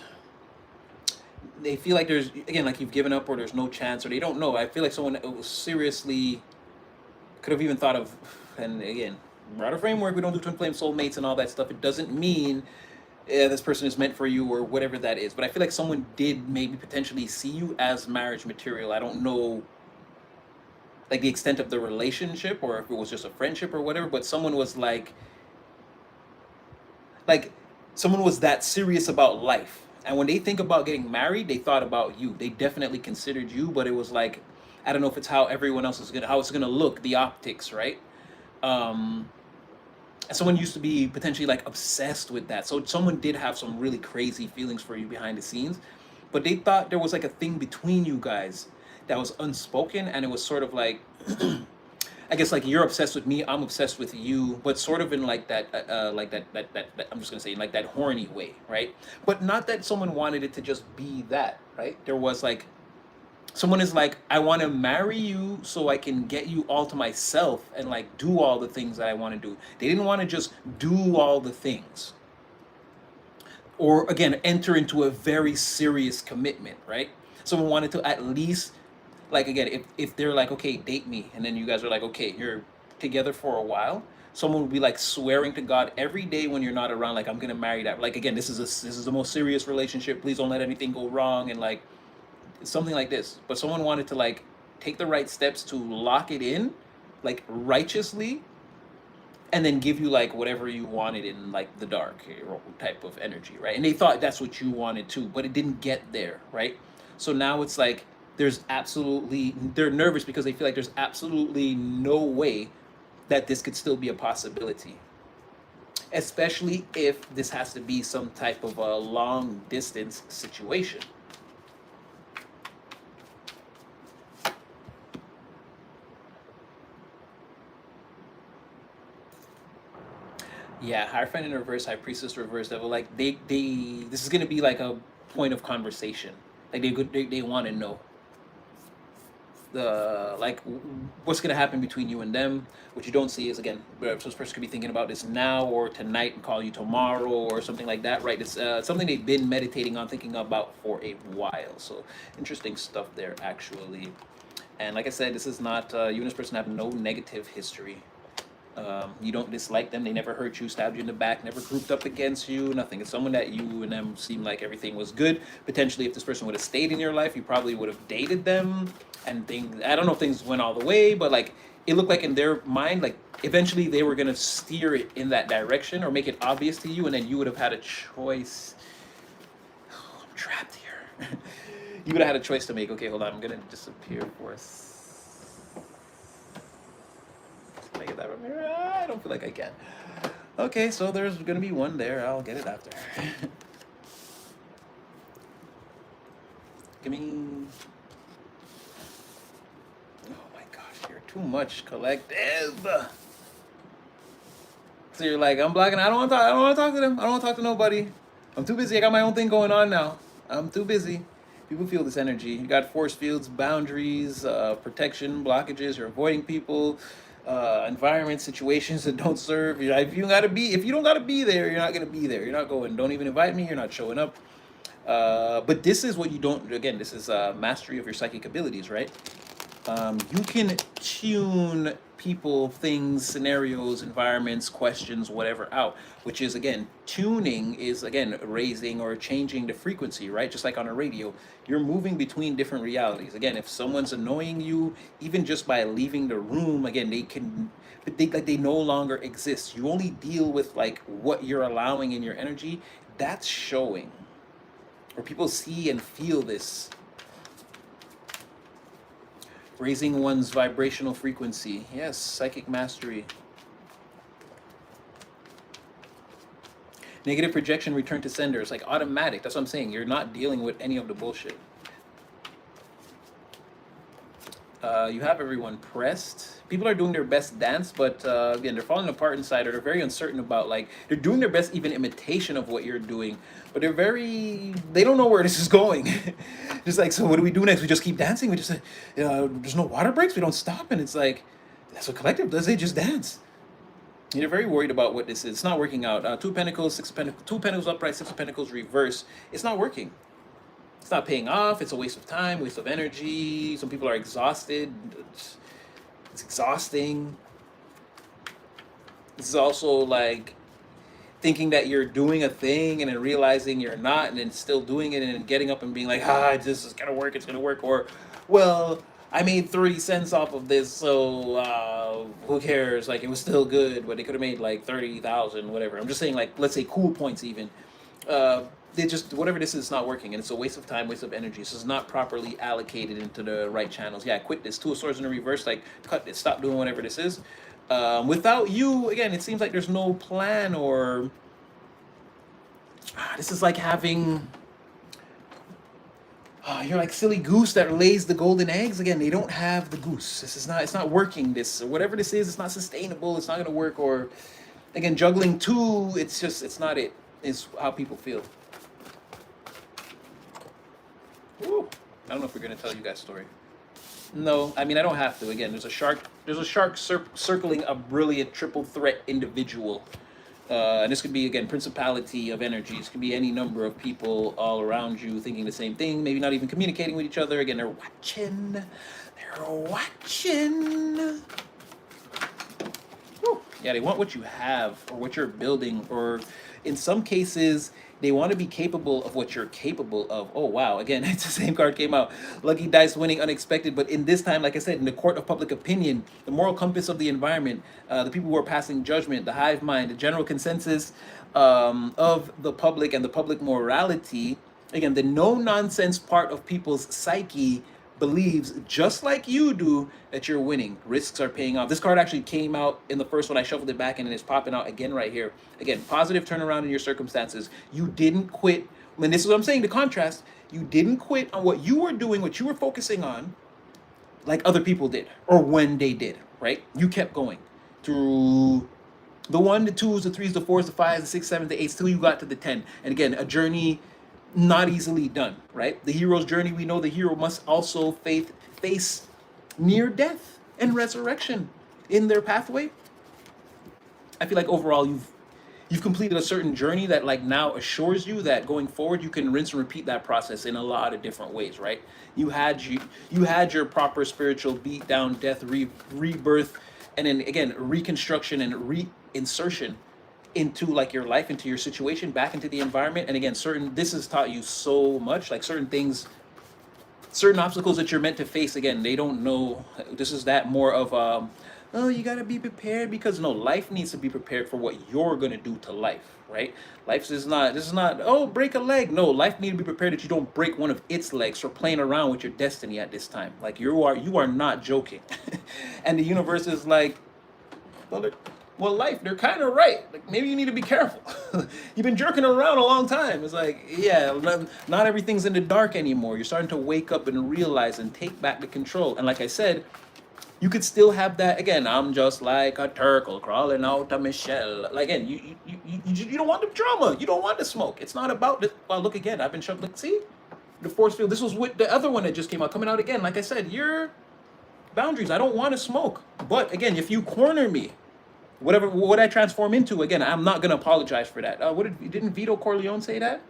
they feel like there's, again, like you've given up or there's no chance or they don't know. I feel like someone seriously could have even thought of, and again, broader framework, we don't do twin flame soulmates and all that stuff. It doesn't mean this person is meant for you or whatever that is. But I feel like someone did maybe potentially see you as marriage material. I don't know like the extent of the relationship or if it was just a friendship or whatever, but someone was like someone was that serious about life. And when they think about getting married, they thought about you. They definitely considered you, but it was like, I don't know if it's how everyone else is gonna, how it's gonna look, the optics, right? Someone used to be potentially like obsessed with that. So someone did have some really crazy feelings for you behind the scenes, but they thought there was like a thing between you guys that was unspoken, and it was sort of like I guess like you're obsessed with me, I'm obsessed with you, but sort of in like that, that I'm just gonna say in like that horny way, right? But not that someone wanted it to just be that, right? There was like someone is like, I want to marry you so I can get you all to myself and like do all the things that I want to do. They didn't want to just do all the things, or again enter into a very serious commitment, right? Someone wanted to at least, like again, if they're like, okay, date me, and then you guys are like, okay, you're together for a while, someone would be like swearing to God every day when you're not around, like I'm gonna marry that, like again, this is the most serious relationship, please don't let anything go wrong, and like something like this. But someone wanted to like take the right steps to lock it in like righteously, and then give you like whatever you wanted in like the dark type of energy, right? And they thought that's what you wanted too, but it didn't get there, right? So now it's like they're nervous because they feel like there's absolutely no way that this could still be a possibility, especially if this has to be some type of a long distance situation. Yeah, Hierophant in reverse, High Priestess reverse, Devil. Like this is gonna be like a point of conversation. Like they want to know. what's gonna happen between you and them. What you don't see is, again, so this person could be thinking about this now or tonight and call you tomorrow or something like that, right? It's something they've been meditating on, thinking about for a while. So interesting stuff there, actually. And like I said, this is not you and this person have no negative history. You don't dislike them. They never hurt you, stabbed you in the back, never grouped up against you, nothing. It's someone that you and them seem like everything was good. Potentially, if this person would have stayed in your life, you probably would have dated them. And things, I don't know if things went all the way, but like it looked like in their mind, like eventually they were gonna steer it in that direction or make it obvious to you, and then you would have had a choice. Oh, I'm trapped here. You would have had a choice to make. Okay, hold on. I'm gonna disappear for a Can I get that from here? I don't feel like I can. Okay, so there's gonna be one there. I'll get it after. Give me. Oh my gosh, you're too much, collective. So you're like, I'm blocking. I don't want to talk. I don't want to talk to them. I don't want to talk to nobody. I'm too busy. I got my own thing going on now. I'm too busy. People feel this energy. You got force fields, boundaries, protection, blockages. You're avoiding people, environment, situations that don't serve. If you don't gotta be there, you're not gonna be there. You're not going. Don't even invite me. You're not showing up. But this is what you don't. Again, this is mastery of your psychic abilities, right? You can tune people, things, scenarios, environments, questions, whatever out, which is, again, tuning is, again, raising or changing the frequency, right? Just like on a radio, you're moving between different realities. Again, if someone's annoying you, even just by leaving the room, again, they no longer exist. You only deal with like what you're allowing in your energy. That's showing, or people see and feel this. Raising one's vibrational frequency. Yes, psychic mastery. Negative projection, return to sender. It's like automatic. That's what I'm saying. You're not dealing with any of the bullshit. You have everyone pressed. People are doing their best dance, but again, they're falling apart inside, or they're very uncertain about, like, they're doing their best even imitation of what you're doing, but they don't know where this is going. Just like, so what do we do next? We just keep dancing? We just, there's no water breaks? We don't stop? And it's like, that's what collective does. They just dance. And they're very worried about what this is. It's not working out. Two Pentacles, Six of Pentacles, Two Pentacles upright, Six of Pentacles reverse. It's not working. It's not paying off. It's a waste of time, waste of energy. Some people are exhausted. It's exhausting. This is also like thinking that you're doing a thing and then realizing you're not, and then still doing it, and then getting up and being like, this is gonna work, it's gonna work. Or, well, I made 30 cents off of this, so who cares? Like, it was still good, but they could have made like 30,000, whatever. I'm just saying, like, let's say cool points even. They just, whatever this is, not working, and it's a waste of time, waste of energy. So it's not properly allocated into the right channels. Yeah, quit this. Two of Swords in the reverse, like, cut it, stop doing whatever this is. Without you, again, it seems like there's no plan, or this is like having, you're like silly goose that lays the golden eggs. Again, they don't have the goose. It's not working. This, whatever this is, it's not sustainable. It's not gonna work. Or, again, juggling two, it's not it. It's how people feel. Ooh, I don't know if we're gonna tell you guys a story. No, I mean, I don't have to. Again, there's a shark circling a brilliant triple threat individual. And this could be, again, principality of energies. It could be any number of people all around you thinking the same thing, maybe not even communicating with each other. Again, they're watching. They're watching. Whew. Yeah, they want what you have or what you're building, or in some cases, they want to be capable of what you're capable of. Oh, wow. Again, it's the same card came out. Lucky dice winning unexpected. But in this time, like I said, in the court of public opinion, the moral compass of the environment, the people who are passing judgment, the hive mind, the general consensus of the public and the public morality. Again, the no-nonsense part of people's psyche believes, just like you do, that you're winning. Risks are paying off. This card actually came out in the first one. I shuffled it back and it's popping out again right here. Again, positive turnaround in your circumstances. You didn't quit. And this is what I'm saying, the contrast. You didn't quit on what you were doing, what you were focusing on, like other people did, or when they did, right? You kept going through the 1, the 2s, the 3s, the 4s, the 5s, the 6, 7, the 8s, till you got to the 10. And again, a journey not easily done, right? The hero's journey, we know the hero must also face near death and resurrection in their pathway. I feel like overall you've completed a certain journey that like now assures you that going forward you can rinse and repeat that process in a lot of different ways, right? You had your proper spiritual beat down, death, rebirth, and then again reconstruction and reinsertion into like your life, into your situation, back into the environment. And again, certain this has taught you so much, like certain things, certain obstacles that you're meant to face. Again, they don't know. This is that more of oh, you gotta be prepared, because no, life needs to be prepared for what you're gonna do to life, right? Life is not, this is not, oh, break a leg. No, life needs to be prepared that you don't break one of its legs for playing around with your destiny at this time. Like you are not joking. And the universe is like, well, life, they're kind of right. Like, maybe you need to be careful. You've been jerking around a long time. It's like, yeah, not everything's in the dark anymore. You're starting to wake up and realize and take back the control. And like I said, you could still have that. Again, I'm just like a turtle crawling out of my shell. Like, again, you don't want the drama. You don't want the smoke. It's not about this. Well, look again. I've been shocked. Look, see the force field. This was with the other one that just came out, coming out again. Like I said, your boundaries. I don't want to smoke. But again, if you corner me, whatever what I transform into, again, I'm not gonna apologize for that. Didn't Vito Corleone say that?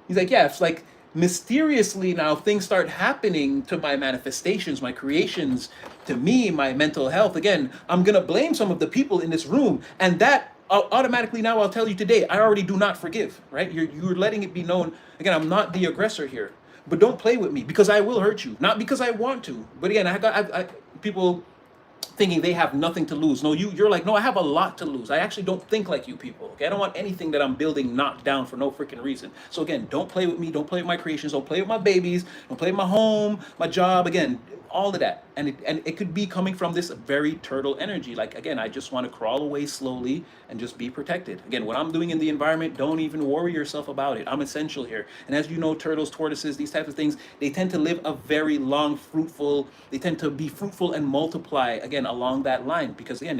He's like, yeah, it's like mysteriously now things start happening to my manifestations, my creations, to me, my mental health. Again, I'm gonna blame some of the people in this room, and that automatically now I'll tell you today, I already do not forgive. Right? You're letting it be known. Again, I'm not the aggressor here, but don't play with me, because I will hurt you, not because I want to, but again, I people thinking they have nothing to lose. No, you're like, no, I have a lot to lose. I actually don't think like you people. Okay, I don't want anything that I'm building knocked down for no freaking reason. So again, don't play with me. Don't play with my creations. Don't play with my babies. Don't play with my home, my job. Again, all of that, and it could be coming from this very turtle energy. Like again, I just want to crawl away slowly and just be protected. Again, what I'm doing in the environment, don't even worry yourself about it. I'm essential here. And as you know, turtles, tortoises, these types of things, they tend to live a very long, fruitful. They tend to be fruitful and multiply again along that line, because again,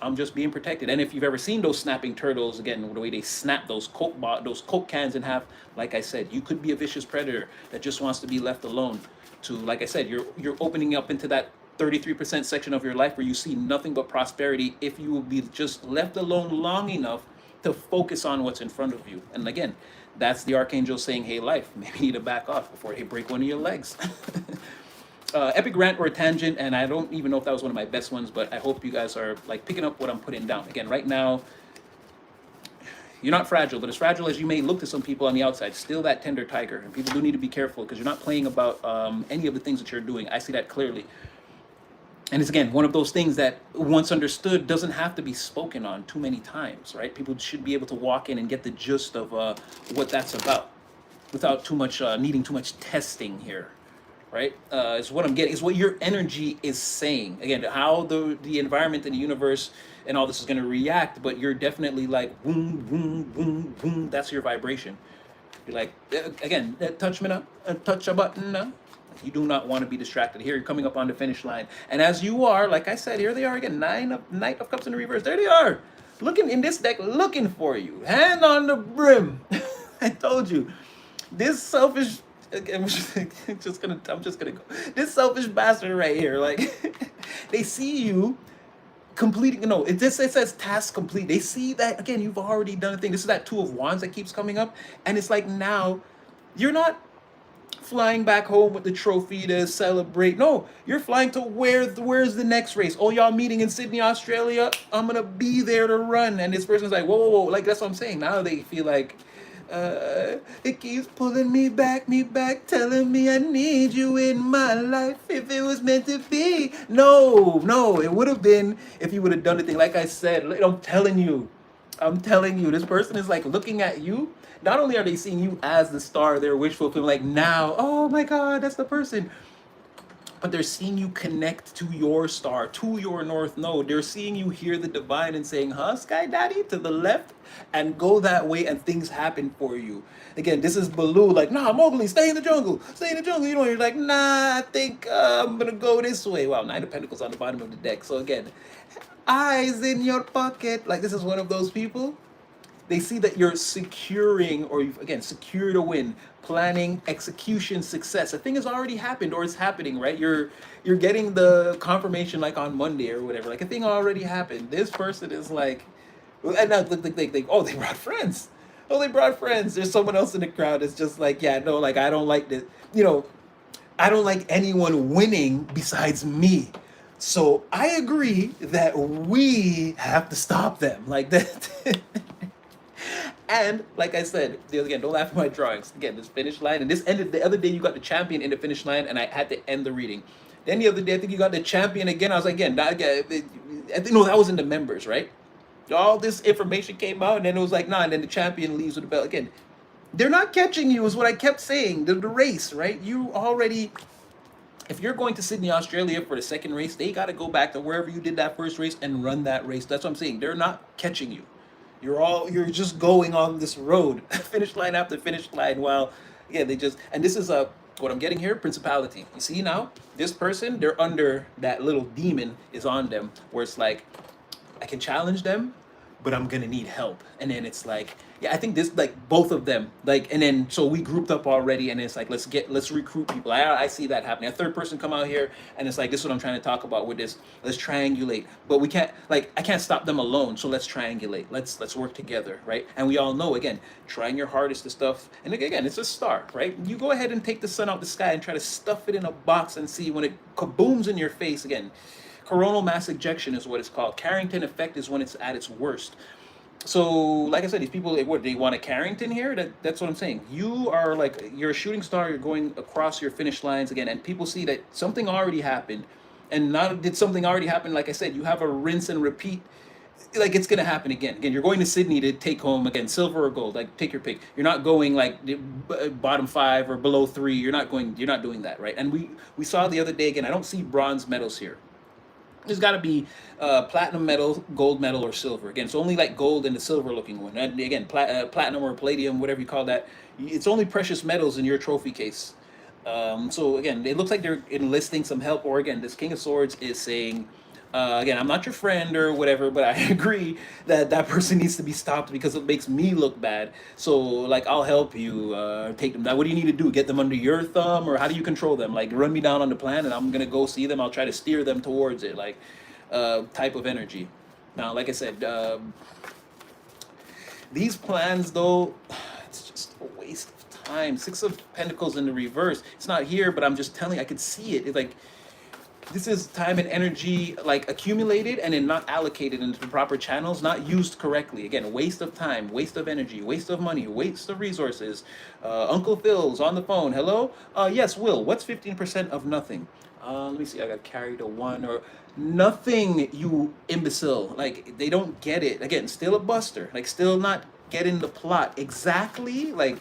I'm just being protected. And if you've ever seen those snapping turtles, again, the way they snap those Coke cans in half, like I said, you could be a vicious predator that just wants to be left alone. To, like I said, you're opening up into that 33% section of your life where you see nothing but prosperity if you will be just left alone long enough to focus on what's in front of you. And again, that's the archangel saying, hey, life, maybe you need to back off before they break one of your legs. Epic rant or a tangent, and I don't even know if that was one of my best ones, but I hope you guys are like picking up what I'm putting down. Again, right now, you're not fragile, but as fragile as you may look to some people on the outside, still that tender tiger. And people do need to be careful, because you're not playing about any of the things that you're doing. I see that clearly. And it's again one of those things that once understood doesn't have to be spoken on too many times, right? People should be able to walk in and get the gist of what that's about without too much needing too much testing here, right? Is what I'm getting, is what your energy is saying. Again, how the environment and the universe and all this is going to react, but you're definitely like boom, boom, boom, boom. That's your vibration. You're like, again, touch me now, touch a button now. You do not want to be distracted. Here, you're coming up on the finish line, and as you are, like I said, here they are again. Knight of Cups in the reverse. There they are, looking in this deck, looking for you. Hand on the brim. I told you, this selfish. I'm just gonna go. This selfish bastard right here, like, they see you completing. No, it says task complete. They see that again. You've already done a thing. This is that Two of Wands that keeps coming up, and it's like now you're not flying back home with the trophy to celebrate. No, you're flying to where's the next race? Oh, y'all meeting in Sydney, Australia? I'm gonna be there to run. And this person's like, whoa, whoa, whoa. Like, that's what I'm saying. Now they feel like it keeps pulling me back, telling me I need you in my life if it was meant to be. No, it would have been if you would have done the thing. Like I said, I'm telling you, this person is like looking at you. Not only are they seeing you as the star, their wish fulfillment, like now, oh my God, that's the person. But they're seeing you connect to your star, to your north node. They're seeing you hear the divine and saying, huh, Sky Daddy, to the left, and go that way, and things happen for you. Again, this is Baloo, like, nah, Mowgli, stay in the jungle. You know, you're like, nah, I think I'm gonna go this way. Wow, Nine of Pentacles on the bottom of the deck. So again, eyes in your pocket. Like, this is one of those people. They see that you're securing, or you've again secured a win, planning, execution, success. A thing has already happened or it's happening, right? You're getting the confirmation like on Monday or whatever. Like a thing already happened. This person is like, and now oh, they brought friends. Oh, they brought friends. There's someone else in the crowd that's just like, yeah, no, like I don't like this. You know, I don't like anyone winning besides me. So I agree that we have to stop them. Like that. And like I said, again, don't laugh at my drawings. Again, this finish line, and this ended the other day. You got the champion in the finish line, and I had to end the reading. Then the other day, I think you got the champion again. I was like, again, I think no, that was in the members, right? All this information came out, and then it was like, nah. And then the champion leaves with the belt again. They're not catching you, is what I kept saying. The race, right? You already. If you're going to Sydney, Australia for the second race, they got to go back to wherever you did that first race and run that race. That's what I'm saying. They're not catching you. You're just going on this road, finish line after finish line. While, yeah, they just, and this is what I'm getting here, principality. You see now, this person, they're under that little demon is on them, where it's like, I can challenge them, but I'm gonna need help. And then it's like, yeah, I think this like both of them, like, and then so we grouped up already, and it's like let's recruit people. I see that happening. A third person come out here, and it's like this is what I'm trying to talk about with this. Let's triangulate, but we can't, like, I can't stop them alone. So let's triangulate. Let's work together, right? And we all know, again, trying your hardest to stuff. And again, it's a star, right? You go ahead and take the sun out the sky and try to stuff it in a box and see when it kabooms in your face again. Coronal mass ejection is what it's called. Carrington effect is when it's at its worst. So, like I said, these people, what, they want a Carrington here? That's what I'm saying. You are like, you're a shooting star, you're going across your finish lines again, and people see that something already happened. And not did something already happen, like I said, you have a rinse and repeat. Like, it's going to happen again. Again, you're going to Sydney to take home, again, silver or gold. Like, take your pick. You're not going, like, bottom 5 or below 3. You're not doing that, right? And we saw the other day, again, I don't see bronze medals here. There's got to be platinum medal, gold medal, or silver. Again, it's only like gold and the silver looking one. And again, platinum or palladium, whatever you call that. It's only precious metals in your trophy case. So again, it looks like they're enlisting some help. Or again, this King of Swords is saying, again, I'm not your friend or whatever, but I agree that that person needs to be stopped because it makes me look bad. So, like, I'll help you take them down. What do you need to do? Get them under your thumb, or how do you control them? Like, run me down on the plan, and I'm gonna go see them. I'll try to steer them towards it, like, type of energy. Now, like I said, these plans, though, it's just a waste of time. Six of Pentacles in the reverse. It's not here, but I'm just telling you, I could see it. It's like, this is time and energy like accumulated and then not allocated into the proper channels, not used correctly. Again, waste of time, waste of energy, waste of money, waste of resources. Uncle Phil's on the phone. Hello? Yes, Will. What's 15% of nothing? Let me see. I got carried a 1 or nothing, you imbecile. Like, they don't get it. Again, still a buster. Like, still not getting the plot exactly. Like,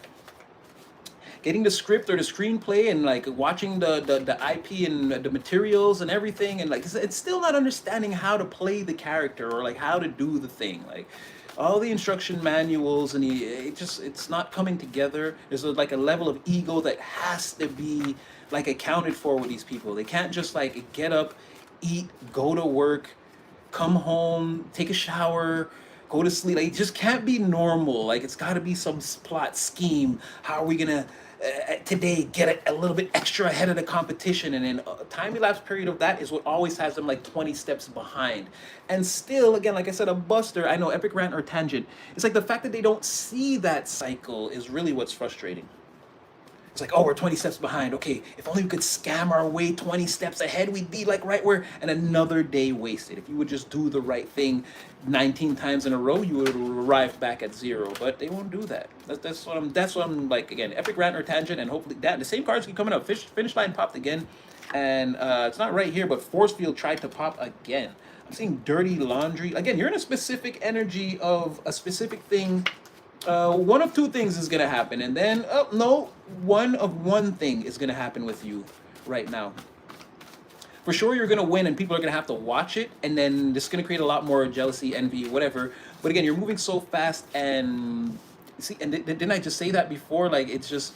getting the script or the screenplay and like watching the IP and the materials and everything, and like it's still not understanding how to play the character or like how to do the thing. Like, all the instruction manuals and it's not coming together. There's like a level of ego that has to be like accounted for with these people. They can't just like get up, eat, go to work, come home, take a shower, go to sleep. Like, it just can't be normal. Like, it's got to be some plot scheme. How are we gonna today get a little bit extra ahead of the competition? And then a time elapsed period of that is what always has them like 20 steps behind. And still, again, like I said, a buster. I know, epic rant or tangent. It's like the fact that they don't see that cycle is really what's frustrating. It's like, oh, we're 20 steps behind. Okay, if only we could scam our way 20 steps ahead, we'd be like right where, and another day wasted. If you would just do the right thing 19 times in a row, you would arrive back at 0. But they won't do that. That's what I'm like, again, epic rant or tangent, and hopefully that the same cards keep coming up. Finish line popped again, and it's not right here, but force field tried to pop again. I'm seeing dirty laundry. Again, you're in a specific energy of a specific thing. One of two things is gonna happen, and then no, one thing is gonna happen with you right now. For sure, you're gonna win, and people are gonna have to watch it, and then this is gonna create a lot more jealousy, envy, whatever. But again, you're moving so fast, and see, and didn't I just say that before? Like, it's just,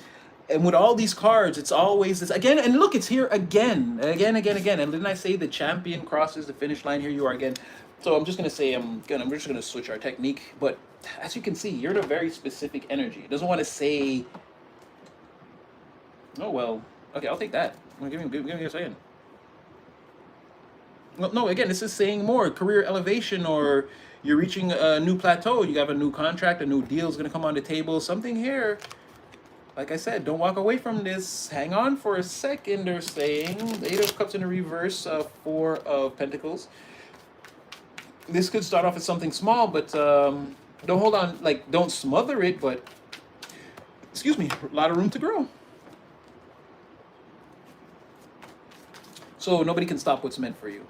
and with all these cards, it's always this again. And look, it's here again. And didn't I say the champion crosses the finish line? Here you are again. So I'm just gonna say we're just gonna switch our technique. But as you can see, you're in a very specific energy. It doesn't want to say, oh well, okay, I'll take that. Give me a second. Well, no, again, this is saying more career elevation, or you're reaching a new plateau. You have a new contract, a new deal is gonna come on the table. Something here. Like I said, don't walk away from this. Hang on for a second. They're saying the Eight of Cups in the reverse, Four of Pentacles. This could start off as something small, but don't hold on. Like, don't smother it. But excuse me, a lot of room to grow. So nobody can stop what's meant for you.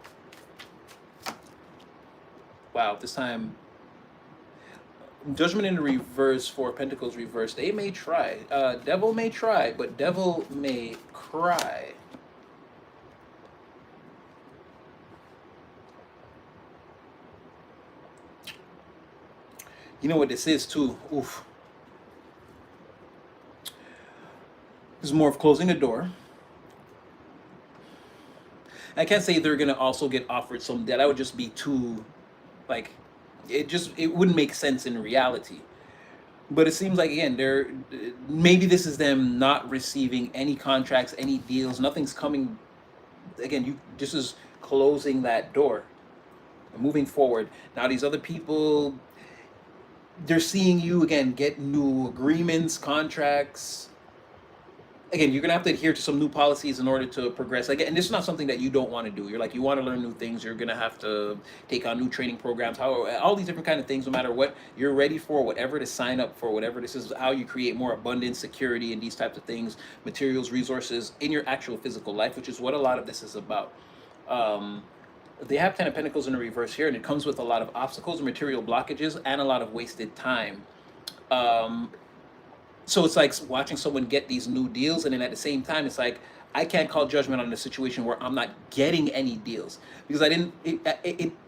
Wow, this time Judgment in the reverse, Four of Pentacles reverse. They may try. Devil may try, but devil may cry. You know what this is too? Oof. This is more of closing the door. I can't say they're gonna also get offered some debt. That would just be too, like, it wouldn't make sense in reality. But it seems like, again, maybe this is them not receiving any contracts, any deals, nothing's coming. Again, this is closing that door, moving forward. Now these other people, they're seeing you again get new agreements, contracts. Again, you're gonna have to adhere to some new policies in order to progress. Again, and this is not something that you don't want to do. You're like, you want to learn new things. You're gonna have to take on new training programs. All these different kind of things. No matter what you're ready for, whatever to sign up for, whatever this is, how you create more abundance, security, and these types of things, materials, resources in your actual physical life, which is what a lot of this is about. They have Ten of Pentacles in the reverse here, and it comes with a lot of obstacles, material blockages, and a lot of wasted time. So it's like watching someone get these new deals, and then at the same time, it's like I can't call judgment on a situation where I'm not getting any deals, because it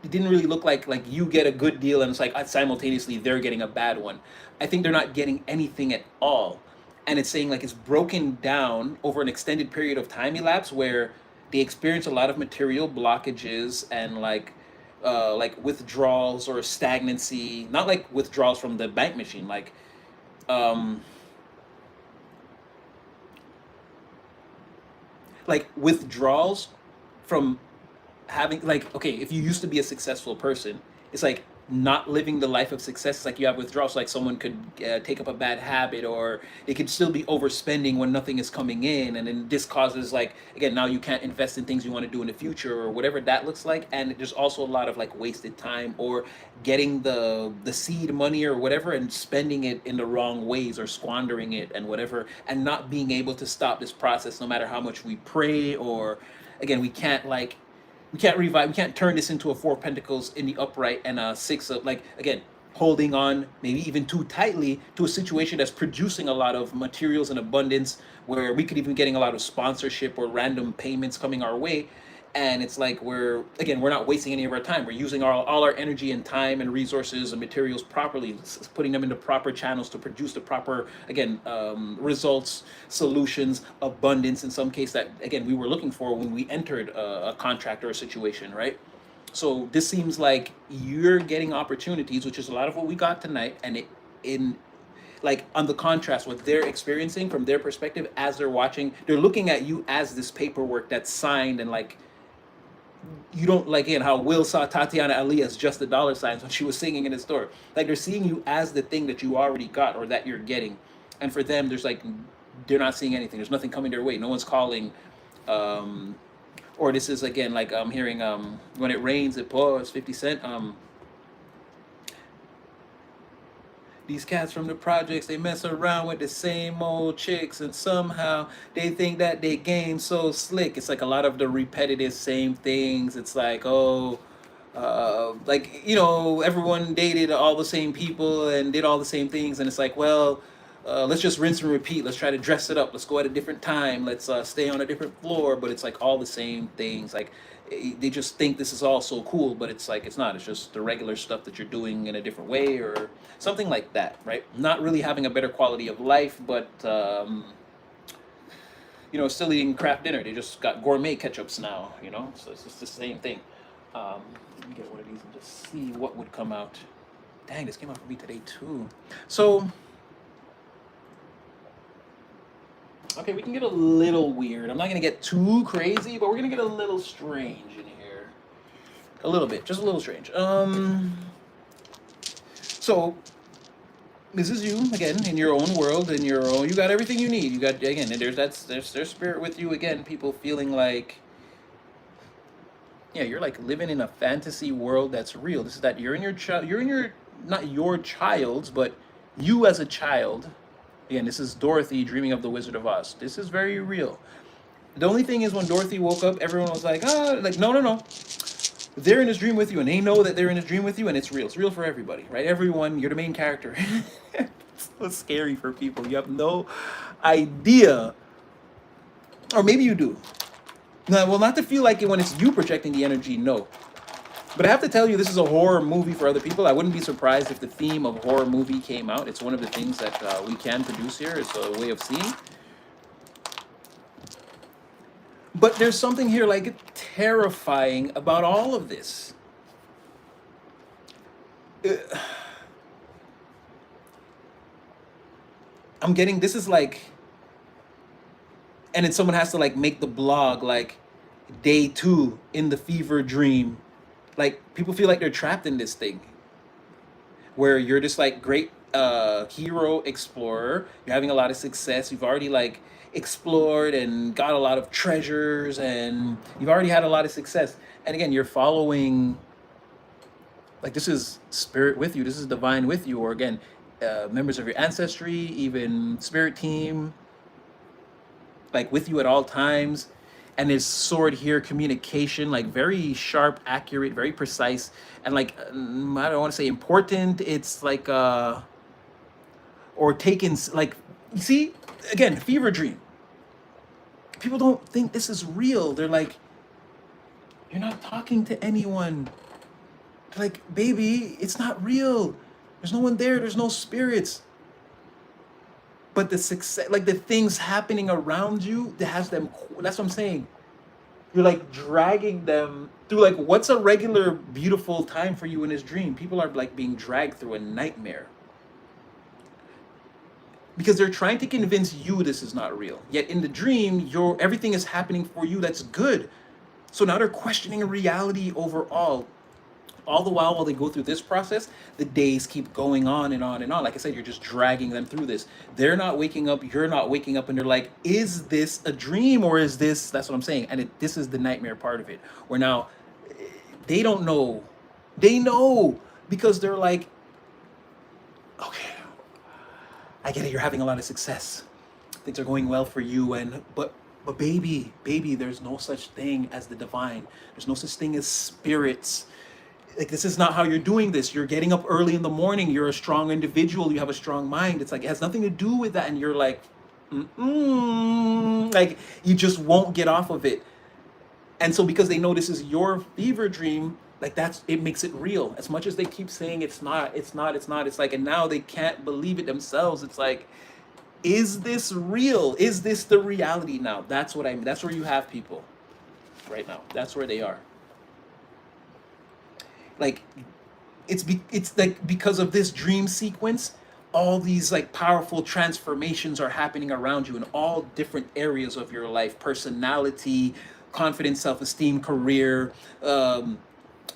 didn't really look like you get a good deal and it's like simultaneously they're getting a bad one. I think they're not getting anything at all, and it's saying like it's broken down over an extended period of time elapse where they experience a lot of material blockages and like withdrawals or stagnancy, not like withdrawals from the bank machine, like withdrawals from having, like, okay, if you used to be a successful person, it's like not living the life of success. It's like you have withdrawals. Like someone could take up a bad habit, or they could still be overspending when nothing is coming in, and then this causes, like, again, now you can't invest in things you want to do in the future or whatever that looks like. And there's also a lot of like wasted time, or getting the seed money or whatever and spending it in the wrong ways, or squandering it and whatever, and not being able to stop this process no matter how much we pray. Or again, we can't revive, we can't turn this into a Four of Pentacles in the upright and a Six of, like, again, holding on maybe even too tightly to a situation that's producing a lot of materials in abundance, where we could even getting a lot of sponsorship or random payments coming our way. And it's like we're not wasting any of our time. We're using all our energy and time and resources and materials properly, putting them into proper channels to produce the proper, again, results, solutions, abundance in some case that, again, we were looking for when we entered a contract or a situation, right? So this seems like you're getting opportunities, which is a lot of what we got tonight, and in like on the contrast, what they're experiencing from their perspective as they're watching, they're looking at you as this paperwork that's signed, and like, you don't, like, again, how Will saw Tatiana Ali as just the dollar signs when she was singing in the store. Like, they're seeing you as the thing that you already got or that you're getting. And for them, there's like, they're not seeing anything. There's nothing coming their way. No one's calling. Or this is, again, like I'm hearing when it rains, it pours, 50 Cent. These cats from the projects, they mess around with the same old chicks, and somehow they think that they game so slick. It's like a lot of the repetitive same things. It's like, oh, like, you know, everyone dated all the same people and did all the same things, and it's like, well, let's just rinse and repeat. Let's try to dress it up. Let's go at a different time. Let's stay on a different floor. But it's like all the same things. Like, they just think this is all so cool, but it's like it's not. It's just the regular stuff that you're doing in a different way, or something like that, right? Not really having a better quality of life, but you know, still eating craft dinner. They just got gourmet ketchups now, you know. So it's just the same thing. Let me get one of these and just see what would come out. Dang, this came out for me today too. So, okay, we can get a little weird. I'm not gonna get too crazy, but we're gonna get a little strange in here. A little bit, just a little strange. So this is you again in your own world, in your own. You got everything you need. You got again, and there's spirit with you again. People feeling like, yeah, you're like living in a fantasy world that's real. This is that you're in your child. You're in your not your child's, but you as a child. Again, this is Dorothy dreaming of the Wizard of Oz. This is very real. The only thing is when Dorothy woke up, everyone was like, like, no, no, no. They're in this dream with you, and they know that they're in this dream with you, and it's real. It's real for everybody, right? Everyone, you're the main character. It's so scary for people. You have no idea, or maybe you do. No, well, not to feel like it when it's you projecting the energy, no. But I have to tell you, this is a horror movie for other people. I wouldn't be surprised if the theme of horror movie came out. It's one of the things that we can produce here. It's a way of seeing. But there's something here like terrifying about all of this. I'm getting, this is like, and then someone has to like make the blog like day 2 in the fever dream. Like people feel like they're trapped in this thing where you're just like great hero explorer. You're having a lot of success. You've already like explored and got a lot of treasures, and you've already had a lot of success. And again, you're following, like this is spirit with you. This is divine with you, or again, members of your ancestry, even spirit team, like with you at all times. And there's sword here, communication, like very sharp, accurate, very precise, and like I don't want to say important. It's like or taken like, you see, again, fever dream. People don't think this is real. They're like, you're not talking to anyone. They're like, baby, it's not real. There's no one there. There's no spirits. But the success, like the things happening around you, that has them. That's what I'm saying. You're like dragging them through. Like, what's a regular beautiful time for you in this dream? People are like being dragged through a nightmare because they're trying to convince you this is not real. Yet in the dream, everything is happening for you. That's good. So now they're questioning reality overall. All the while they go through this process, the days keep going on and on and on. Like I said, you're just dragging them through this. They're not waking up, you're not waking up, and they're like, is this a dream or is this, that's what I'm saying. And this is the nightmare part of it, where now they don't know. They know because they're like, okay, I get it, you're having a lot of success. Things are going well for you, but baby, there's no such thing as the divine. There's no such thing as spirits. Like, this is not how you're doing this. You're getting up early in the morning. You're a strong individual. You have a strong mind. It's like, it has nothing to do with that. And you're like, like, you just won't get off of it. And so because they know this is your fever dream, like it makes it real. As much as they keep saying it's not. It's like, and now they can't believe it themselves. It's like, is this real? Is this the reality now? That's what I mean. That's where you have people right now. That's where they are. Like, it's like because of this dream sequence, all these like powerful transformations are happening around you in all different areas of your life: personality, confidence, self-esteem, career,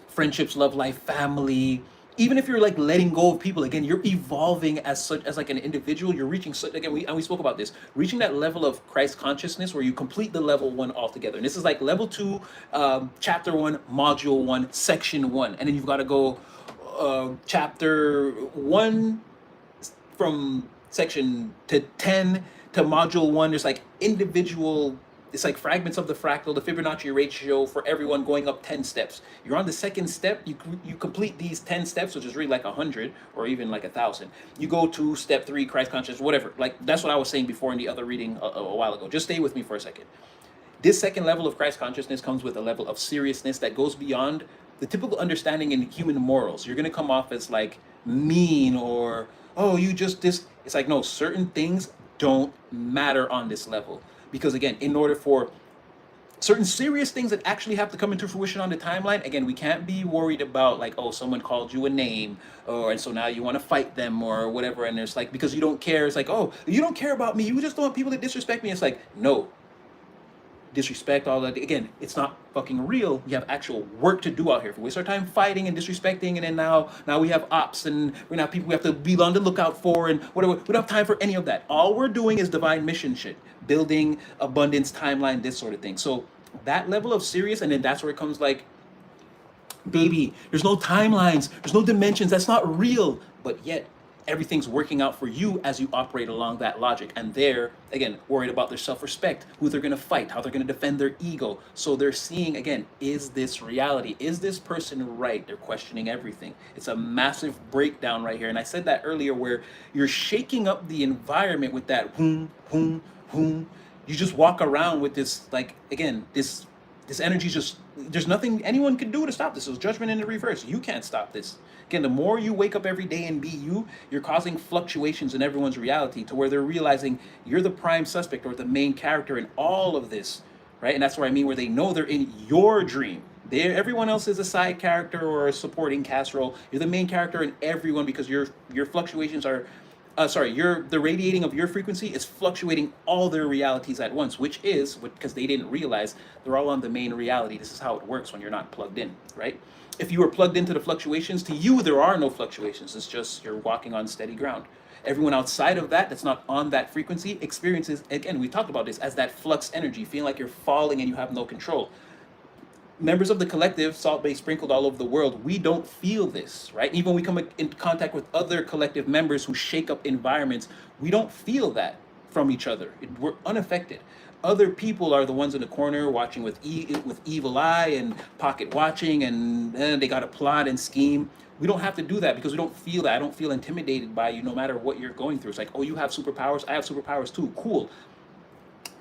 friendships, love life, family. Even if you're like letting go of people, again, you're evolving as like an individual. You're reaching again, we spoke about this, reaching that level of Christ consciousness where you complete the level 1 altogether. And this is like level 2, chapter 1, module 1, section 1, and then you've got to go chapter 1 from section to 10 to module 1. There's like individual. It's like fragments of the fractal, the Fibonacci ratio for everyone going up 10 steps. You're on the second step. You complete these 10 steps, which is really like 100 or even like 1,000. You go to step 3, Christ consciousness, whatever. Like, that's what I was saying before in the other reading a while ago. Just stay with me for a second. This second level of Christ consciousness comes with a level of seriousness that goes beyond the typical understanding in human morals. You're going to come off as like mean or, oh, you just this. It's like, no, certain things don't matter on this level. Because again, in order for certain serious things that actually have to come into fruition on the timeline. Again, we can't be worried about like, oh, someone called you a name, or and so now you want to fight them or whatever. And there's like, because you don't care, it's like, oh, you don't care about me, you just don't want people to disrespect me. It's like, no, disrespect, all that. Again, it's not fucking real. We have actual work to do out here. If we waste our time fighting and disrespecting, and then now we have ops and we have people we have to be on the lookout for and whatever. We don't have time for any of that. All we're doing is divine mission shit, building abundance, timeline, this sort of thing. So that level of serious, and then that's where it comes like, baby, there's no timelines, there's no dimensions, that's not real. But yet everything's working out for you as you operate along that logic. And they're, again, worried about their self-respect, who they're gonna fight, how they're gonna defend their ego. So they're seeing, again, is this reality? Is this person right? They're questioning everything. It's a massive breakdown right here. And I said that earlier, where you're shaking up the environment with that whoom, whoom, whoom. You just walk around with this, like, again, this energy just, there's nothing anyone can do to stop this. It's judgment in the reverse. You can't stop this. Again, the more you wake up every day and be you, you're causing fluctuations in everyone's reality to where they're realizing you're the prime suspect or the main character in all of this, right? And that's what I mean, where they know they're in your dream. Everyone else is a side character or a supporting cast role. You're the main character in everyone, because your fluctuations are, the radiating of your frequency is fluctuating all their realities at once, which is because they didn't realize they're all on the main reality. This is how it works when you're not plugged in, right? If you were plugged into the fluctuations, to you there are no fluctuations. It's just you're walking on steady ground. Everyone outside of that, that's not on that frequency, experiences, again, we talked about this, as that flux energy, feeling like you're falling and you have no control. Members of the collective, Salt Bay sprinkled all over the world, we don't feel this, right? Even when we come in contact with other collective members who shake up environments, we don't feel that from each other. We're unaffected. Other people are the ones in the corner watching with evil eye and pocket watching, and they got to plot and scheme. We don't have to do that because we don't feel that. I don't feel intimidated by you no matter what you're going through. It's like, oh, you have superpowers, I have superpowers too. Cool.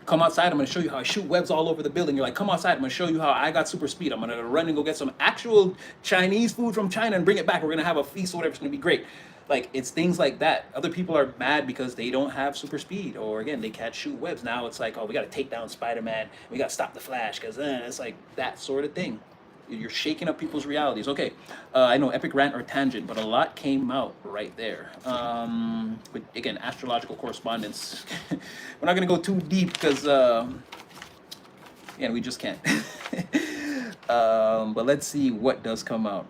Come outside, I'm going to show you how I shoot webs all over the building. You're like, come outside, I'm going to show you how I got super speed. I'm going to run and go get some actual Chinese food from China and bring it back. We're going to have a feast or whatever. It's going to be great. Like, it's things like that. Other people are mad because they don't have super speed, or again, they can't shoot webs. Now it's like, oh, we got to take down Spider-Man. We got to stop the Flash, because it's like that sort of thing. You're shaking up people's realities. Okay, I know epic rant or tangent, but a lot came out right there. But again, astrological correspondence. We're not gonna go too deep because, we just can't. But let's see what does come out.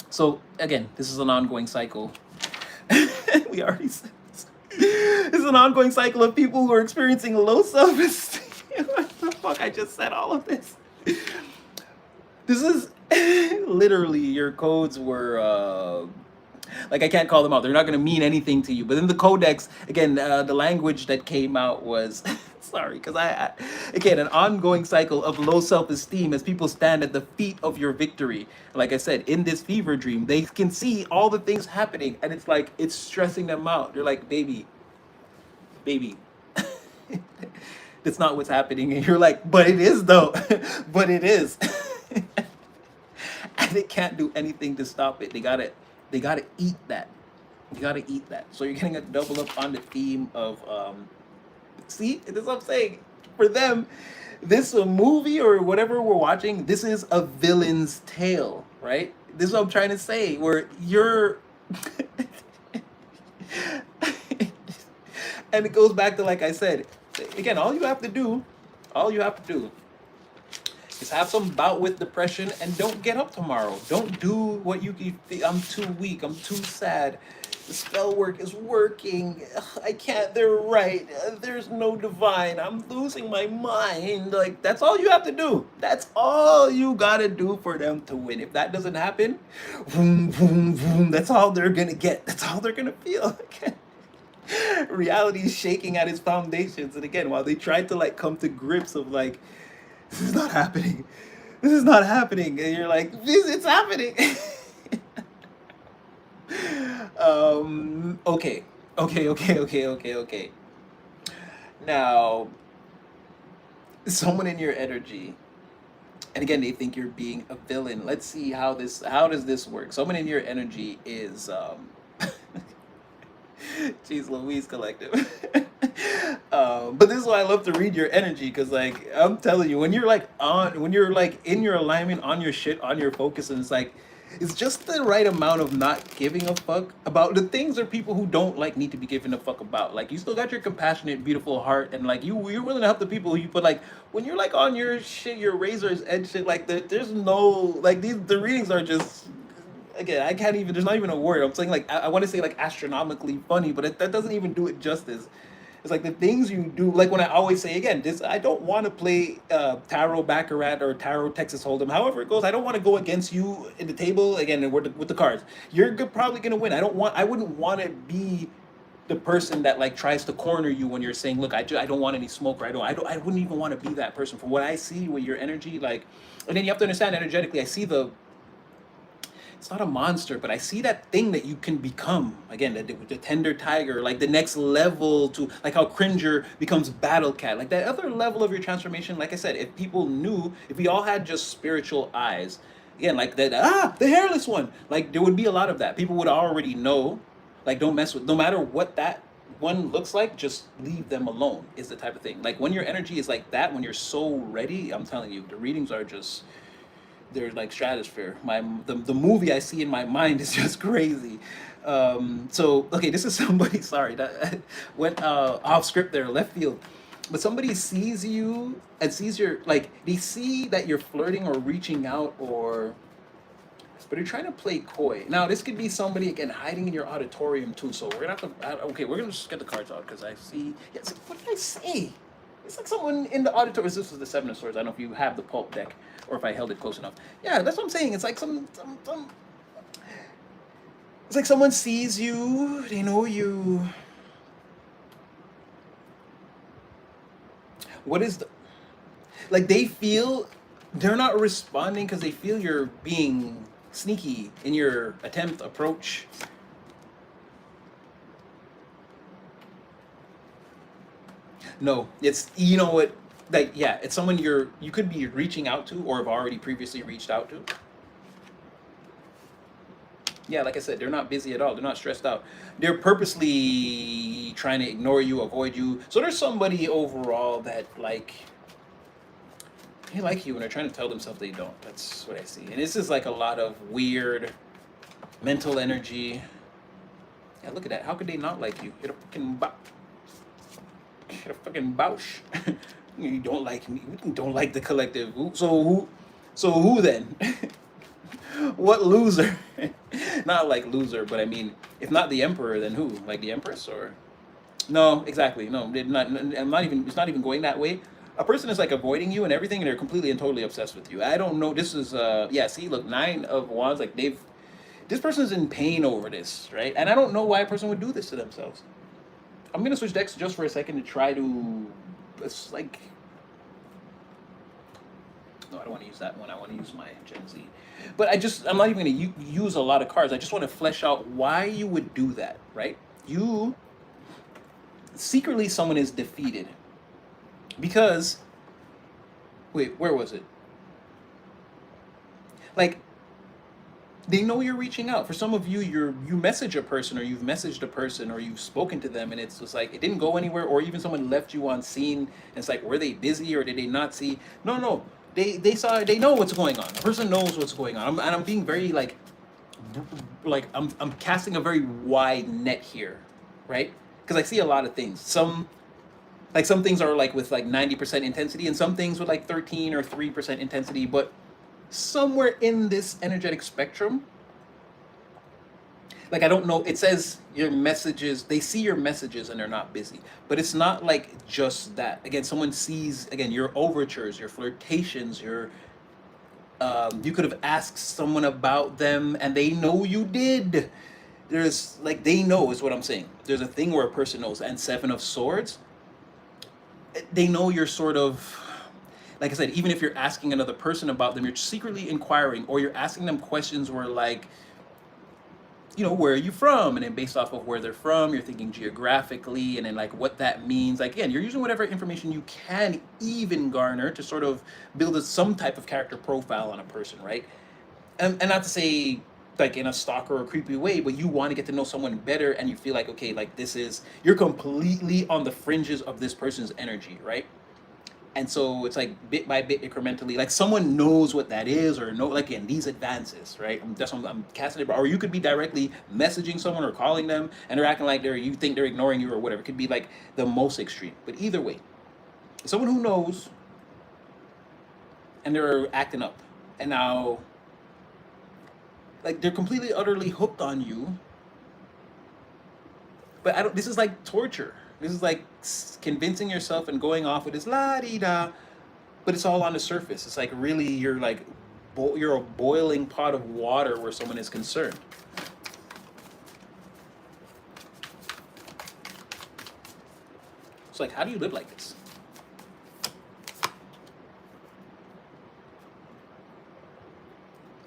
So again, this is an ongoing cycle. We already said this. This is an ongoing cycle of people who are experiencing low self-esteem. What the fuck? I just said all of this. This is literally, your codes were, like, I can't call them out. They're not going to mean anything to you. But in the codex, again, the language that came out was, sorry, because again, an ongoing cycle of low self-esteem as people stand at the feet of your victory. Like I said, in this fever dream, they can see all the things happening, and it's like, it's stressing them out. They're like, baby, that's not what's happening. And you're like, but it is though, but it is. And they can't do anything to stop it. They gotta eat that. You gotta eat that. So you're getting a double up on the theme of see, this is what I'm saying. For them, this movie or whatever we're watching, this is a villain's tale, right? This is what I'm trying to say, where you're and it goes back to, like I said, again, all you have to do is have some bout with depression and don't get up tomorrow. Don't do what you I'm too weak, I'm too sad, the spell work is working, I can't, they're right, there's no divine, I'm losing my mind. Like, that's all you have to do. That's all you gotta do for them to win. If that doesn't happen, boom, boom, boom, that's all they're gonna get. That's all they're gonna feel. Reality is shaking at its foundations. And again, while they try to like come to grips of like, this is not happening, this is not happening, and you're like, it's happening. Okay. Now, someone in your energy, and again, they think you're being a villain. Let's see how does this work? Someone in your energy is, Jeez Louise Collective. But this is why I love to read your energy, because like I'm telling you, when you're like on, when you're like in your alignment, on your shit, on your focus, and it's like it's just the right amount of not giving a fuck about the things or people who don't like need to be given a fuck about. Like you still got your compassionate, beautiful heart, and like you're willing to help the people who you. But like when you're like on your shit, your razor's edge shit, like there's no like the readings are just again, I can't even. There's not even a word. I'm saying like I want to say like astronomically funny, but that doesn't even do it justice. It's like the things you do. Like when I always say again, this I don't want to play tarot baccarat or tarot Texas Hold'em. However it goes, I don't want to go against you in the table again with the cards. You're probably gonna win. I wouldn't want to be the person that like tries to corner you when you're saying, look, I don't want any smoke, or I wouldn't even want to be that person. From what I see with your energy, like, and then you have to understand energetically. I see it's not a monster, but I see that thing that you can become. Again, the tender tiger, like the next level to like how Cringer becomes Battle Cat, like that other level of your transformation. Like I said, if people knew, if we all had just spiritual eyes, again, like that, the hairless one, like there would be a lot of that. People would already know, like don't mess with, no matter what that one looks like, just leave them alone is the type of thing. Like when your energy is like that, when you're so ready, I'm telling you, the readings are just they're like stratosphere. The movie I see in my mind is just crazy. So okay, this is somebody. Sorry, that went off script there, left field. But somebody sees you and sees your like they see that you're flirting or reaching out or. But you're trying to play coy. Now this could be somebody again hiding in your auditorium too. So we're gonna have to. Okay, we're gonna just get the cards out because I see. Yeah, what did I say? It's like someone in the auditorium. This was the Seven of Swords. I don't know if you have the pulp deck or if I held it close enough. Yeah, that's what I'm saying. It's like some it's like someone sees you, they know you. What is the like they feel they're not responding because they feel you're being sneaky in your attempt approach. No, it's you know what like yeah, it's someone you could be reaching out to or have already previously reached out to. Yeah, like I said, they're not busy at all. They're not stressed out. They're purposely trying to ignore you, avoid you. So there's somebody overall that like they like you and they're trying to tell themselves they don't. That's what I see. And this is like a lot of weird mental energy. Yeah, look at that. How could they not like you? You're a fucking bausch. You don't like me. You don't like the collective. So who then? What loser? Not like loser, but I mean, if not the emperor, then who? Like the empress or? No, exactly. No, they're not. I'm not even. It's not even going that way. A person is like avoiding you and everything, and they're completely and totally obsessed with you. I don't know. This is yeah. See, look, 9 of Wands. Like they've. This person is in pain over this, right? And I don't know why a person would do this to themselves. I'm gonna switch decks just for a second to try to. It's like. No, I don't want to use that one. I want to use my Gen Z. But I'm not even going to use a lot of cards. I just want to flesh out why you would do that, right? Secretly, someone is defeated. Because, wait, where was it? Like, they know you're reaching out. For some of you, you message a person or you've messaged a person or you've spoken to them and it's just like, it didn't go anywhere or even someone left you on scene and it's like, were they busy or did they not see? No. They know what's going on. The person knows what's going on. I'm being very like I'm casting a very wide net here, right? Because I see a lot of things. Some things are like with like 90% intensity and some things with like 13 or 3% intensity, but somewhere in this energetic spectrum, like I don't know, it says your messages, they see your messages and they're not busy, but it's not like just that. Again, someone sees again your overtures, your flirtations, your you could have asked someone about them and they know you did. There's like they know is what I'm saying. There's a thing where a person knows. And 7 of Swords, they know you're sort of like I said, even if you're asking another person about them, you're secretly inquiring or you're asking them questions where like, you know, where are you from? And then based off of where they're from, you're thinking geographically and then like what that means. Like, again, you're using whatever information you can even garner to sort of build some type of character profile on a person, right? And not to say like in a stalker or creepy way, but you want to get to know someone better, and you feel like, okay, like this is, you're completely on the fringes of this person's energy, right? And so it's like bit by bit, incrementally, like someone knows what that is, or know, like in these advances, right? That's what I'm casting it. Or you could be directly messaging someone or calling them, and they're acting like you think they're ignoring you or whatever. It could be like the most extreme. But either way, someone who knows, and they're acting up, and now like they're completely utterly hooked on you. But I don't. This is like torture. This is like convincing yourself and going off with this la di da, but it's all on the surface. It's like really you're like you're a boiling pot of water where someone is concerned. It's like, how do you live like this?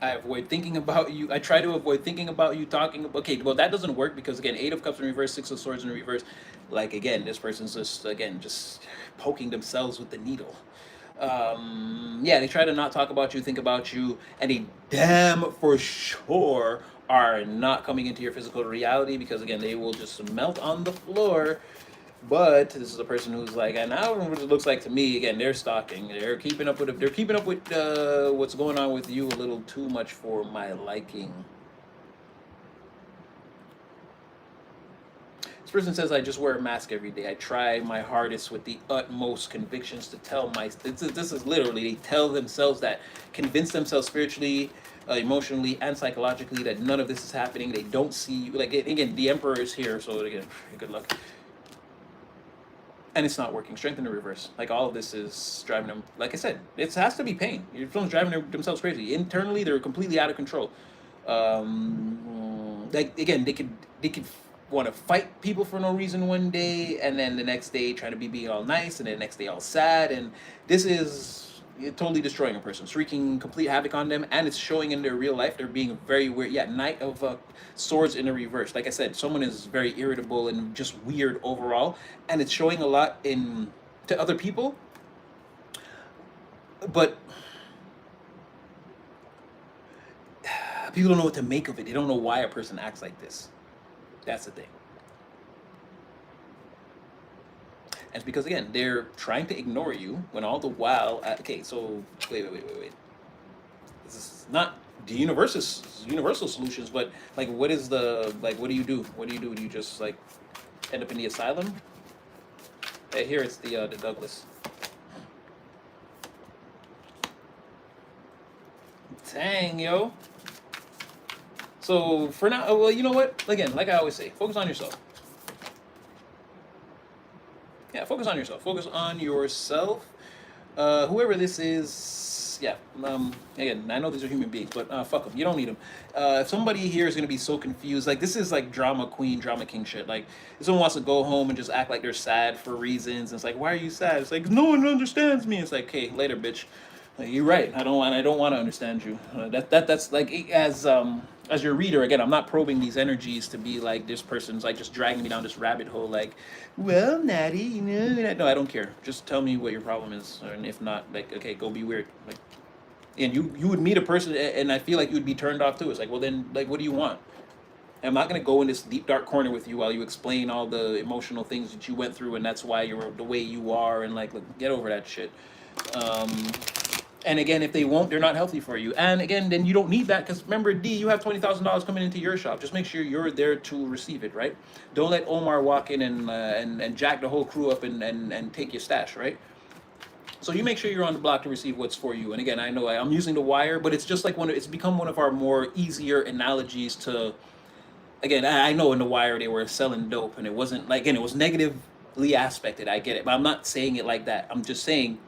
I avoid thinking about you. I try to avoid thinking about you, talking about. Okay, well that doesn't work because again, Eight of Cups in reverse, Six of Swords in reverse. Like again, this person's just again just poking themselves with the needle. Yeah, they try to not talk about you, think about you, and they damn for sure are not coming into your physical reality because again, they will just melt on the floor. But this is a person who's like, and I don't know what it looks like to me. Again, they're stalking. They're keeping up with. They're keeping up with what's going on with you a little too much for my liking. This person says, I just wear a mask every day. I try my hardest with the utmost convictions to tell my. This is literally they tell themselves that, convince themselves spiritually, emotionally, and psychologically that none of this is happening. They don't see you. Like again, the Emperor is here, so again, good luck. And it's not working. Strength in the reverse. Like all of this is driving them. Like I said, it has to be pain. Your phone's driving themselves crazy. Internally, they're completely out of control. Like again, they could want to fight people for no reason one day, and then the next day try to be being all nice, and then the next day all sad. And this is totally destroying a person. It's wreaking complete havoc on them, and it's showing in their real life. They're being very weird. Yeah, Knight of Swords in the reverse. Like I said, someone is very irritable and just weird overall, and it's showing a lot in to other people. But people don't know what to make of it. They don't know why a person acts like this. That's the thing. And it's because again, they're trying to ignore you when all the while. Okay, so wait. This is not the universal solutions, but like, what is the like? What do you do? What do you do? Do you just like end up in the asylum? Hey, here it's the Douglas. Dang, yo. So for now, well, you know what? Again, like I always say, focus on yourself. Yeah, focus on yourself. Focus on yourself. Whoever this is, yeah. Again, I know these are human beings, but fuck them. You don't need them. If somebody here is gonna be so confused, like this is like drama queen, drama king shit. Like if someone wants to go home and just act like they're sad for reasons, and it's like, why are you sad? It's like no one understands me. It's like, okay, later, bitch. Like, you're right. I don't want to understand you. That's like as your reader, again, I'm not probing these energies to be like this person's like just dragging me down this rabbit hole. Like, well, Natty, you know, no, I don't care. Just tell me what your problem is, and if not, like, okay, go be weird. Like, and you would meet a person, and I feel like you would be turned off too. It's like, well, then, like, what do you want? I'm not gonna go in this deep dark corner with you while you explain all the emotional things that you went through, and that's why you're the way you are, and like get over that shit. And again, if they won't, they're not healthy for you. And again, then you don't need that because remember, D, you have $20,000 coming into your shop. Just make sure you're there to receive it, right? Don't let Omar walk in and jack the whole crew up and take your stash, right? So you make sure you're on the block to receive what's for you. And again, I know I'm using the wire, but it's just like it's become one of our more easier analogies to. Again, I know in the wire they were selling dope, and it wasn't like, again, it was negatively aspected. I get it, but I'm not saying it like that. I'm just saying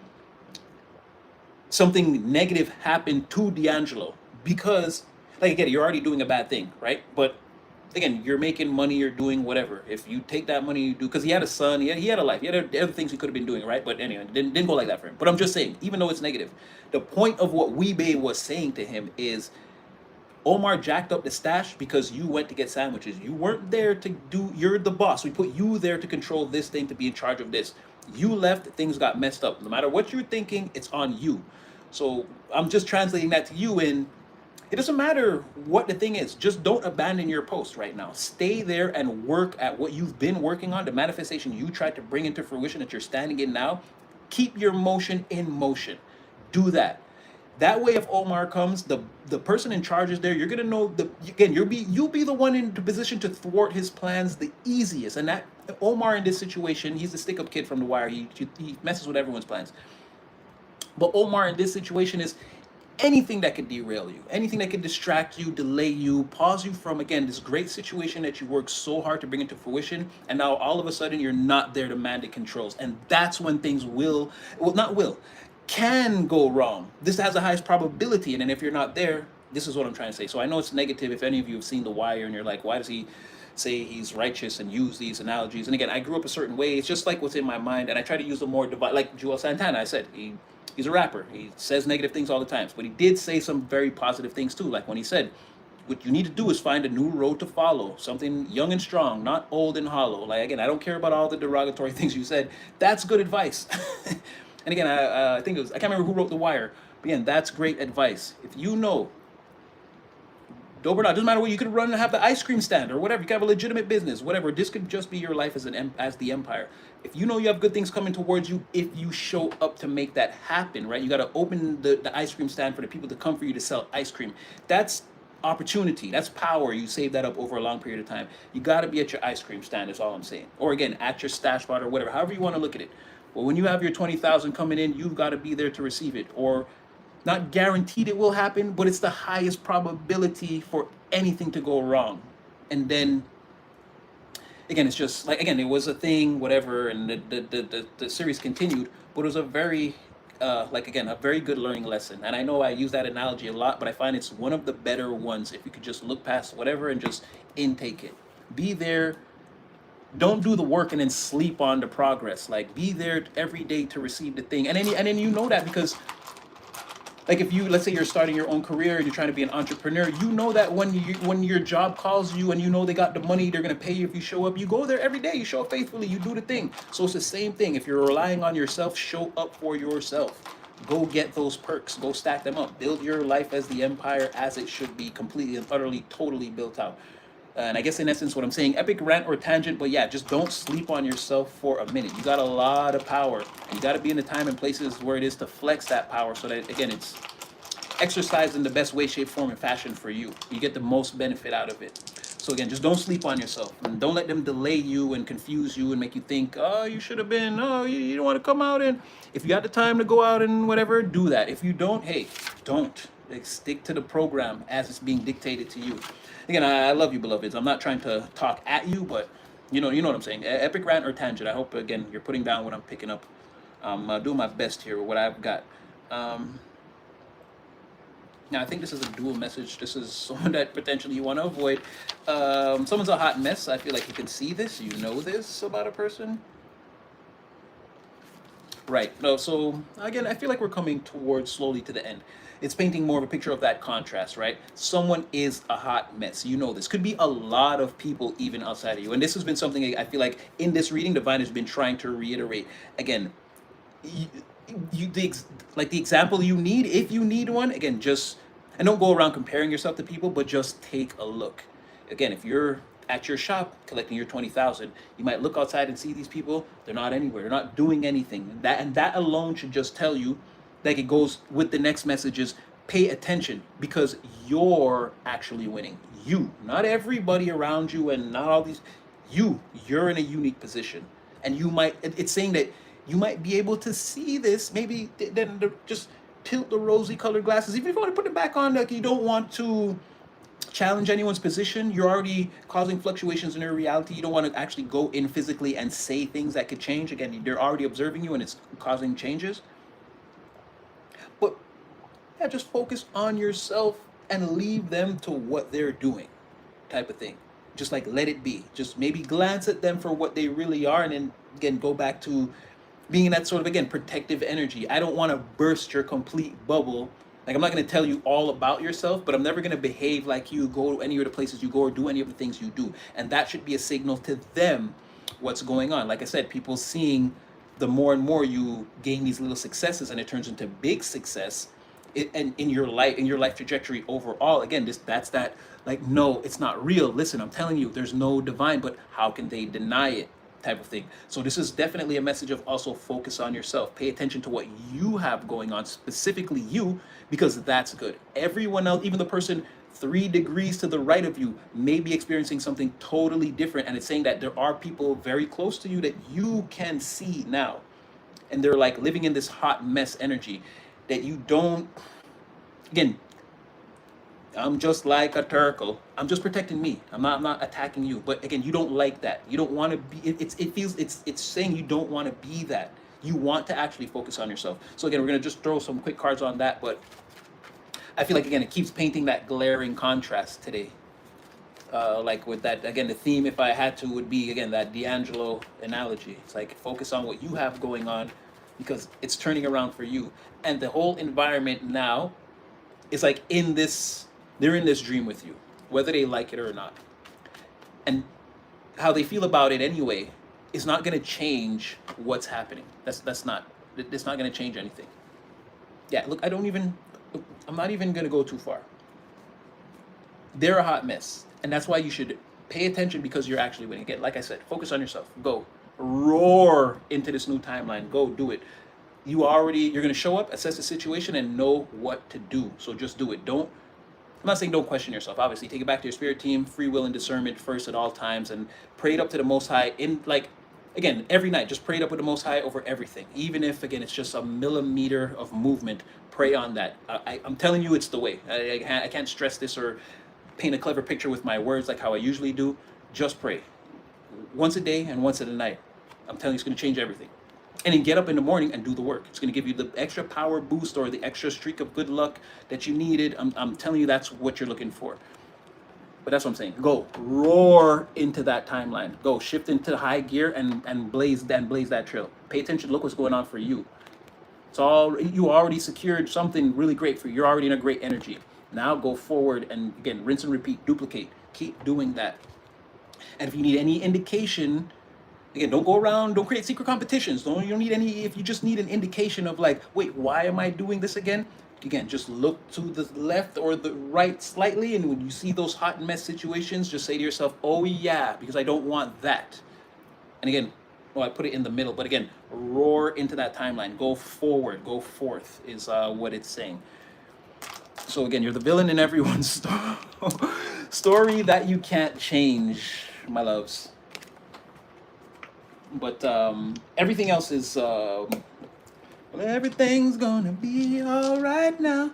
something negative happened to D'Angelo because, like, again, you're already doing a bad thing, right? But again, you're making money, you're doing whatever. If you take that money, you do, because he had a son, he had a life, he had other things he could have been doing, right? But anyway, didn't go like that for him. But I'm just saying, even though it's negative, the point of what Weebay was saying to him is, Omar jacked up the stash because you went to get sandwiches. You weren't there to do, you're the boss. We put you there to control this thing, to be in charge of this. You left, things got messed up. No matter what you're thinking, it's on you. So I'm just translating that to you in, It doesn't matter what the thing is. Just don't abandon your post right now. Stay there and work at what you've been working on, the manifestation you tried to bring into fruition that you're standing in now. Keep your motion in motion. Do that. That way, if Omar comes, the person in charge is there. You're gonna know the again. You'll be the one in the position to thwart his plans the easiest. And that Omar in this situation, he's the stick up kid from The Wire. He messes with everyone's plans. But Omar in this situation is anything that could derail you, anything that could distract you, delay you, pause you from, again, this great situation that you worked so hard to bring into fruition. And now all of a sudden you're not there to man the controls. And that's when things can go wrong. This has the highest probability. And then if you're not there, this is what I'm trying to say. So I know it's negative if any of you have seen The Wire and you're like, why does he say he's righteous and use these analogies? And again, I grew up a certain way. It's just like what's in my mind. And I try to use the more like Joel Santana, I said, he's a rapper. He says negative things all the time, but he did say some very positive things too. Like when he said, what you need to do is find a new road to follow, something young and strong, not old and hollow. Like, again, I don't care about all the derogatory things you said. That's good advice. And again, I think I can't remember who wrote The Wire, but again, that's great advice. If you know, dope or not, doesn't matter what, you could run and have the ice cream stand or whatever. You could have a legitimate business, whatever. This could just be your life as the empire. If you know you have good things coming towards you, if you show up to make that happen, right? You got to open the ice cream stand for the people to come for you to sell ice cream. That's opportunity. That's power. You save that up over a long period of time. You got to be at your ice cream stand is all I'm saying. Or again, at your stash spot or whatever, however you want to look at it. Well, when you have your 20,000 coming in, you've got to be there to receive it. Or not guaranteed it will happen, but it's the highest probability for anything to go wrong. And then again, it's just like, again, it was a thing, whatever, and the series continued, but it was a very like, again, a very good learning lesson. And I know I use that analogy a lot, but I find it's one of the better ones if you could just look past whatever and just intake it. Be there. Don't do the work and then sleep on the progress. Like, be there every day to receive the thing. And then you know that because, like, if you, let's say you're starting your own career and you're trying to be an entrepreneur, you know that when your job calls you and you know they got the money, they're going to pay you if you show up, you go there every day, you show up faithfully, you do the thing. So it's the same thing. If you're relying on yourself, show up for yourself. Go get those perks. Go stack them up. Build your life as the empire as it should be, completely and utterly, totally built out. And I guess in essence what I'm saying, epic rant or tangent, but yeah, just don't sleep on yourself for a minute. You got a lot of power, and you got to be in the time and places where it is to flex that power so that, again, it's exercised in the best way, shape, form, and fashion for you. You get the most benefit out of it. So again, just don't sleep on yourself, and don't let them delay you and confuse you and make you think, oh, you should have been, oh, you don't want to come out. And if you got the time to go out and whatever, do that. If you don't, hey, don't. Like, stick to the program as it's being dictated to you. Again, I love you, beloveds. I'm not trying to talk at you, but you know what I'm saying. Epic rant or tangent. I hope, again, you're putting down what I'm picking up. I'm doing my best here with what I've got. Now, I think this is a dual message. This is someone that potentially you want to avoid. Someone's a hot mess. I feel like you can see this. You know this about a person. Right. No, so again, I feel like we're coming towards slowly to the end. It's painting more of a picture of that contrast, right? Someone is a hot mess. You know this. Could be a lot of people even outside of you. And this has been something I feel like in this reading, Divine has been trying to reiterate. Again, the example you need, if you need one, again, just, and don't go around comparing yourself to people, but just take a look. Again, if you're at your shop collecting your 20,000, you might look outside and see these people. They're not anywhere. They're not doing anything. That alone should just tell you, like it goes with the next message, is pay attention, because you're actually winning. You, not everybody around you and not all these, you're in a unique position. And you might, it's saying that you might be able to see this, maybe then just tilt the rosy colored glasses. Even if you want to put it back on, like you don't want to challenge anyone's position, you're already causing fluctuations in their reality. You don't want to actually go in physically and say things that could change. Again, they're already observing you and it's causing changes. But yeah, just focus on yourself and leave them to what they're doing, type of thing. Just like let it be. Just maybe glance at them for what they really are, and then again go back to being in that sort of, again, protective energy. I don't want to burst your complete bubble. Like, I'm not going to tell you all about yourself, but I'm never going to behave like you, go to any of the places you go, or do any of the things you do. And that should be a signal to them what's going on. Like I said, people seeing the more and more you gain these little successes and it turns into big success, and in your life trajectory overall. Again, that's that, like, no, it's not real. Listen, I'm telling you, there's no divine, but how can they deny it, type of thing. So this is definitely a message of also focus on yourself. Pay attention to what you have going on, specifically you, because that's good. Everyone else, even the person 3 degrees to the right of you, may be experiencing something totally different, and it's saying that there are people very close to you that you can see now, and they're like living in this hot mess energy that you don't. Again, I'm just like a turtle. I'm just protecting me. I'm not attacking you. But again, you don't like that. You don't want to be. It's saying you don't want to be that. You want to actually focus on yourself. So again, we're gonna just throw some quick cards on that. But I feel like, again, it keeps painting that glaring contrast today. Like with that, again, the theme, if I had to, would be, again, that D'Angelo analogy. It's like, focus on what you have going on, because it's turning around for you. And the whole environment now is like they're in this dream with you, whether they like it or not. And how they feel about it anyway is not going to change what's happening. That's not, it's not going to change anything. Yeah, look, I'm not even going to go too far. They're a hot mess. And that's why you should pay attention, because you're actually winning. Again, like I said, focus on yourself. Go. Roar into this new timeline. Go do it. You're going to show up, assess the situation, and know what to do. So just do it. I'm not saying don't question yourself. Obviously, take it back to your spirit team, free will and discernment first at all times, and pray it up to the Most High again, every night. Just pray it up with the Most High over everything. Even if, again, it's just a millimeter of movement, pray on that. I'm telling you, it's the way. I can't stress this or paint a clever picture with my words like how I usually do. Just pray. Once a day and once at a night. I'm telling you, it's going to change everything. And then get up in the morning and do the work. It's going to give you the extra power boost or the extra streak of good luck that you needed. I'm telling you, that's what you're looking for. But that's what I'm saying. Go roar into that timeline. Go shift into high gear and blaze that trail. Pay attention. Look what's going on for you. You already secured something really great for you. You're already in a great energy. Now go forward and, again, rinse and repeat, duplicate. Keep doing that. And if you need any indication, again, don't create secret competitions. You don't need any. If you just need an indication of, like, wait, why am I doing this again? Again, just look to the left or the right slightly, and when you see those hot mess situations, just say to yourself, oh yeah, because I don't want that. And again, I put it in the middle, but again, roar into that timeline. Go forward, go forth is what it's saying. So again, you're the villain in everyone's story that you can't change, my loves. But everything else is, everything's gonna be all right now.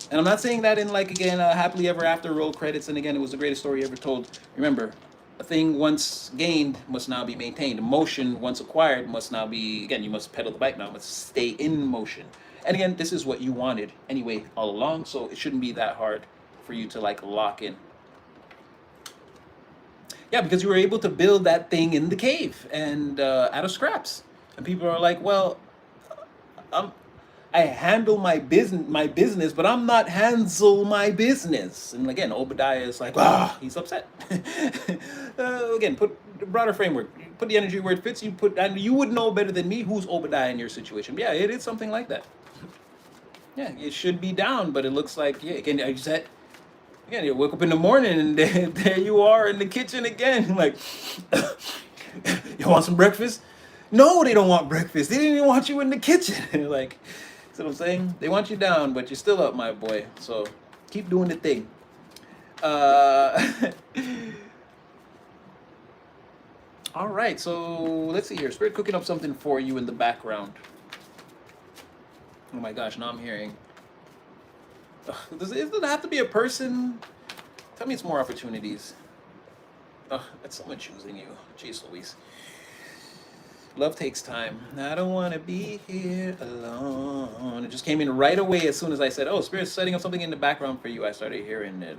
And I'm not saying that in, like, again, happily ever after roll credits. And again, it was the greatest story ever told. Remember, a thing once gained must now be maintained. Motion once acquired must now be, again, you must pedal the bike now, must stay in motion. And again, this is what you wanted anyway all along, so it shouldn't be that hard for you to, like, lock in. Yeah, because you were able to build that thing in the cave and out of scraps. And people are like, well, I handle my business, but I'm not Hansel my business. And again, Obadiah is like, he's upset. Again, put the broader framework. Put the energy where it fits. And you would know better than me who's Obadiah in your situation. But yeah, it is something like that. Yeah, it should be down, but it looks like, yeah, again, you wake up in the morning and there you are in the kitchen again. Like, you want some breakfast? No, they don't want breakfast. They didn't even want you in the kitchen. Like, see what I'm saying? They want you down, but you're still up, my boy. So keep doing the thing. All right, so let's see here. Spirit cooking up something for you in the background. Oh my gosh, now I'm hearing. Does it have to be a person? Tell me it's more opportunities. That's someone choosing you. Jeez Louise. Love takes time. I don't want to be here alone. It just came in right away as soon as I said, oh, Spirit's setting up something in the background for you. I started hearing it.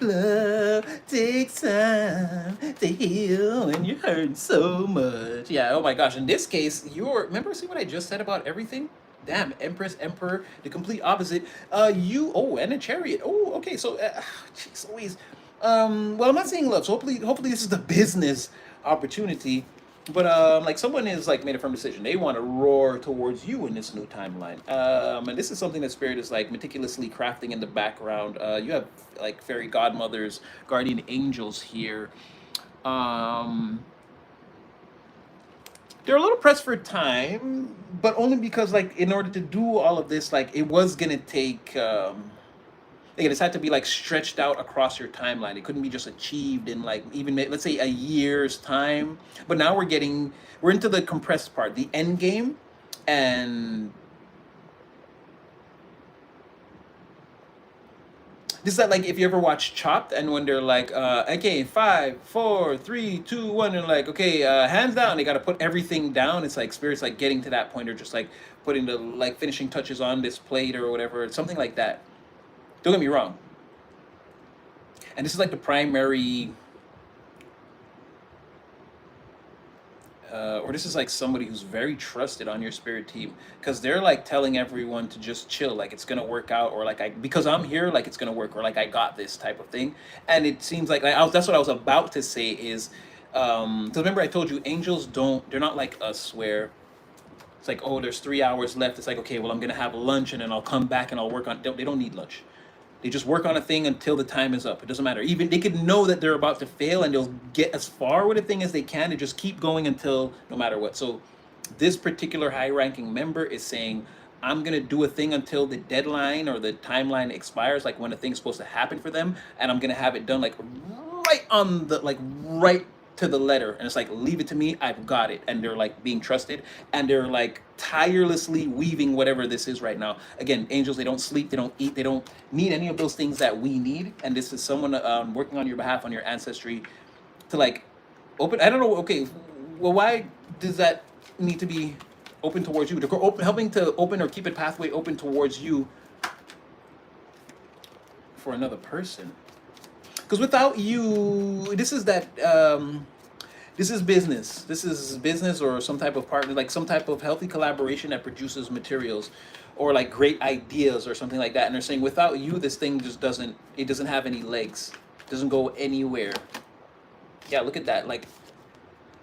Love takes time to heal and you hurt so much. Yeah, oh my gosh. In this case, remember, see what I just said about everything? Damn, Empress, Emperor, the complete opposite. And a Chariot. Oh, okay, so, jeez Louise. Well, I'm not saying love, so hopefully this is the business opportunity. But like someone is like made a firm decision. They want to roar towards you in this new timeline. And this is something that Spirit is like meticulously crafting in the background. You have like fairy godmothers, guardian angels here. Um, they're a little pressed for time, but only because like in order to do all of this, like it was gonna take. Again, it's had to be like stretched out across your timeline. It couldn't be just achieved in like even let's say a year's time. But now we're into the compressed part, the end game, and this is that like if you ever watch Chopped and when they're like, okay, 5, 4, 3, 2, 1, and like, okay, hands down, they got to put everything down. It's like spirits like getting to that point or just like putting the like finishing touches on this plate or whatever, something like that. Don't get me wrong. And this is like the primary or this is like somebody who's very trusted on your spirit team because they're like telling everyone to just chill, like it's gonna work out, or like I because I'm here, like it's gonna work, or like I got this type of thing. And it seems like that's what I was about to say is, because remember I told you angels they're not like us where it's like, oh, there's 3 hours left. It's like, okay, well I'm gonna have lunch and then I'll come back and I'll work on. They don't need lunch. They just work on a thing until the time is up. It doesn't matter. Even they could know that they're about to fail and they'll get as far with a thing as they can and just keep going until no matter what. So this particular high-ranking member is saying, I'm gonna do a thing until the deadline or the timeline expires, like when a thing's supposed to happen for them, and I'm gonna have it done like right to the letter. And it's like, leave it to me, I've got it. And they're like being trusted and they're like tirelessly weaving whatever this is right now. Again, angels, they don't sleep, they don't eat, they don't need any of those things that we need. And this is someone working on your behalf, on your ancestry, to like open. I don't know. Okay, well, why does that need to be open towards you? To open, helping to open or keep a pathway open towards you for another person. Because without you, this is that. This is business. This is business or some type of partner, like some type of healthy collaboration that produces materials or like great ideas or something like that. And they're saying without you, this thing just doesn't have any legs. It doesn't go anywhere. Yeah, look at that. Like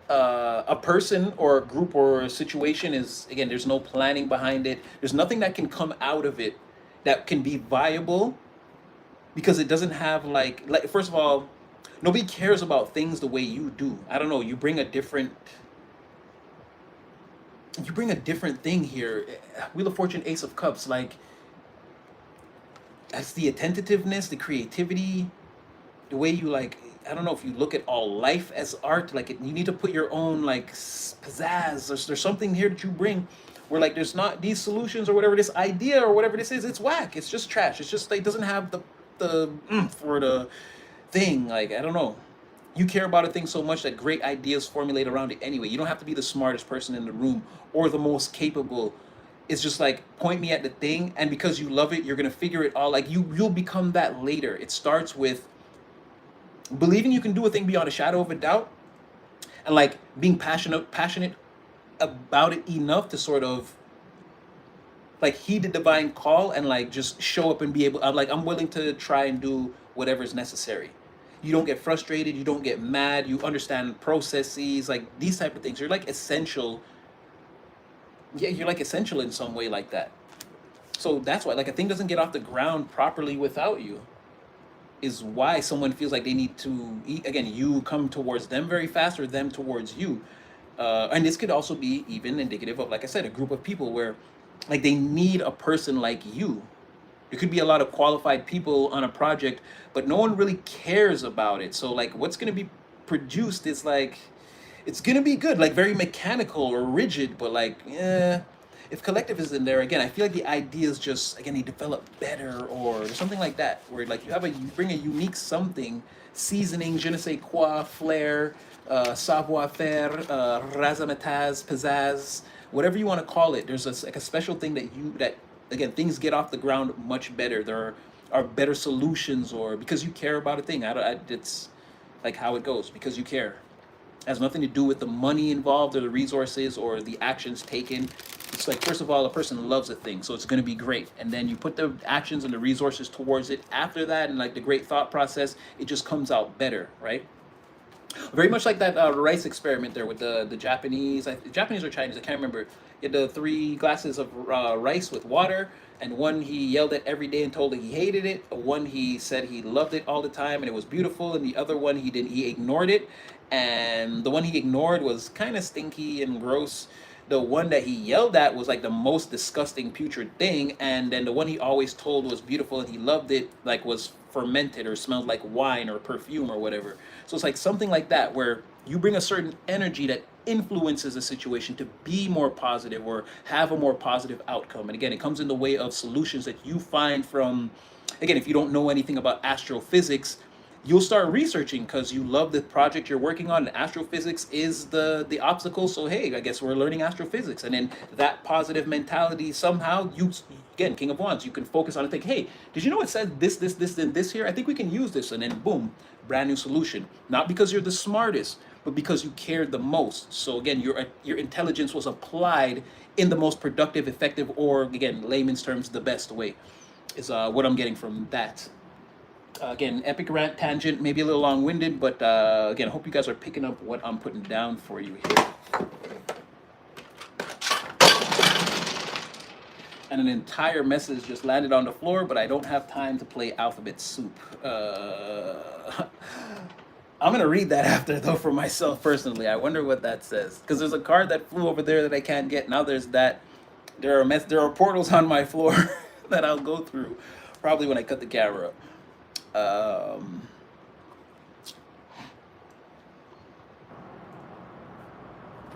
a person or a group or a situation is, again, there's no planning behind it. There's nothing that can come out of it that can be viable because it doesn't have like first of all, nobody cares about things the way you do. I don't know, you bring a different thing here. Wheel of Fortune, Ace of Cups, like that's the attentiveness, the creativity, the way you like, I don't know if you look at all life as art, like you need to put your own like pizzazz. There's something here that you bring where like there's not these solutions or whatever this idea or whatever this is, it's whack. It's just trash. It's just like doesn't have the for the thing. Like I don't know. You care about a thing so much that great ideas formulate around it anyway. You don't have to be the smartest person in the room or the most capable. It's just like point me at the thing, and because you love it, you're gonna figure it all. Like you'll become that later. It starts with believing you can do a thing beyond a shadow of a doubt, and like being passionate about it enough to sort of like heed the divine call and like just show up and be able. I'm willing to try and do whatever's necessary. You don't get frustrated. You don't get mad. You understand processes, like these type of things. You're like essential. Yeah, you're like essential in some way like that. So that's why like a thing doesn't get off the ground properly without you. Is why someone feels like they need to eat. Again, you come towards them very fast or them towards you. And this could also be even indicative of, like I said, a group of people where like they need a person like you. There could be a lot of qualified people on a project, but no one really cares about it. So like what's going to be produced is like, it's going to be good, like very mechanical or rigid, but like, if collective is in there, again, I feel like the ideas just, again, they develop better or something like that, where like you bring a unique something, seasoning, je ne sais quoi, flair, savoir-faire, razzmatazz, pizzazz, whatever you want to call it. There's like a special thing that again, things get off the ground much better. There are better solutions, or because you care about a thing. It's like how it goes, because you care. It has nothing to do with the money involved or the resources or the actions taken. It's like, first of all, a person loves a thing, so it's going to be great. And then you put the actions and the resources towards it after that, and like the great thought process, it just comes out better, right? Very much like that rice experiment there with the Japanese, Japanese or Chinese, I can't remember. He had the 3 glasses of rice with water, and one he yelled at every day and told that he hated it. One he said he loved it all the time and it was beautiful, and the other one he didn't. He ignored it, and the one he ignored was kind of stinky and gross. The one that he yelled at was like the most disgusting, putrid thing, and then the one he always told was beautiful and he loved it, like was fermented or smelled like wine or perfume or whatever. So it's like something like that where you bring a certain energy that influences a situation to be more positive or have a more positive outcome. And again, it comes in the way of solutions that you find from, again, if you don't know anything about astrophysics, you'll start researching because you love the project you're working on, and astrophysics is the obstacle. So hey, I guess we're learning astrophysics, and then that positive mentality somehow, you again, King of Wands, you can focus on and think, hey, did you know it said this and this here? I think we can use this, and then boom, brand new solution. Not because you're the smartest, but because you cared the most. So again, your intelligence was applied in the most productive, effective, or again, layman's terms, the best way, is what I'm getting from that. Again, epic rant tangent, maybe a little long-winded, but again, I hope you guys are picking up what I'm putting down for you here. And an entire message just landed on the floor, but I don't have time to play alphabet soup. I'm gonna read that after though for myself personally. I wonder what that says, because there's a card that flew over there that I can't get. Now there's that. There are portals on my floor that I'll go through, probably when I cut the camera. Um,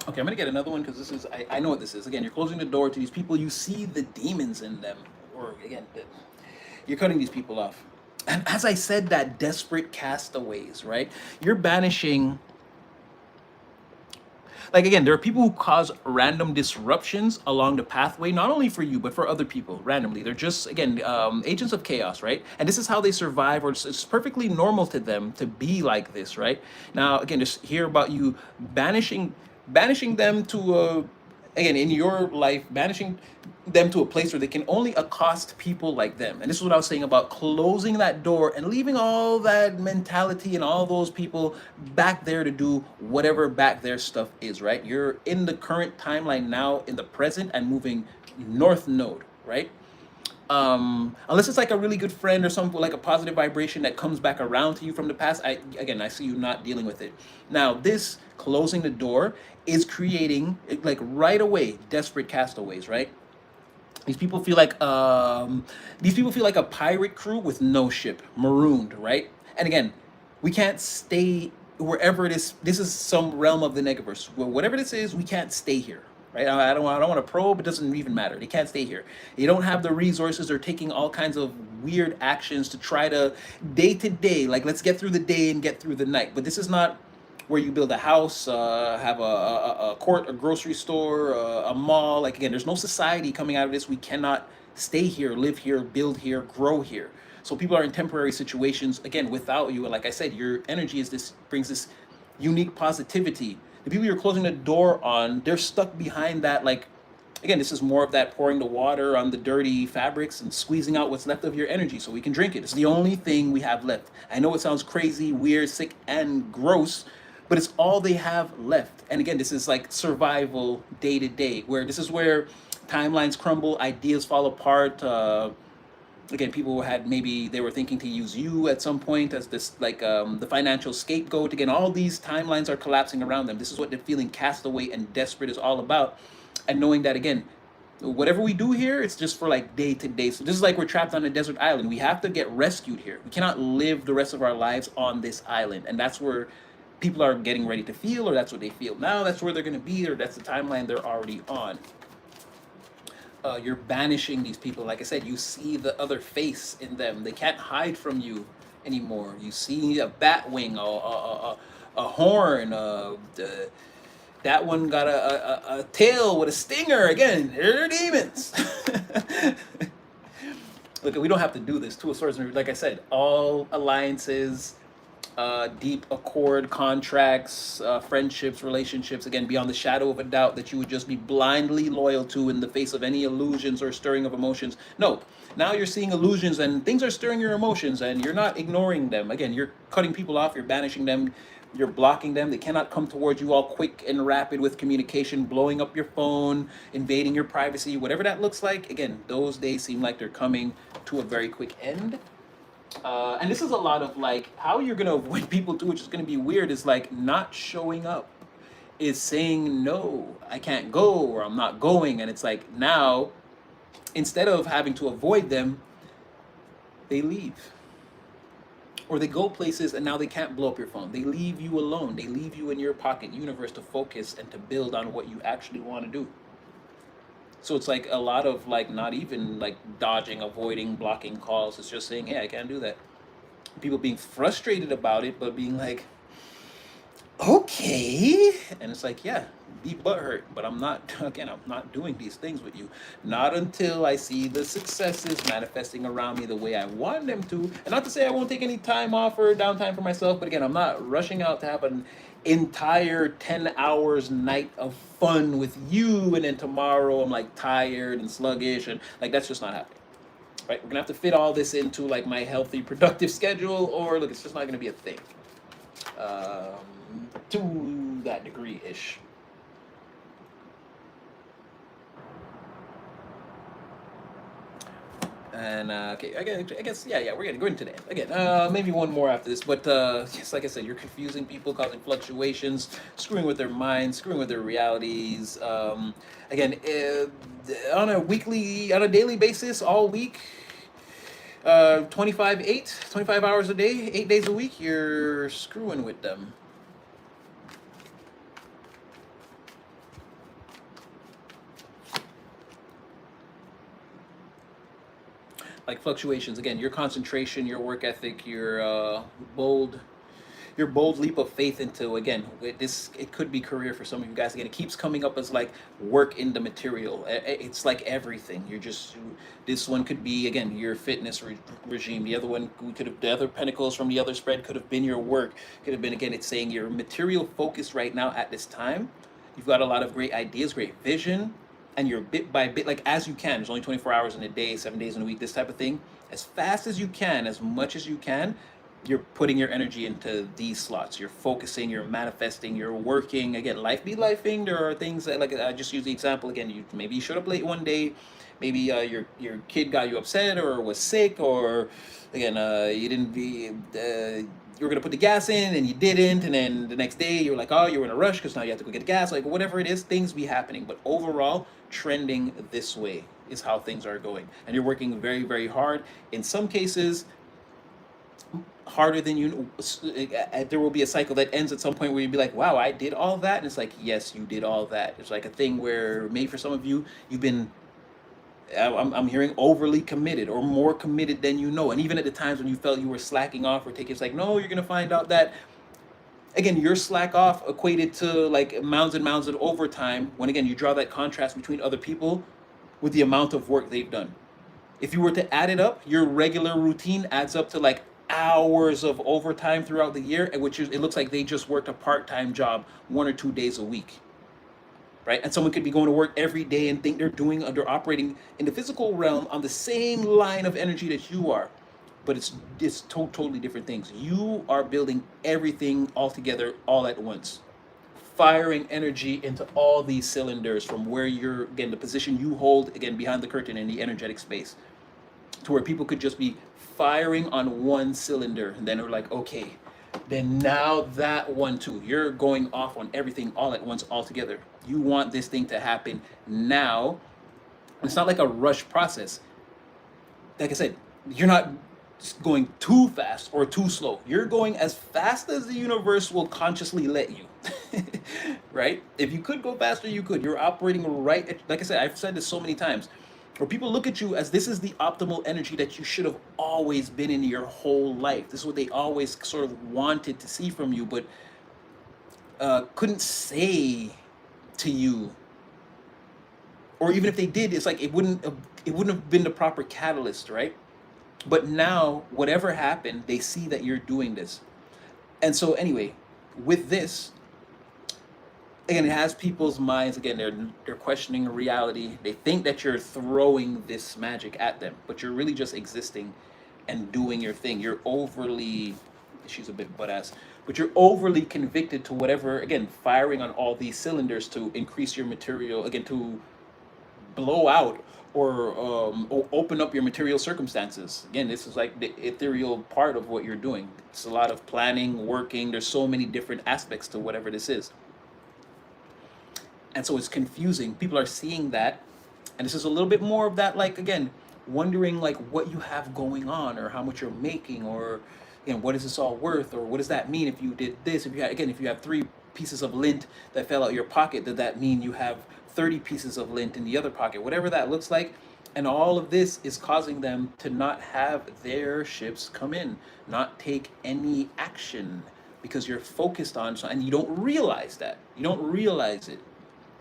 okay, I'm gonna get another one because this is, I know what this is. Again, you're closing the door to these people. You see the demons in them, or again, you're cutting these people off. And as I said, that desperate castaways, right? You're banishing. Like again, there are people who cause random disruptions along the pathway, not only for you but for other people randomly. They're just again agents of chaos, right? And this is how they survive, or it's perfectly normal to them to be like this, right? Now again, just hear about you banishing them to again in your life, banishing them to a place where they can only accost people like them. And this is what I was saying about closing that door and leaving all that mentality and all those people back there to do whatever back there stuff is, right? You're in the current timeline now, in the present, and moving north node, right? Unless it's like a really good friend or something, like a positive vibration that comes back around to you from the past. I see you not dealing with it. Now this closing the door is creating, like right away, desperate castaways, right? These people feel like a pirate crew with no ship, marooned, right? And again, we can't stay wherever it is. This is some realm of the Negaverse. Well, whatever this is, we can't stay here, right? I don't want to probe. It doesn't even matter. They can't stay here. They don't have the resources. They're taking all kinds of weird actions to try to day to day, like let's get through the day and get through the night. But this is not where you build a house, have a court, a grocery store, a mall. Like again, there's no society coming out of this. We cannot stay here, live here, build here, grow here. So people are in temporary situations again without you. And like I said, your energy is this brings this unique positivity. The people you're closing the door on, they're stuck behind that. Like again, this is more of that pouring the water on the dirty fabrics and squeezing out what's left of your energy so we can drink it. It's the only thing we have left. I know it sounds crazy, weird, sick, and gross, but it's all they have left. And again, this is like survival day to day, where this is where timelines crumble, ideas fall apart. Again, people had, maybe they were thinking to use you at some point as this like the financial scapegoat. Again, all these timelines are collapsing around them. This is what the feeling castaway and desperate is all about. And knowing that again, whatever we do here, it's just for like day to day. So this is like we're trapped on a desert island. We have to get rescued here. We cannot live the rest of our lives on this island. And that's where people are getting ready to feel, or that's what they feel now. That's where they're going to be, or that's the timeline they're already on. You're banishing these people. Like I said, you see the other face in them. They can't hide from you anymore. You see a bat wing, a horn. That one got a tail with a stinger. Again, they're demons. Look, we don't have to do this. Two of Swords. Like I said, all alliances, deep accord contracts, friendships, relationships, again, beyond the shadow of a doubt that you would just be blindly loyal to in the face of any illusions or stirring of emotions. No, now you're seeing illusions and things are stirring your emotions and you're not ignoring them. Again, you're cutting people off, you're banishing them, You're blocking them. They cannot come towards you all quick and rapid with communication, blowing up your phone, invading your privacy, whatever that looks like. Again, those days seem like they're coming to a very quick end. And this is a lot of like how you're gonna avoid people too, which is gonna be weird, is like not showing up, is saying no, I can't go, or I'm not going. And it's like now, instead of having to avoid them, they leave. Or they go places and now they can't blow up your phone. They leave you alone. They leave you in your pocket universe to focus and to build on what you actually want to do. So it's like a lot of like not even like dodging, avoiding, blocking calls. It's just saying, hey, I can't do that. People being frustrated about it, but being like, okay. And it's like, yeah, be butthurt, but I'm not, again, I'm not doing these things with you. Not until I see the successes manifesting around me the way I want them to. And not to say I won't take any time off or downtime for myself, but again, I'm not rushing out to have an entire 10 hours night of fun with you. And then tomorrow I'm like tired and sluggish. And like, that's just not happening. Right? We're gonna have to fit all this into like my healthy, productive schedule, or look, it's just not gonna be a thing. To that degree ish. And okay, I guess yeah, we're gonna go into that again. Maybe one more after this, but just like I said, you're confusing people, causing fluctuations, screwing with their minds, screwing with their realities. Again, on a daily basis, all week. 25 hours a day, 8 days a week, you're screwing with them. Like fluctuations, again, your concentration, your work ethic, your bold leap of faith into, again, this, it could be career for some of you guys. Again, it keeps coming up as like work in the material. It's like everything. You're just, this one could be, again, your fitness regime. The other one, the other pentacles from the other spread could have been your work. Could have been, again, it's saying your material focus right now at this time. You've got a lot of great ideas, great vision, and you're bit by bit, like as you can. There's only 24 hours in a day, 7 days in a week, this type of thing. As fast as you can, as much as you can, you're putting your energy into these slots. You're focusing, you're manifesting, you're working. Again, life be lifing. There are things that, like I just use the example again. Maybe you showed up late one day. Maybe your kid got you upset or was sick, or again you didn't be. You were gonna put the gas in and you didn't, and then the next day you're like, oh, you're in a rush because now you have to go get the gas. Like whatever it is, things be happening. But overall, trending this way is how things are going, and you're working very, very hard. In some cases, harder than you. There will be a cycle that ends at some point where you'd be like, wow, I did all that, and it's like, yes, you did all that. It's like a thing where maybe for some of you, you've been. I'm hearing overly committed or more committed than you know. And even at the times when you felt you were slacking off or taking, it's like, no, you're going to find out that, again, your slack off equated to like mounds and mounds of overtime. When again, you draw that contrast between other people with the amount of work they've done. If you were to add it up, your regular routine adds up to like hours of overtime throughout the year, which is, it looks like they just worked a part-time job 1 or 2 days a week. Right? And someone could be going to work every day and think they're operating in the physical realm on the same line of energy that you are, but it's totally different things. You are building everything all together, all at once, firing energy into all these cylinders from where you're, again, the position you hold, again, behind the curtain in the energetic space, to where people could just be firing on one cylinder, and then they're like, okay, then now that one too, you're going off on everything all at once, all together. You want this thing to happen now. It's not like a rush process. Like I said, you're not going too fast or too slow. You're going as fast as the universe will consciously let you. Right? If you could go faster, you could. You're operating right, like I said, I've said this so many times, where people look at you as this is the optimal energy that you should have always been in your whole life. This is what they always sort of wanted to see from you, but couldn't say to you. Or even if they did, it's like it wouldn't have been the proper catalyst, right? But now, whatever happened, they see that you're doing this. And so anyway, with this, again, it has people's minds, again, they're questioning reality. They think that you're throwing this magic at them, but you're really just existing and doing your thing. You're overly, she's a bit butt ass. But you're overly convicted to whatever, again, firing on all these cylinders to increase your material, again, to blow out or open up your material circumstances. Again, this is like the ethereal part of what you're doing. It's a lot of planning, working. There's so many different aspects to whatever this is. And so it's confusing. People are seeing that. And this is a little bit more of that, like, again, wondering like what you have going on or how much you're making or, you know, what is this all worth or what does that mean if you did this? If you had, again, if you have 3 pieces of lint that fell out your pocket, does that mean you have 30 pieces of lint in the other pocket? Whatever that looks like. And all of this is causing them to not have their ships come in, not take any action because you're focused on, and you don't realize that. You don't realize it,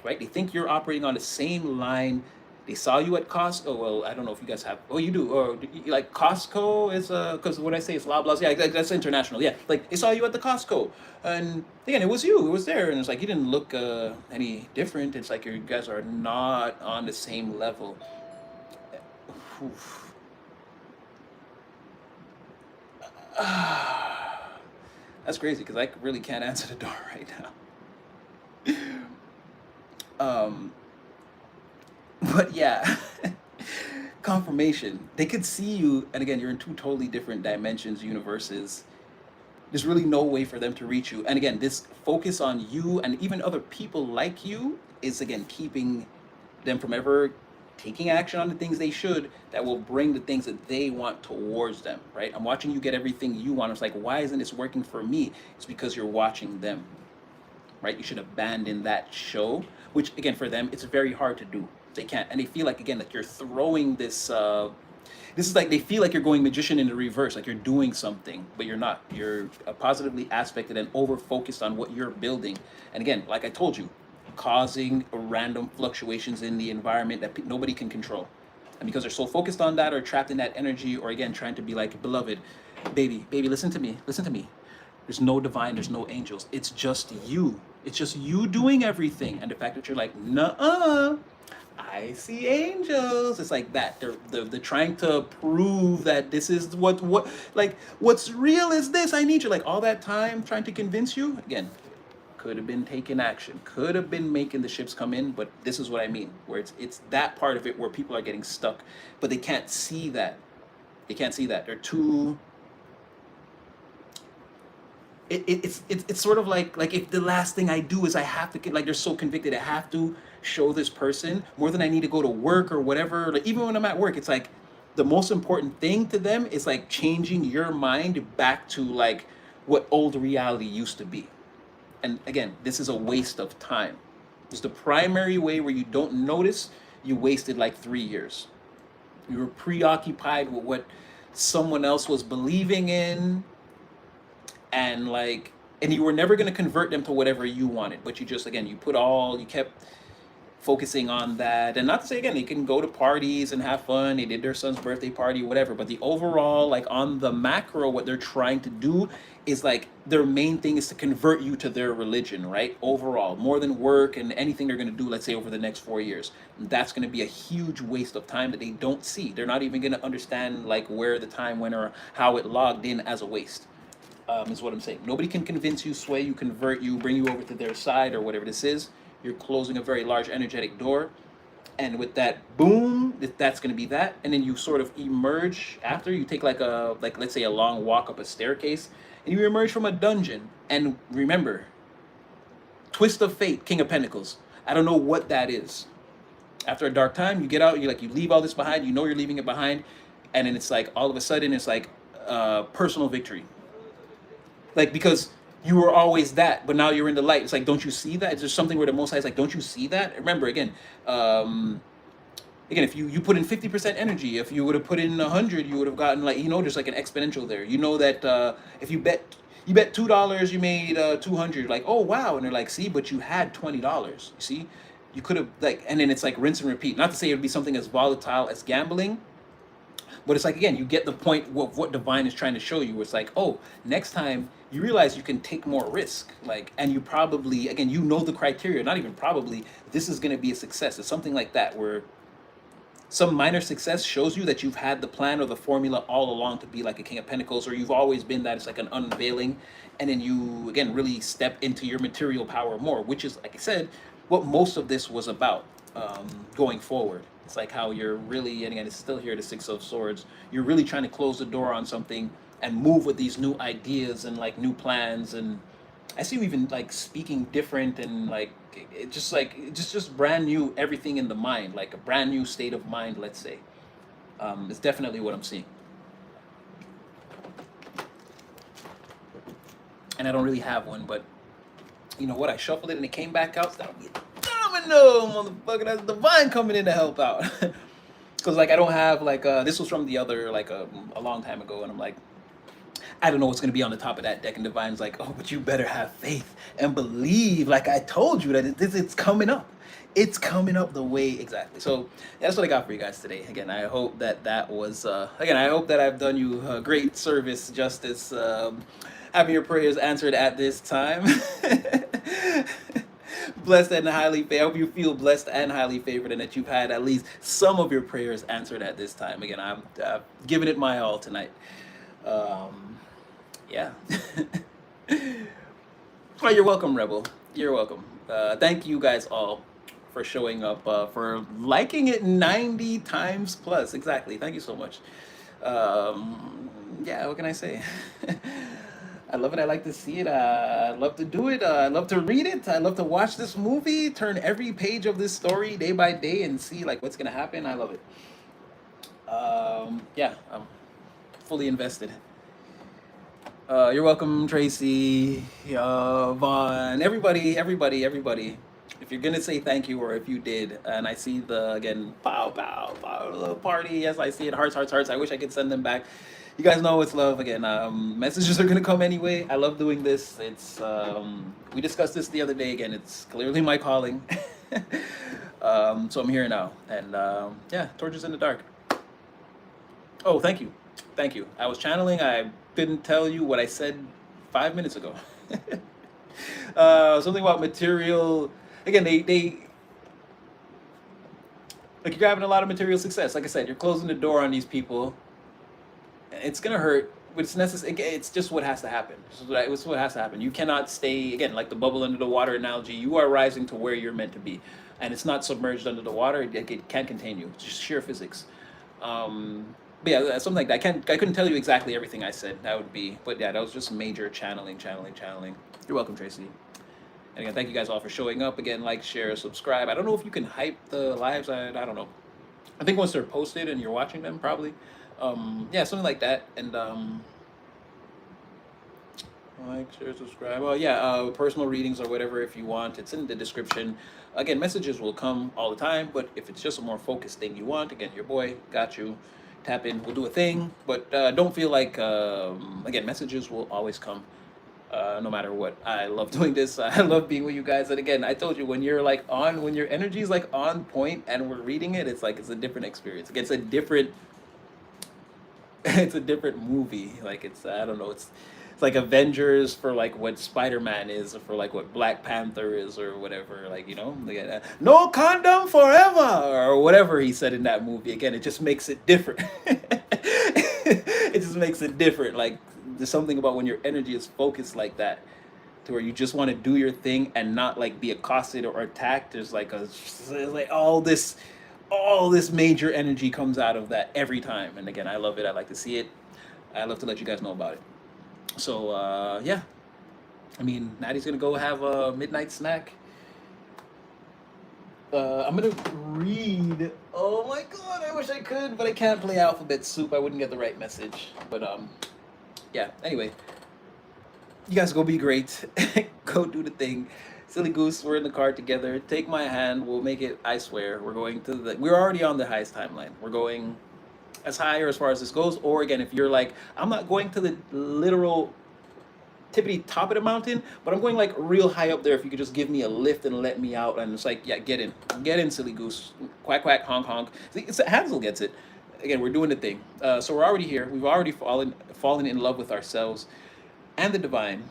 right? They think you're operating on the same line. They saw you at Costco. Well, I don't know if you guys have. Oh, you do. Or like Costco is because what I say is Loblaws. Yeah, that's international. Yeah, like they saw you at the Costco, and again, it was you. It was there, and it's like you didn't look any different. It's like you guys are not on the same level. Oof. That's crazy because I really can't answer the door right now. But yeah, confirmation. They could see you, and again, you're in 2 totally different dimensions, universes. There's really no way for them to reach you. And again, this focus on you and even other people like you is again keeping them from ever taking action on the things they should that will bring the things that they want towards them, right? I'm watching you get everything you want. It's like, why isn't this working for me? It's because you're watching them, right? You should abandon that show, which again, for them, it's very hard to do. They can't, and they feel like, again, like you're throwing this, this is like, they feel like you're going magician in the reverse, like you're doing something, but you're not. You're positively aspected and over-focused on what you're building. And again, like I told you, causing random fluctuations in the environment that nobody can control. And because they're so focused on that or trapped in that energy or again, trying to be like, beloved, baby, listen to me, listen to me. There's no divine, there's no angels. It's just you. It's just you doing everything. And the fact that you're like, nuh-uh, I see angels. It's like that. They're trying to prove that this is what like what's real is this. I need you. Like all that time trying to convince you. Again, could have been taking action. Could have been making the ships come in. But this is what I mean. Where it's that part of it where people are getting stuck, but they can't see that. They can't see that. They're too. It's sort of like if the last thing I do is I have to get, like they're so convicted I have to show this person more than I need to go to work or whatever. Like even when I'm at work, it's like the most important thing to them is like changing your mind back to like what old reality used to be. And again, this is a waste of time. It's the primary way where you don't notice you wasted like 3 years. You were preoccupied with what someone else was believing in, and like, and you were never going to convert them to whatever you wanted, but you just, again, you kept focusing on that. And not to say, again, they can go to parties and have fun, they did their son's birthday party, whatever, but the overall, like on the macro, what they're trying to do is like their main thing is to convert you to their religion, right? Overall, more than work and anything they're going to do, let's say over the next 4 years. That's going to be a huge waste of time that they don't see. They're not even going to understand like where the time went or how it logged in as a waste. Is what I'm saying. Nobody can convince you, sway you, convert you, bring you over to their side or whatever this is. You're closing a very large energetic door. And with that, boom, that's going to be that. And then you sort of emerge after. You take like let's say a long walk up a staircase. And you emerge from a dungeon. And remember, twist of fate, King of Pentacles. I don't know what that is. After a dark time, you get out, you leave all this behind. You know you're leaving it behind. And then it's like, all of a sudden, it's like personal victory. Like, because you were always that, but now you're in the light. It's like, don't you see that? Is there something where the Most High is like, don't you see that? Remember, again, if you put in 50% energy, if you would have put in 100, you would have gotten like, there's like an exponential there. You know that if you bet $2, you made 200. Like, oh wow, and they're like, see, but you had $20. You see, you could have like, and then it's like rinse and repeat. Not to say it would be something as volatile as gambling. But it's like, again, you get the point of what Divine is trying to show you. It's like, oh, next time you realize you can take more risk. Like, and you probably, again, you know the criteria, not even probably, this is going to be a success. It's something like that where Some minor success shows you that you've had the plan or the formula all along to be like a King of Pentacles, or you've always been that. It's like an unveiling, and then you again really step into your material power more, which is, like I said, what most of this was about. Going forward, it's like how you're really, and again, it's still here, the Six of Swords. You're really trying to close the door on something and move with these new ideas and like new plans. And I see you even like speaking different, and like it's just brand new, everything in the mind, like a brand new state of mind, let's say. It's definitely what I'm seeing. And I don't really have one, but you know what? I shuffled it and it came back out. So that'll be a domino, motherfucker. That's divine coming in to help out. Because like I don't have like this was from the other like a long time ago, and I'm like, I don't know what's gonna be on the top of that deck. And Divine's like, oh, but you better have faith and believe. Like I told you that it's coming up. It's coming up the way exactly. So that's what I got for you guys today. Again, I hope that that was again. I hope that I've done you a great service, justice, having your prayers answered at this time. Blessed and highly favored. I hope you feel blessed and highly favored, and that you've had at least some of your prayers answered at this time. Again, I'm giving it my all tonight. Yeah. Oh, you're welcome, Rebel. You're welcome. Thank you guys all for showing up, for liking it 90 times plus. Exactly. Thank you so much. Yeah, what can I say? I love it. I like to see it. I love to do it. I love to read it. I love to watch this movie, turn every page of this story day by day and see like what's gonna happen. I love it. Yeah, I'm fully invested. You're welcome, Tracy, Vaughn, everybody. If you're gonna say thank you, or if you did, and I see the again, pow, pow, pow, little party. Yes, I see it. Hearts, hearts, hearts. I wish I could send them back. You guys know it's love. Again, messages are gonna come anyway. I love doing this. It's we discussed this the other day. Again, it's clearly my calling. So I'm here now, and yeah, torches in the dark. Oh, thank you. Thank you. I was channeling. I didn't tell you what I said 5 minutes ago. Something about material. Again, they like you're having a lot of material success. Like I said, you're closing the door on these people. It's gonna hurt, but it's necessary. It's just what has to happen. It's what has to happen. You cannot stay again like the bubble under the water analogy. You are rising to where you're meant to be, and it's not submerged under the water. It can't contain you. It's just sheer physics. But yeah, something like that. I couldn't tell you exactly everything I said. That would be, but yeah, that was just major channeling. You're welcome, Tracy. And again, thank you guys all for showing up. Again, like, share, subscribe. I don't know if you can hype the lives. I don't know. I think once they're posted and you're watching them, probably. Yeah, something like that. And like, share, subscribe. Oh yeah, personal readings or whatever if you want. It's in the description. Again, messages will come all the time, but if it's just a more focused thing you want, again, your boy got you. Tap in, we'll do a thing, but don't feel like again, messages will always come no matter what. I love doing this. I love being with you guys. And again, I told you, when you're like on, when your energy is like on point and we're reading it, it's like it's a different experience. It's a different it's a different movie. Like it's I don't know, it's like Avengers for like what Spider-Man is, or for like what Black Panther is, or whatever. Like, you know, like, no condom forever, or whatever he said in that movie. Again, it just makes it different. It just makes it different. Like there's something about when your energy is focused like that, to where you just want to do your thing and not like be accosted or attacked. There's like like all this major energy comes out of that every time. And again, I love it. I like to see it. I love to let you guys know about it. So yeah, I mean, Natty's gonna go have a midnight snack. I'm gonna read. Oh my god, I wish I could, but I can't play alphabet soup. I wouldn't get the right message. But yeah. Anyway, you guys go be great. Go do the thing. Silly Goose, we're in the car together. Take my hand. We'll make it. I swear, we're going to the. We're already on the highest timeline. We're going as high or as far as this goes. Or again, if you're like, I'm not going to the literal tippity top of the mountain, but I'm going like real high up there. If you could just give me a lift and let me out, and it's like, yeah, get in, Silly Goose, quack quack, honk honk. See, Hansel gets it. Again, we're doing the thing. So we're already here. We've already fallen in love with ourselves and the divine.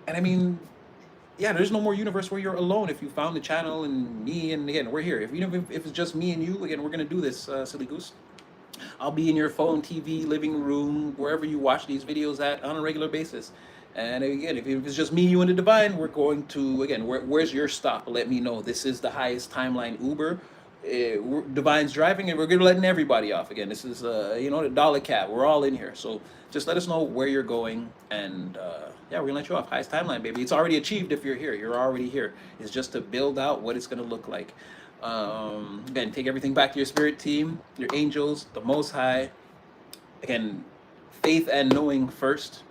And I mean, yeah, there's no more universe where you're alone. If you found the channel and me, and again, we're here. If even if it's just me and you, again, we're gonna do this, silly goose. I'll be in your phone, TV, living room, wherever you watch these videos at on a regular basis. And again, if it's just me, you, and the divine, we're going to, again, where's your stop? Let me know. This is the highest timeline Uber. Divine's driving, and we're gonna letting everybody off again. This is, the dollar cab. We're all in here, so just let us know where you're going, and yeah, we're gonna let you off. Highest timeline, baby. It's already achieved if you're here. You're already here. It's just to build out what it's gonna look like. Again, take everything back to your spirit team, your angels, the Most High. Again, faith and knowing first.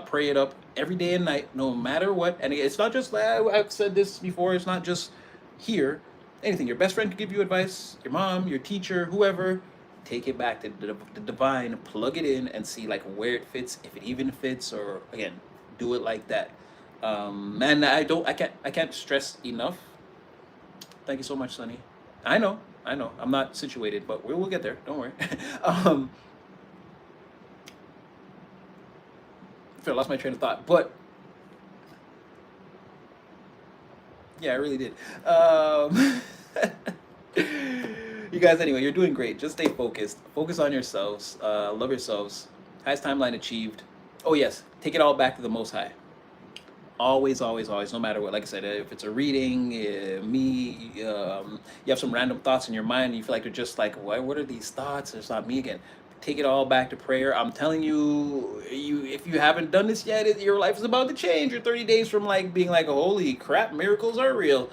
Pray it up every day and night, no matter what. And it's not just, I've said this before, it's not just here. Anything. Your best friend could give you advice, your mom, your teacher, whoever. Take it back to the divine, plug it in, and see like where it fits, if it even fits, or again, do it like that. And I can't stress enough. Thank you so much, Sonny. I know. I'm not situated, but we'll get there. Don't worry. I feel I lost my train of thought, but yeah, I really did. You guys, anyway, you're doing great. Just stay focused. Focus on yourselves. Love yourselves. Highest timeline achieved. Oh yes, take it all back to the Most High. Always, always, always, no matter what. Like I said, if it's a reading, you have some random thoughts in your mind, and you feel like they're just like, what are these thoughts? It's not me again. Take it all back to prayer. I'm telling you, if you haven't done this yet, your life is about to change. You're 30 days from like being like, holy crap, miracles are real.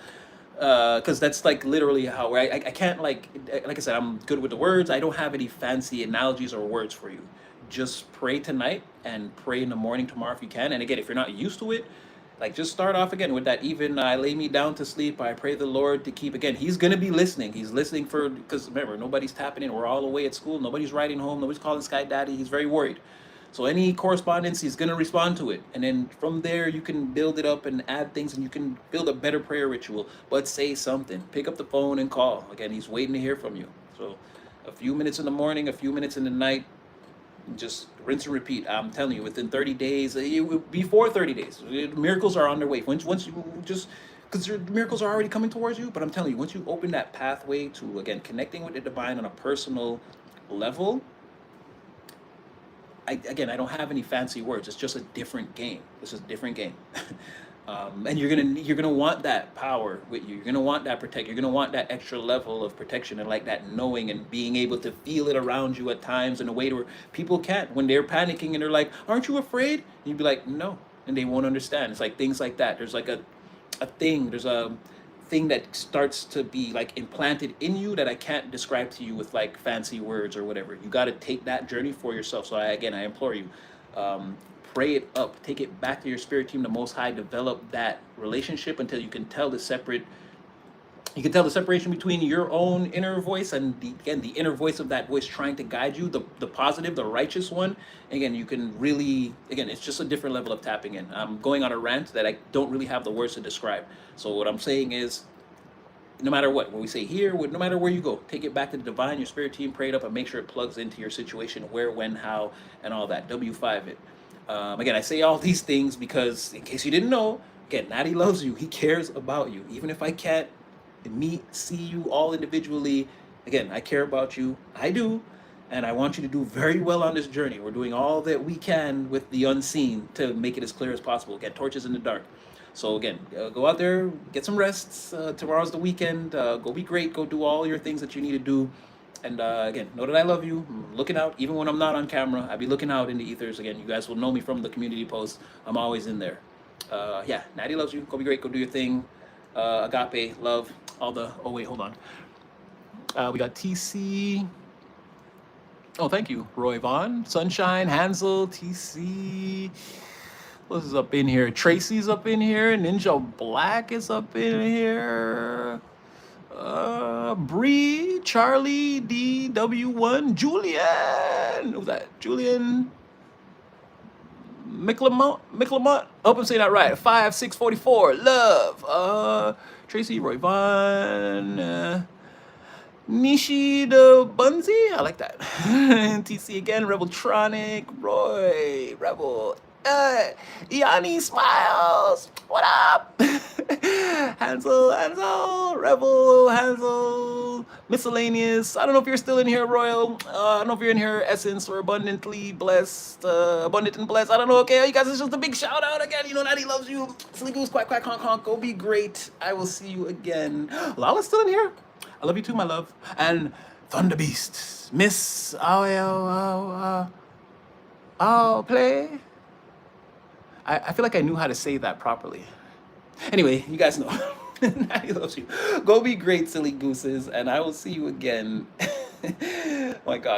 Because that's like literally how I can't like I said, I'm good with the words. I don't have any fancy analogies or words for you. Just pray tonight and pray in the morning tomorrow if you can. And again, if you're not used to it, like just start off again with that. Even I lay me down to sleep, I pray the Lord to keep. Again, he's gonna be listening. He's listening because remember, nobody's tapping in. We're all away at school. Nobody's writing home. Nobody's calling Sky Daddy. He's very worried. So any correspondence, he's gonna respond to it, and then from there you can build it up and add things, and you can build a better prayer ritual. But say something. Pick up the phone and call. Again, he's waiting to hear from you. So a few minutes in the morning, a few minutes in the night. Just rinse and repeat. I'm telling you, within 30 days, before 30 days, miracles are on their way. Once you just, because miracles are already coming towards you. But I'm telling you, once you open that pathway to, again, connecting with the divine on a personal level, I don't have any fancy words. It's just a different game. This is a different game. And you're gonna want that power with you. You're gonna want that protect. You're gonna want that extra level of protection and like that knowing and being able to feel it around you at times in a way where people can't. When they're panicking and they're like, "Aren't you afraid?" And you'd be like, "No," and they won't understand. It's like things like that. There's like a thing. There's a thing that starts to be like implanted in you that I can't describe to you with like fancy words or whatever. You got to take that journey for yourself. So I implore you. Pray it up, take it back to your spirit team, the Most High, develop that relationship until you can tell the separation between your own inner voice and the inner voice of that voice trying to guide you, the positive, the righteous one. Again, you can really, it's just a different level of tapping in. I'm going on a rant that I don't really have the words to describe. So what I'm saying is, no matter what we say here, no matter where you go, take it back to the divine, your spirit team, pray it up, and make sure it plugs into your situation, where, when, how, and all that. W5 it. Again, I say all these things because, in case you didn't know, again, Natty loves you. He cares about you. Even if I can't see you all individually, again, I care about you. I do. And I want you to do very well on this journey. We're doing all that we can with the unseen to make it as clear as possible. Get torches in the dark. So again, go out there, get some rest. Tomorrow's the weekend. Go be great. Go do all your things that you need to do. And again, know that I love you. I'm looking out, even when I'm not on camera. I be looking out in the ethers. Again, you guys will know me from the community posts. I'm always in there. Yeah, Natty loves you. Go be great. Go do your thing. Agape, love, all the... Oh, wait, hold on. We got TC. Oh, thank you. Roy Vaughn, Sunshine, Hansel, TC. What is up in here? Tracy's up in here. Ninja Black is up in here. Bree, Charlie, DW1, Julian. Who's that? Julian McLemont. Hope I'm saying that right. 5644. Love. Tracy, Roy Vaughn. Nishi the Bunzi. I like that. TC again. Rebeltronic. Roy. Rebel. Yanni Smiles, what up? Hansel, Rebel, Hansel, Miscellaneous. I don't know if you're still in here, Royal. I don't know if you're in here, Essence, or Abundantly Blessed, Abundant and Blessed. I don't know, okay? You guys, it's just a big shout out again. You know, Daddy loves you. Silly Goose, Quack, Quack, Honk, Honk. Go be great. I will see you again. Lala's still in here. I love you too, my love. And Thunder Beast, Miss, I'll play. I feel like I knew how to say that properly. Anyway, you guys know. Daddy loves you. Go be great, silly gooses, and I will see you again. Oh my God.